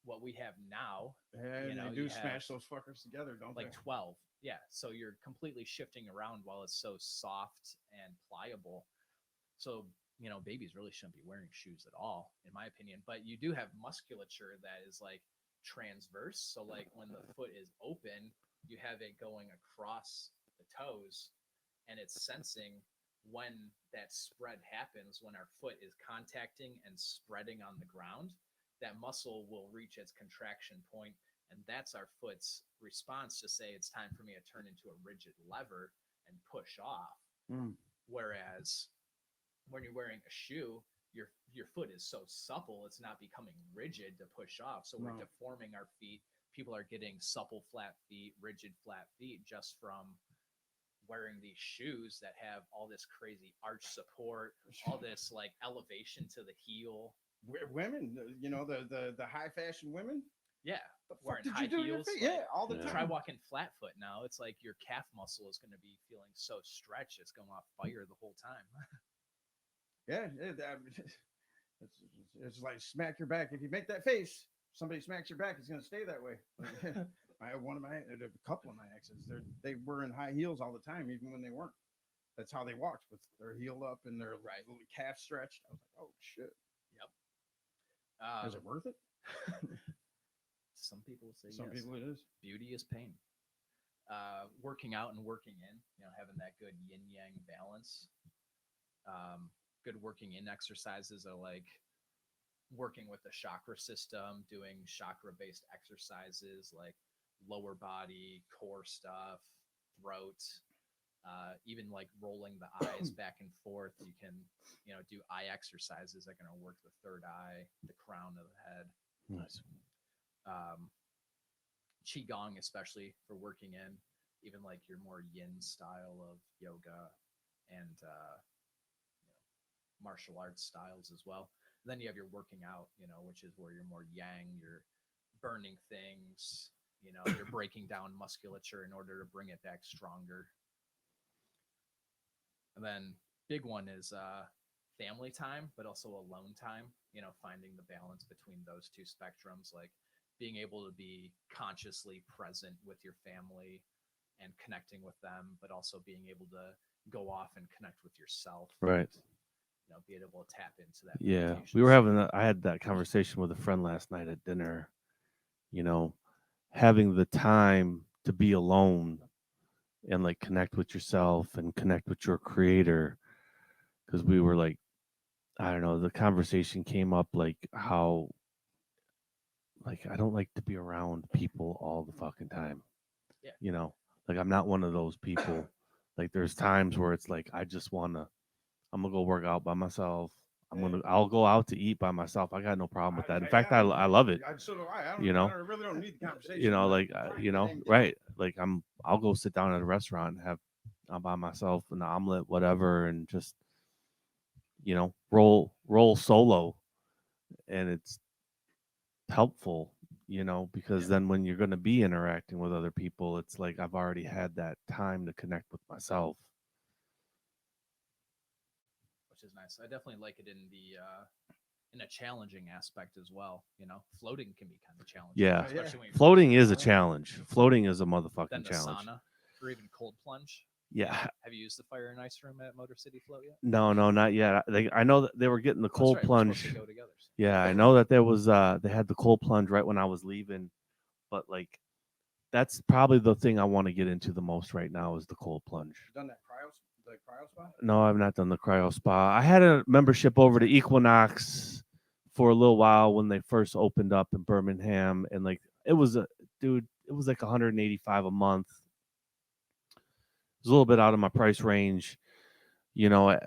what we have now, And they they do you smash have, those fuckers together, don't like they? 12. Yeah, so you're completely shifting around while it's so soft and pliable. So, babies really shouldn't be wearing shoes at all, in my opinion. But you do have musculature that is like transverse. So like when the foot is open, you have it going across the toes, and it's sensing when that spread happens, when our foot is contacting and spreading on the ground. That muscle will reach its contraction point, and that's our foot's response to say it's time for me to turn into a rigid lever and push off. Mm. Whereas when you're wearing a shoe, your foot is so supple, it's not becoming rigid to push off. So we're No. deforming our feet. People are getting supple flat feet, rigid flat feet, just from wearing these shoes that have all this crazy arch support, all this like elevation to the heel. Women, the high fashion women, Yeah, The fuck wearing did high you do to your heels. feet? Like, Yeah, all the Yeah. time. try walking flat foot now. It's like your calf muscle is going to be feeling so stretched, it's going off fire the whole time. Yeah, it's like smack your back. If you make that face, somebody smacks your back, it's gonna stay that way. I have a couple of my exes. They were in high heels all the time, even when they weren't. That's how they walked, with their heel up and their Right. little calf stretched. I was like, oh shit, is Um, it worth it? some people say Some yes. people it is. Beauty is pain. Working out and working in, having that good yin yang balance. Good working in exercises are like working with the chakra system, doing chakra based exercises like lower body, core stuff, throat, even like rolling the eyes back and forth. You can, do eye exercises that are going to work the third eye, the crown of the head. Nice. Qigong, especially for working in, even like your more yin style of yoga and martial arts styles as well. And then you have your working out, which is where you're more yang, you're burning things, you're breaking down musculature in order to bring it back stronger. And then big one is family time, but also alone time, finding the balance between those two spectrums, like being able to be consciously present with your family and connecting with them, but also being able to go off and connect with yourself. Right. And, be able to tap into that. Yeah. meditation We were having, state. I had that conversation with a friend last night at dinner, having the time to be alone and like connect with yourself and connect with your creator. Cause we were like, I don't know, the conversation came up like how, like, I don't like to be around people all the fucking time. Yeah. Like I'm not one of those people. Like there's times where it's like, I'm going to go work out by myself. I'll go out to eat by myself. I got no problem with that. In fact, I love it. So do I. I really don't need the conversation. like, right. Like I'll go sit down at a restaurant and I'm by myself, an omelet, whatever. And just, roll solo. And it's helpful, because then when you're going to be interacting with other people, it's like I've already had that time to connect with myself. Which is nice. I definitely like it in a challenging aspect as well. Floating can be kind of challenging. Yeah. Especially when you're Floating is a challenge. Floating is a motherfucking then the challenge. sauna or even cold plunge. Yeah. Have you used the fire and ice room at Motor City Float yet? No, not yet. I know that they were getting the cold That's right. plunge. We're supposed to go together. Yeah, I know that there was they had the cold plunge right when I was leaving, but like that's probably the thing I want to get into the most right now is the cold plunge. You done that the cryo spa? No, I've not done the cryo spa. I had a membership over to Equinox for a little while when they first opened up in Birmingham, and like it was like 185 a month. It was a little bit out of my price range, but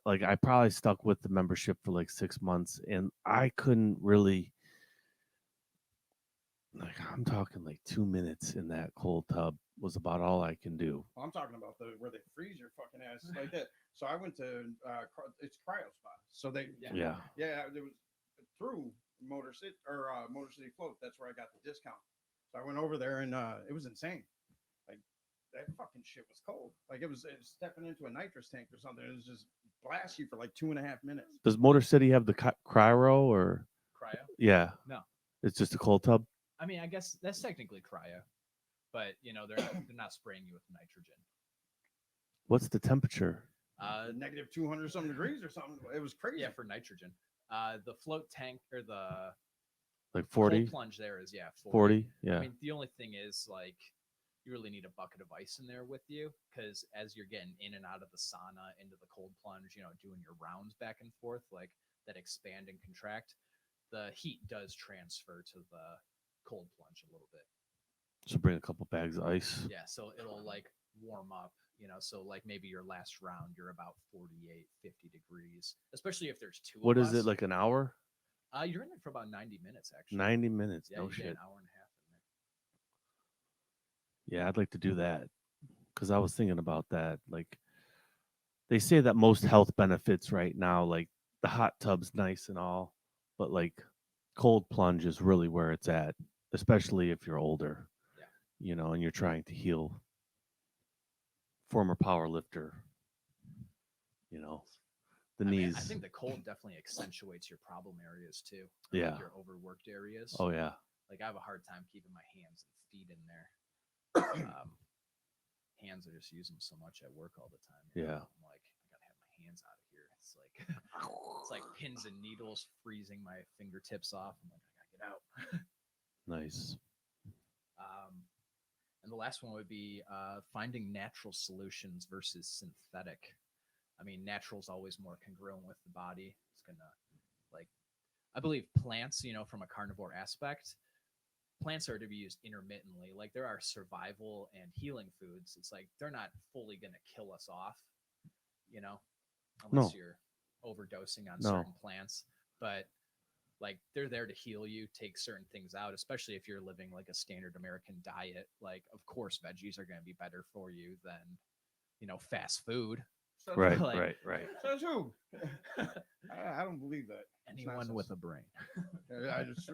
like I probably stuck with the membership for like 6 months, and I couldn't really, like, I'm talking like 2 minutes in that cold tub was about all I can do. Well, I'm talking about where they freeze your fucking ass like that. So I went to it's cryo spa. So they Yeah. it was through Motor City Motor City Float. That's where I got the discount. So I went over there and it was insane. Like that fucking shit was cold. Like it was stepping into a nitrous tank or something. It was just blast you for like 2.5 minutes. Does Motor City have the cryo or Cryo? Yeah. No. It's just a cold tub. I mean, I guess that's technically cryo, but they're not spraying you with nitrogen. What's the temperature? Negative 200 something degrees or something. It was crazy. Yeah, for nitrogen. The float tank or the Like 40? cold plunge there is 40. Yeah. I mean, the only thing is like you really need a bucket of ice in there with you because as you're getting in and out of the sauna into the cold plunge, doing your rounds back and forth, like that expand and contract, the heat does transfer to the cold plunge a little bit. So bring a couple bags of ice. Yeah, so it'll like warm up, so like maybe your last round you're about 48, 50 degrees, especially if there's two. What of is us. it, like an hour? You're in there for about 90 minutes actually. 90 minutes. Yeah, No you get shit. an hour and a half in there. Yeah, I'd like to do that because I was thinking about that. Like they say that most health benefits right now, like the hot tub's nice and all, but like cold plunge is really where it's at, especially if you're older, Yeah. you know, and you're trying to heal. Former power lifter, you know, the I mean, knees. I think the cold definitely accentuates your problem areas too. Yeah. Like your overworked areas. Oh yeah. Like I have a hard time keeping my hands and feet in there. Hands, I just use them so much at work all the time. Yeah. I'm like, I gotta have my hands out of here. It's like it's like pins and needles freezing my fingertips off. I'm like, I gotta get out. Nice. And the last one would be finding natural solutions versus synthetic. I mean, natural is always more congruent with the body. It's gonna like, I believe plants, you know, from a carnivore aspect, plants are to be used intermittently. Like there are survival and healing foods. It's like they're not fully gonna kill us off, you know, unless No. you're overdosing on No. certain plants. But like they're there to heal you, take certain things out, especially if you're living like a standard American diet. Like, of course, veggies are going to be better for you than, you know, fast food. So Right, Like- right. Says who? I don't believe that. It's Anyone nonsense. with a brain. I just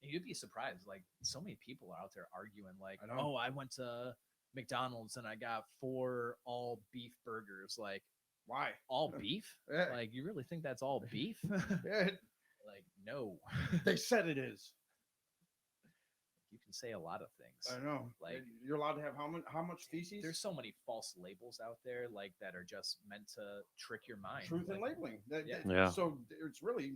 You'd be surprised. Like, so many people are out there arguing, like, I know. oh, I went to McDonald's and I got 4 all beef burgers. Like, why? all beef? Yeah. Like, you really think that's all beef? Yeah, Like, no. they said it is. You can say a lot of things. I know. Like- You're allowed to have how much feces? There's so many false labels out there, like that are just meant to trick your mind. truth in Like, labeling. Yeah. Yeah. So it's really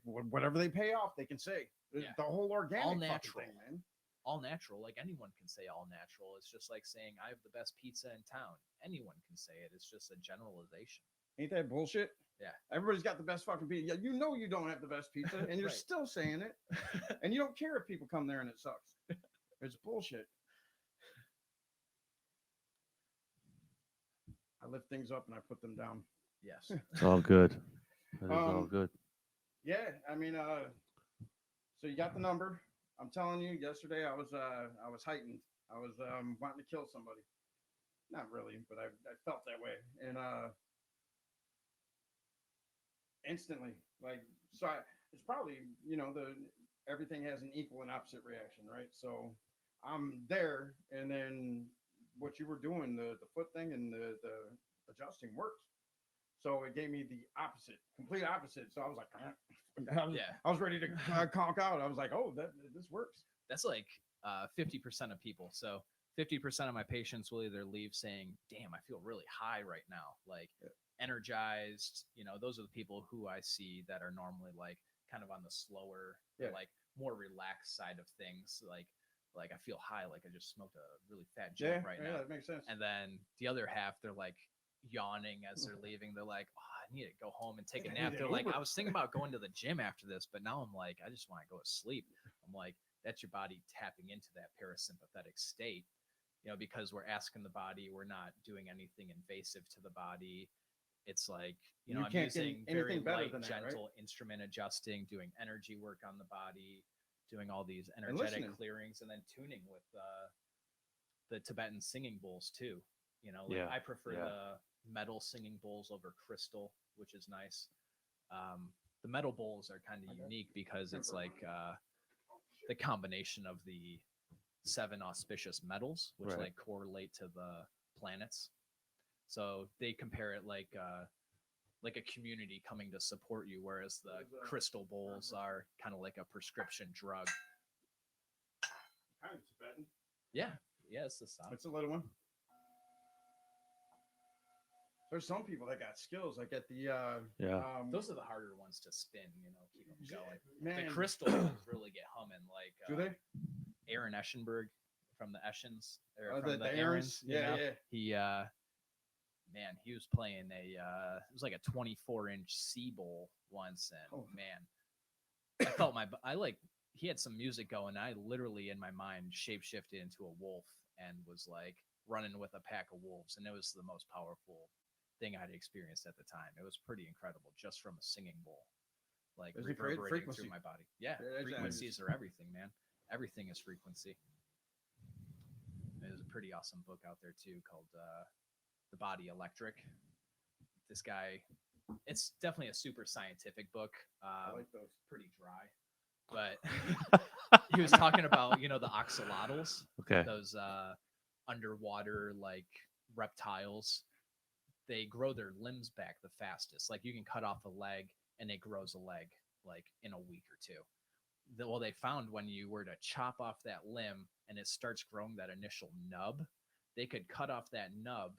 whatever they pay off, they can say. Yeah. The whole organic All fucking natural. thing, man. all natural. Like anyone can say all natural. It's just like saying I have the best pizza in town. Anyone can say it. It's just a generalization. Ain't that bullshit? Yeah. Everybody's got the best fucking pizza. Yeah, you know you don't have the best pizza, and you're Right. still saying it, and you don't care if people come there and it sucks. It's bullshit. I lift things up and I put them down. Yes. It's all good. It is all Um, good. Yeah, I mean, so you got the number. I'm telling you, yesterday I was heightened. I was wanting to kill somebody. Not really, but I felt that way, and instantly, like, so it's probably, you know, everything has an equal and opposite reaction, right? So I'm there, and then what you were doing, the foot thing and the adjusting worked. So it gave me the opposite, complete opposite. So I was like, Yeah. I was ready to conk out. I was like, oh, this works. That's like 50% of people. So 50% of my patients will either leave saying, damn, I feel really high right now. Like energized, you know, those are the people who I see that are normally like kind of on the slower, Yeah. like more relaxed side of things. Like I feel high, like I just smoked a really fat joint right now. That makes sense. And then the other half, they're like yawning as they're leaving. They're like, oh, I need to go home and take a I nap. need They're an like, Uber. I was thinking about going to the gym after this, but now I'm like, I just want to go to sleep. I'm like, that's your body tapping into that parasympathetic state, you know, because we're asking the body, we're not doing anything invasive to the body. It's like, you know, You I'm can't get using very anything better light, than that, right? gentle instrument adjusting, doing energy work on the body, doing all these energetic listening. clearings, and then tuning with the Tibetan singing bowls too. You know, like Yeah, I prefer yeah. the metal singing bowls over crystal, which is nice. The metal bowls are kind of Okay. unique because it's like the combination of the 7 auspicious metals, which Right. like correlate to the planets. So they compare it like a community coming to support you, whereas the crystal bowls are kind of like a prescription drug. Kind of Tibetan. Yeah, it's the sound. It's a little one. There's some people that got skills. Like at the Yeah. Those are the harder ones to spin, you know, keep them going. man. The crystal ones really get humming, like Do they? Aaron Eschenberg from the Eschens, or Oh, from the Aarons? Aarons. You know? Yeah. He man, he was playing it was like a 24-inch C bowl once, and Oh. man, I felt he had some music going. I literally in my mind shapeshifted into a wolf and was like running with a pack of wolves, and it was the most powerful thing I'd experienced at the time. It was pretty incredible just from a singing bowl, like Does it create reverberating frequency? through my body. Yeah, Yeah, frequencies are everything, man. Everything is frequency. There's a pretty awesome book out there too called The Body Electric. This guy it's definitely a super scientific book. I like those. Pretty dry, but he was talking about the oxalotls, Okay. those underwater like reptiles. They grow their limbs back the fastest. Like you can cut off a leg and it grows a leg like in a week or two. Well, they found when you were to chop off that limb and it starts growing that initial nub, they could cut off that nub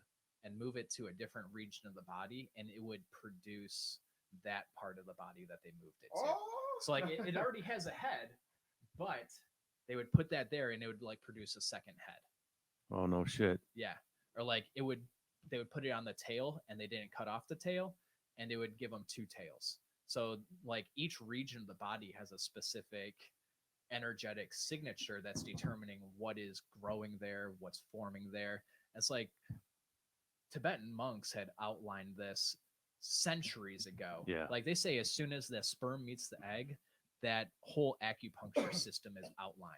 and move it to a different region of the body, and it would produce that part of the body that they moved it to. Oh, So like it already has a head, but they would put that there and it would like produce a second head. Oh no shit. Yeah. Or like they would put it on the tail and they didn't cut off the tail and it would give them two tails. So like each region of the body has a specific energetic signature that's determining what is growing there, what's forming there. It's like Tibetan monks had outlined this centuries ago. Yeah. Like they say as soon as the sperm meets the egg, that whole acupuncture system is outlined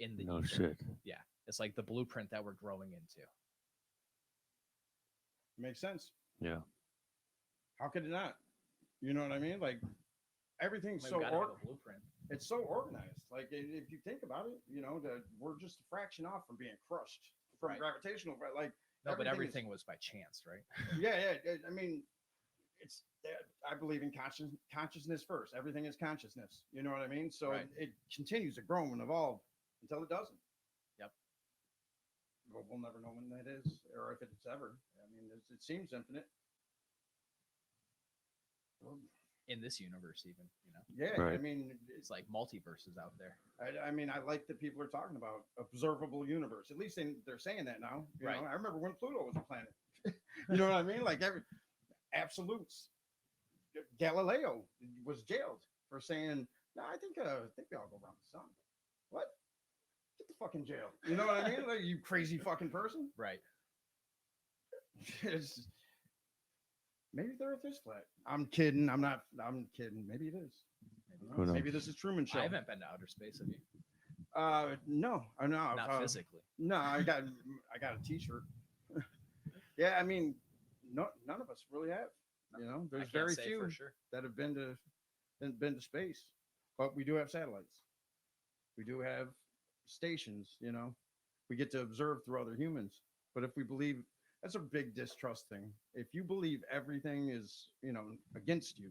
in the No ether. shit. Yeah. It's like the blueprint that we're growing into. makes sense. Yeah. How could it not? You know what I mean? Like everything's Like, so we gotta have a blueprint. it's so organized. Like if you think about it, we're just a fraction off from being crushed from Right. gravitational. But like No, but is- everything was by chance, right? yeah. I mean, it's. I believe in consciousness first. Everything is consciousness. You know what I mean? So Right. it continues to grow and evolve until it doesn't. Yep. But we'll never know when that is, or if it's ever. I mean, it seems infinite. In this universe, even, Yeah, Right. I mean, it's like multiverses out there. I mean, I like that people are talking about observable universe. At least they're saying that now. You Right. know, I remember when Pluto was a planet. You know what I mean? Like absolutes. Galileo was jailed for saying, "No, I think we all go around the sun." What? Get the fucking jail. You know what I mean? Like you crazy fucking person. Right. It's, maybe the Earth is flat. I'm kidding. I'm not. I'm kidding. Maybe it is. Who knows? Maybe this is Truman Show. I haven't been to outer space, have you? No, I know. Not physically. No, I got a T-shirt. Yeah, I mean, none of us really have. You know, I there's can't very say few for sure. that have been to space, but we do have satellites. We do have stations. You know, we get to observe through other humans. But if we believe, that's a big distrust thing. If you believe everything is against you,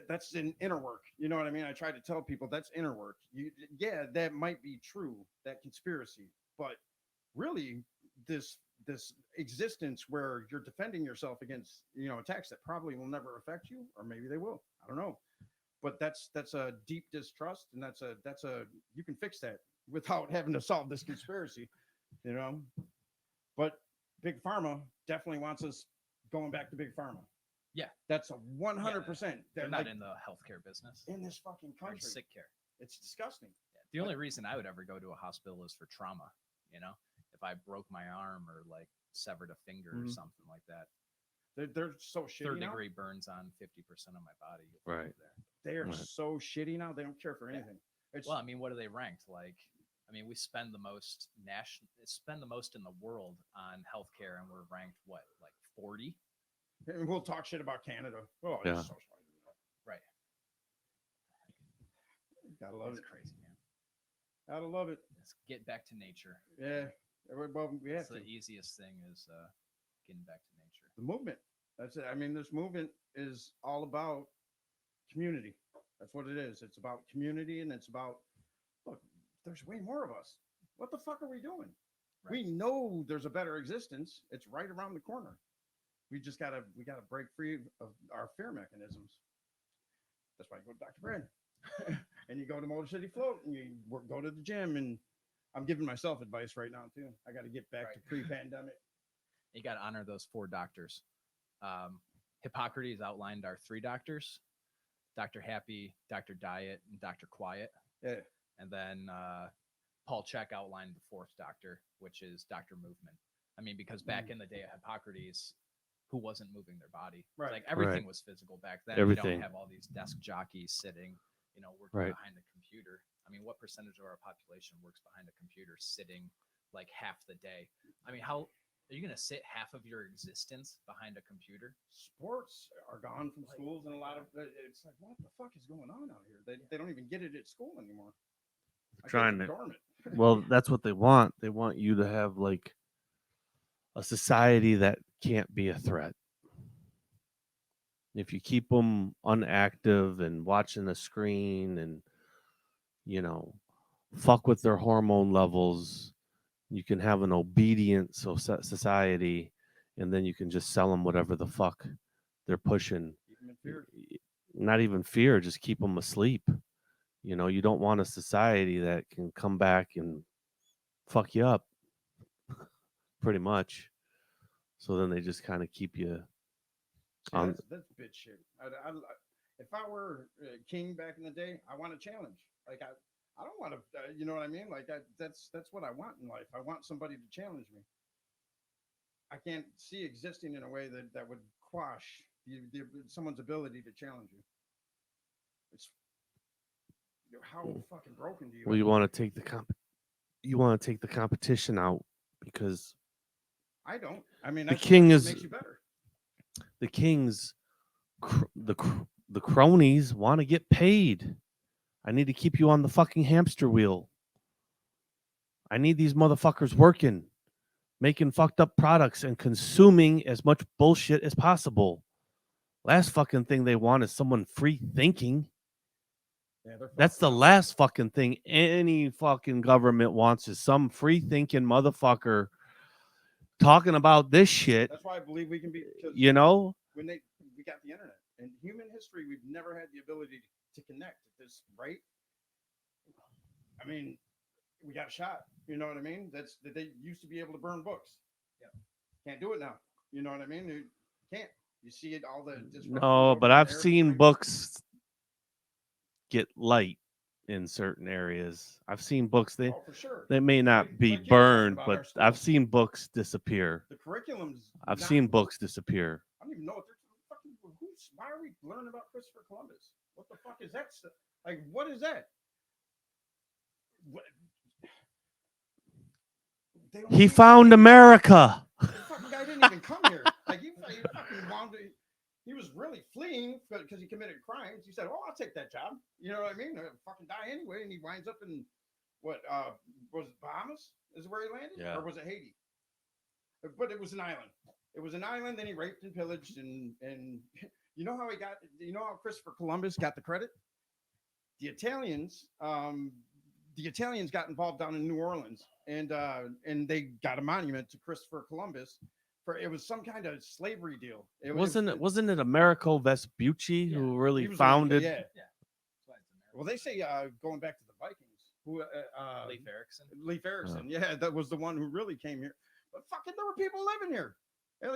that's an inner work. You know what I mean? I try to tell people that's inner work. Yeah, that might be true, that conspiracy, but really this existence where you're defending yourself against attacks that probably will never affect you, or maybe they will. I don't know, but that's a deep distrust, and that's a you can fix that without having to solve this conspiracy, But big pharma definitely wants us going back to big pharma. Yeah. That's a 100%. They're not in the healthcare business. in this fucking They're in country. sick care. It's disgusting. Yeah. The only reason I would ever go to a hospital is for trauma. If I broke my arm or like severed a finger or Mhm. something like that. They're so shitty Third now. degree burns on 50% of my body. Right. There. They are Right. so shitty now. They don't care for Yeah. anything. It's Well, I mean, what are they ranked? Like, I mean, we spend the most in the world on healthcare, and we're ranked what, like 40? and we'll talk shit about Canada. Oh, Yeah. it's so Right. gotta love That's it. crazy, man. Gotta love it. Let's get back to nature. Yeah. Well, we have That's to. the easiest thing is getting back to nature. The movement. That's it. I mean, this movement is all about community. That's what it is. It's about community, and it's about look. There's way more of us. What the fuck are we doing? Right. We know there's a better existence. It's right around the corner. We gotta break free of our fear mechanisms. That's why you go to Dr. Brad, and you go to Motor City Float, and you go to the gym. And I'm giving myself advice right now too. I got to get back to pre-pandemic. You got to honor those 4 doctors. Hippocrates outlined our 3 doctors: Dr. Happy, Dr. Diet, and Dr. Quiet. Yeah. And then Paul Chek outlined the 4th doctor, which is Dr. Movement. I mean, because back in the day of Hippocrates, who wasn't moving their body? Right. Like everything Right. was physical back then. You Everything. don't have all these desk jockeys sitting, working Right. behind a computer. I mean, what percentage of our population works behind a computer sitting like half the day? I mean, how Are you gonna sit half of your existence behind a computer? Sports are gone from schools, and a lot of it's like, what the fuck is going on out here? They don't even get it at school anymore. My Trying kids to. are dormant. Well, that's what they want. They want you to have like a society that can't be a threat. If you keep them unactive and watching the screen and, you know, fuck with their hormone levels, you can have an obedient society, and then you can just sell them whatever the fuck they're pushing. Keep them in fear. Not even fear, just keep them asleep. You know, you don't want a society that can come back and fuck you up, pretty much. So then they just kind of keep you See, on. that's bitch shit. If I were king back in the day, I want a challenge. Like I don't want to, you know what I mean? Like that's what I want in life. I want somebody to challenge me. I can't see existing in a way that would quash someone's ability to challenge you. It's how fucking broken do you? Well, you want to take the competition out because I don't. I mean, the that's king what is makes you better. the king's the cronies want to get paid. I need to keep you on the fucking hamster wheel. I need these motherfuckers working, making fucked up products and consuming as much bullshit as possible. Last fucking thing they want is someone free thinking. Yeah, they're That's fucked the up. last fucking thing any fucking government wants is some free thinking motherfucker talking about this shit. That's why I believe we can be. You know, when we got the internet in human history, we've never had the ability to connect at this rate. I mean, we got shot. You know what I mean? They used to be able to burn books. Yeah, can't do it now. You know what I mean? You can't. You see it all the disruption no, over but the I've Arab seen Spring. books get light in certain areas. I've seen books Oh, for sure. they may not Like be kids talking burned, about but our I've schools. seen books disappear. The curriculum's. I've not- seen books disappear. I don't even know what they're fucking. Why are we learning about Christopher Columbus? What the fuck is that stuff? Like, what is that? What, they don't He teach found anything. America. The fucking guy didn't even come here. Like he fucking wanted. He was really fleeing because he committed crimes. He said, "Oh, I'll take that job." You know what I mean? I'll fucking die anyway, and he winds up in what was it, Bahamas? Is where he landed, Yeah. or was it Haiti? But it was an island. It was an island. Then he raped and pillaged, and you know how he got. You know how Christopher Columbus got the credit? The Italians got involved down in New Orleans, and they got a monument to Christopher Columbus. It was some kind of slavery deal. Wasn't it Americo Vespucci who really he was founded? yeah. yeah. That's why it's American. Well, they say going back to the Vikings, who Leif Erikson. Leif Erikson, yeah, that was the one who really came here. But fucking, there were people living here.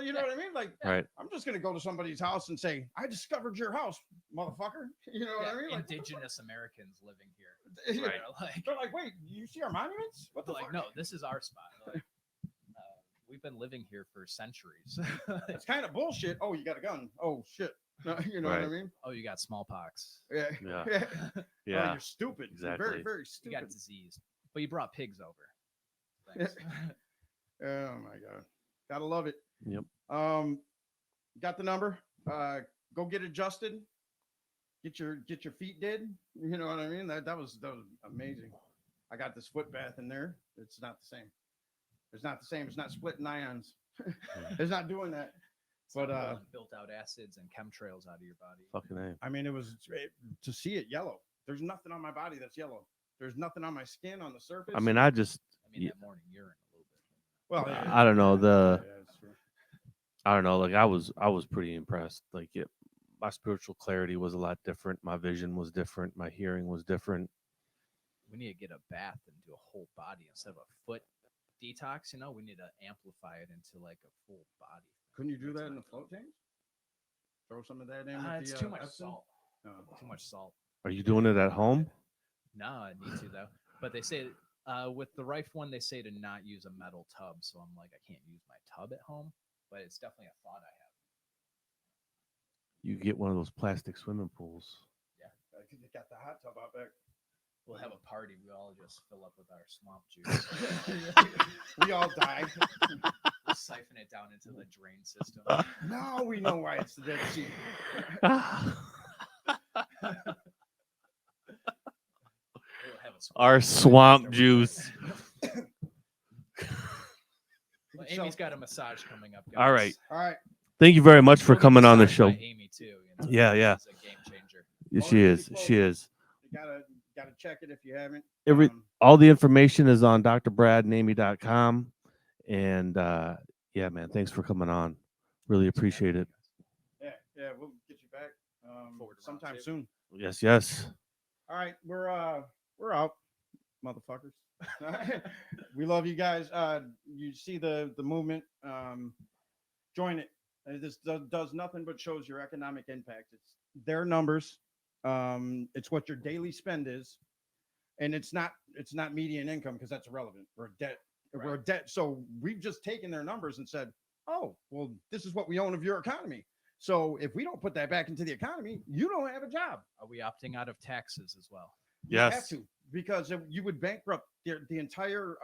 You know what I mean? Like, Right. I'm just gonna go to somebody's house and say, "I discovered your house, motherfucker." You know what I mean? Like, Indigenous Americans living here. Yeah. Right. Like, They're like, "Wait, you see our monuments? What the like, fuck?" no, this is our spot. Like, we've been living here for centuries. It's kind of bullshit. Oh, you got a gun. Oh shit. You know what I Right. mean? Oh, you got smallpox. Yeah. Yeah. Yeah. Yeah. Oh, you're stupid. You're Exactly. very, very You stupid. got disease, but you brought pigs over. Thanks. Oh my god. Gotta love it. Yep. Got the number. Go get adjusted. Get your feet did. You know what I mean? That was amazing. I got this foot bath in there. It's not the same. It's not the same. It's not splitting ions. It's not doing that. But built out acids and chemtrails out of your body. Fucking A. I mean, to see it yellow. There's nothing on my body that's yellow. There's nothing on my skin on the surface. I mean, I mean, Yeah. that morning urine a little bit. well, I don't know, that's true. I don't know. Like I was pretty impressed. Like my spiritual clarity was a lot different. My vision was different. My hearing was different. We need to get a bath and do a whole body instead of a foot detox. You know, we need to amplify it into like a full body. Couldn't you do that in the float tanks? Throw some of that in. With It's the, too much Epsom? salt. No. Too much salt. Are you doing it at home? No, I need to though. But they say with the Rife one, they say to not use a metal tub. So I'm like, I can't use my tub at home. But it's definitely a thought I have. You get one of those plastic swimming pools. You got the hot tub out back. We'll have a party. We all just fill up with our swamp juice. We all die. Siphon it down into the drain system. Now we know why it's the Dead Sea. We'll have a Our swamp swamp juice. Well, Amy's got a massage coming up, guys. All right. All right. Thank you very much for We'll get coming on the massaged show. by Amy too. You know? Yeah. She's a game changer. Yeah, she is. She is. You gotta check it if you haven't. Every all the information is on drbradandamy.com. And yeah, man, thanks for coming on. Really appreciate it. Yeah, we'll get you back Forward to sometime round two. soon. Yes. All right, we're out, motherfuckers. We love you guys. You see the movement. Join it. This does nothing but shows your economic impact. It's their numbers. It's what your daily spend is, and it's not median income because that's irrelevant. We're a debt. Right. We're a debt. So we've just taken their numbers and said, oh, well, this is what we own of your economy. So if we don't put that back into the economy, you don't have a job. Are we opting out of taxes as well? You Yes. have to, because you would bankrupt the entire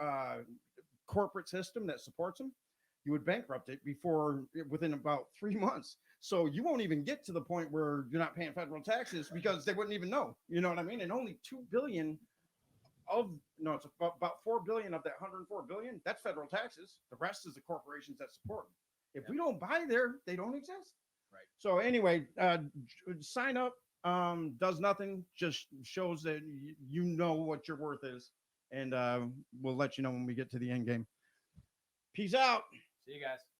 corporate system that supports them. You would bankrupt it within about 3 months. So you won't even get to the point where you're not paying federal taxes because they wouldn't even know. You know what I mean? And only 2 billion it's about 4 billion of that 104 billion. That's federal taxes. The rest is the corporations that support them. If we don't buy there, they don't exist. Right. So anyway, sign up. Does nothing, just shows that you know what your worth is, and we'll let you know when we get to the end game. Peace out. See you guys.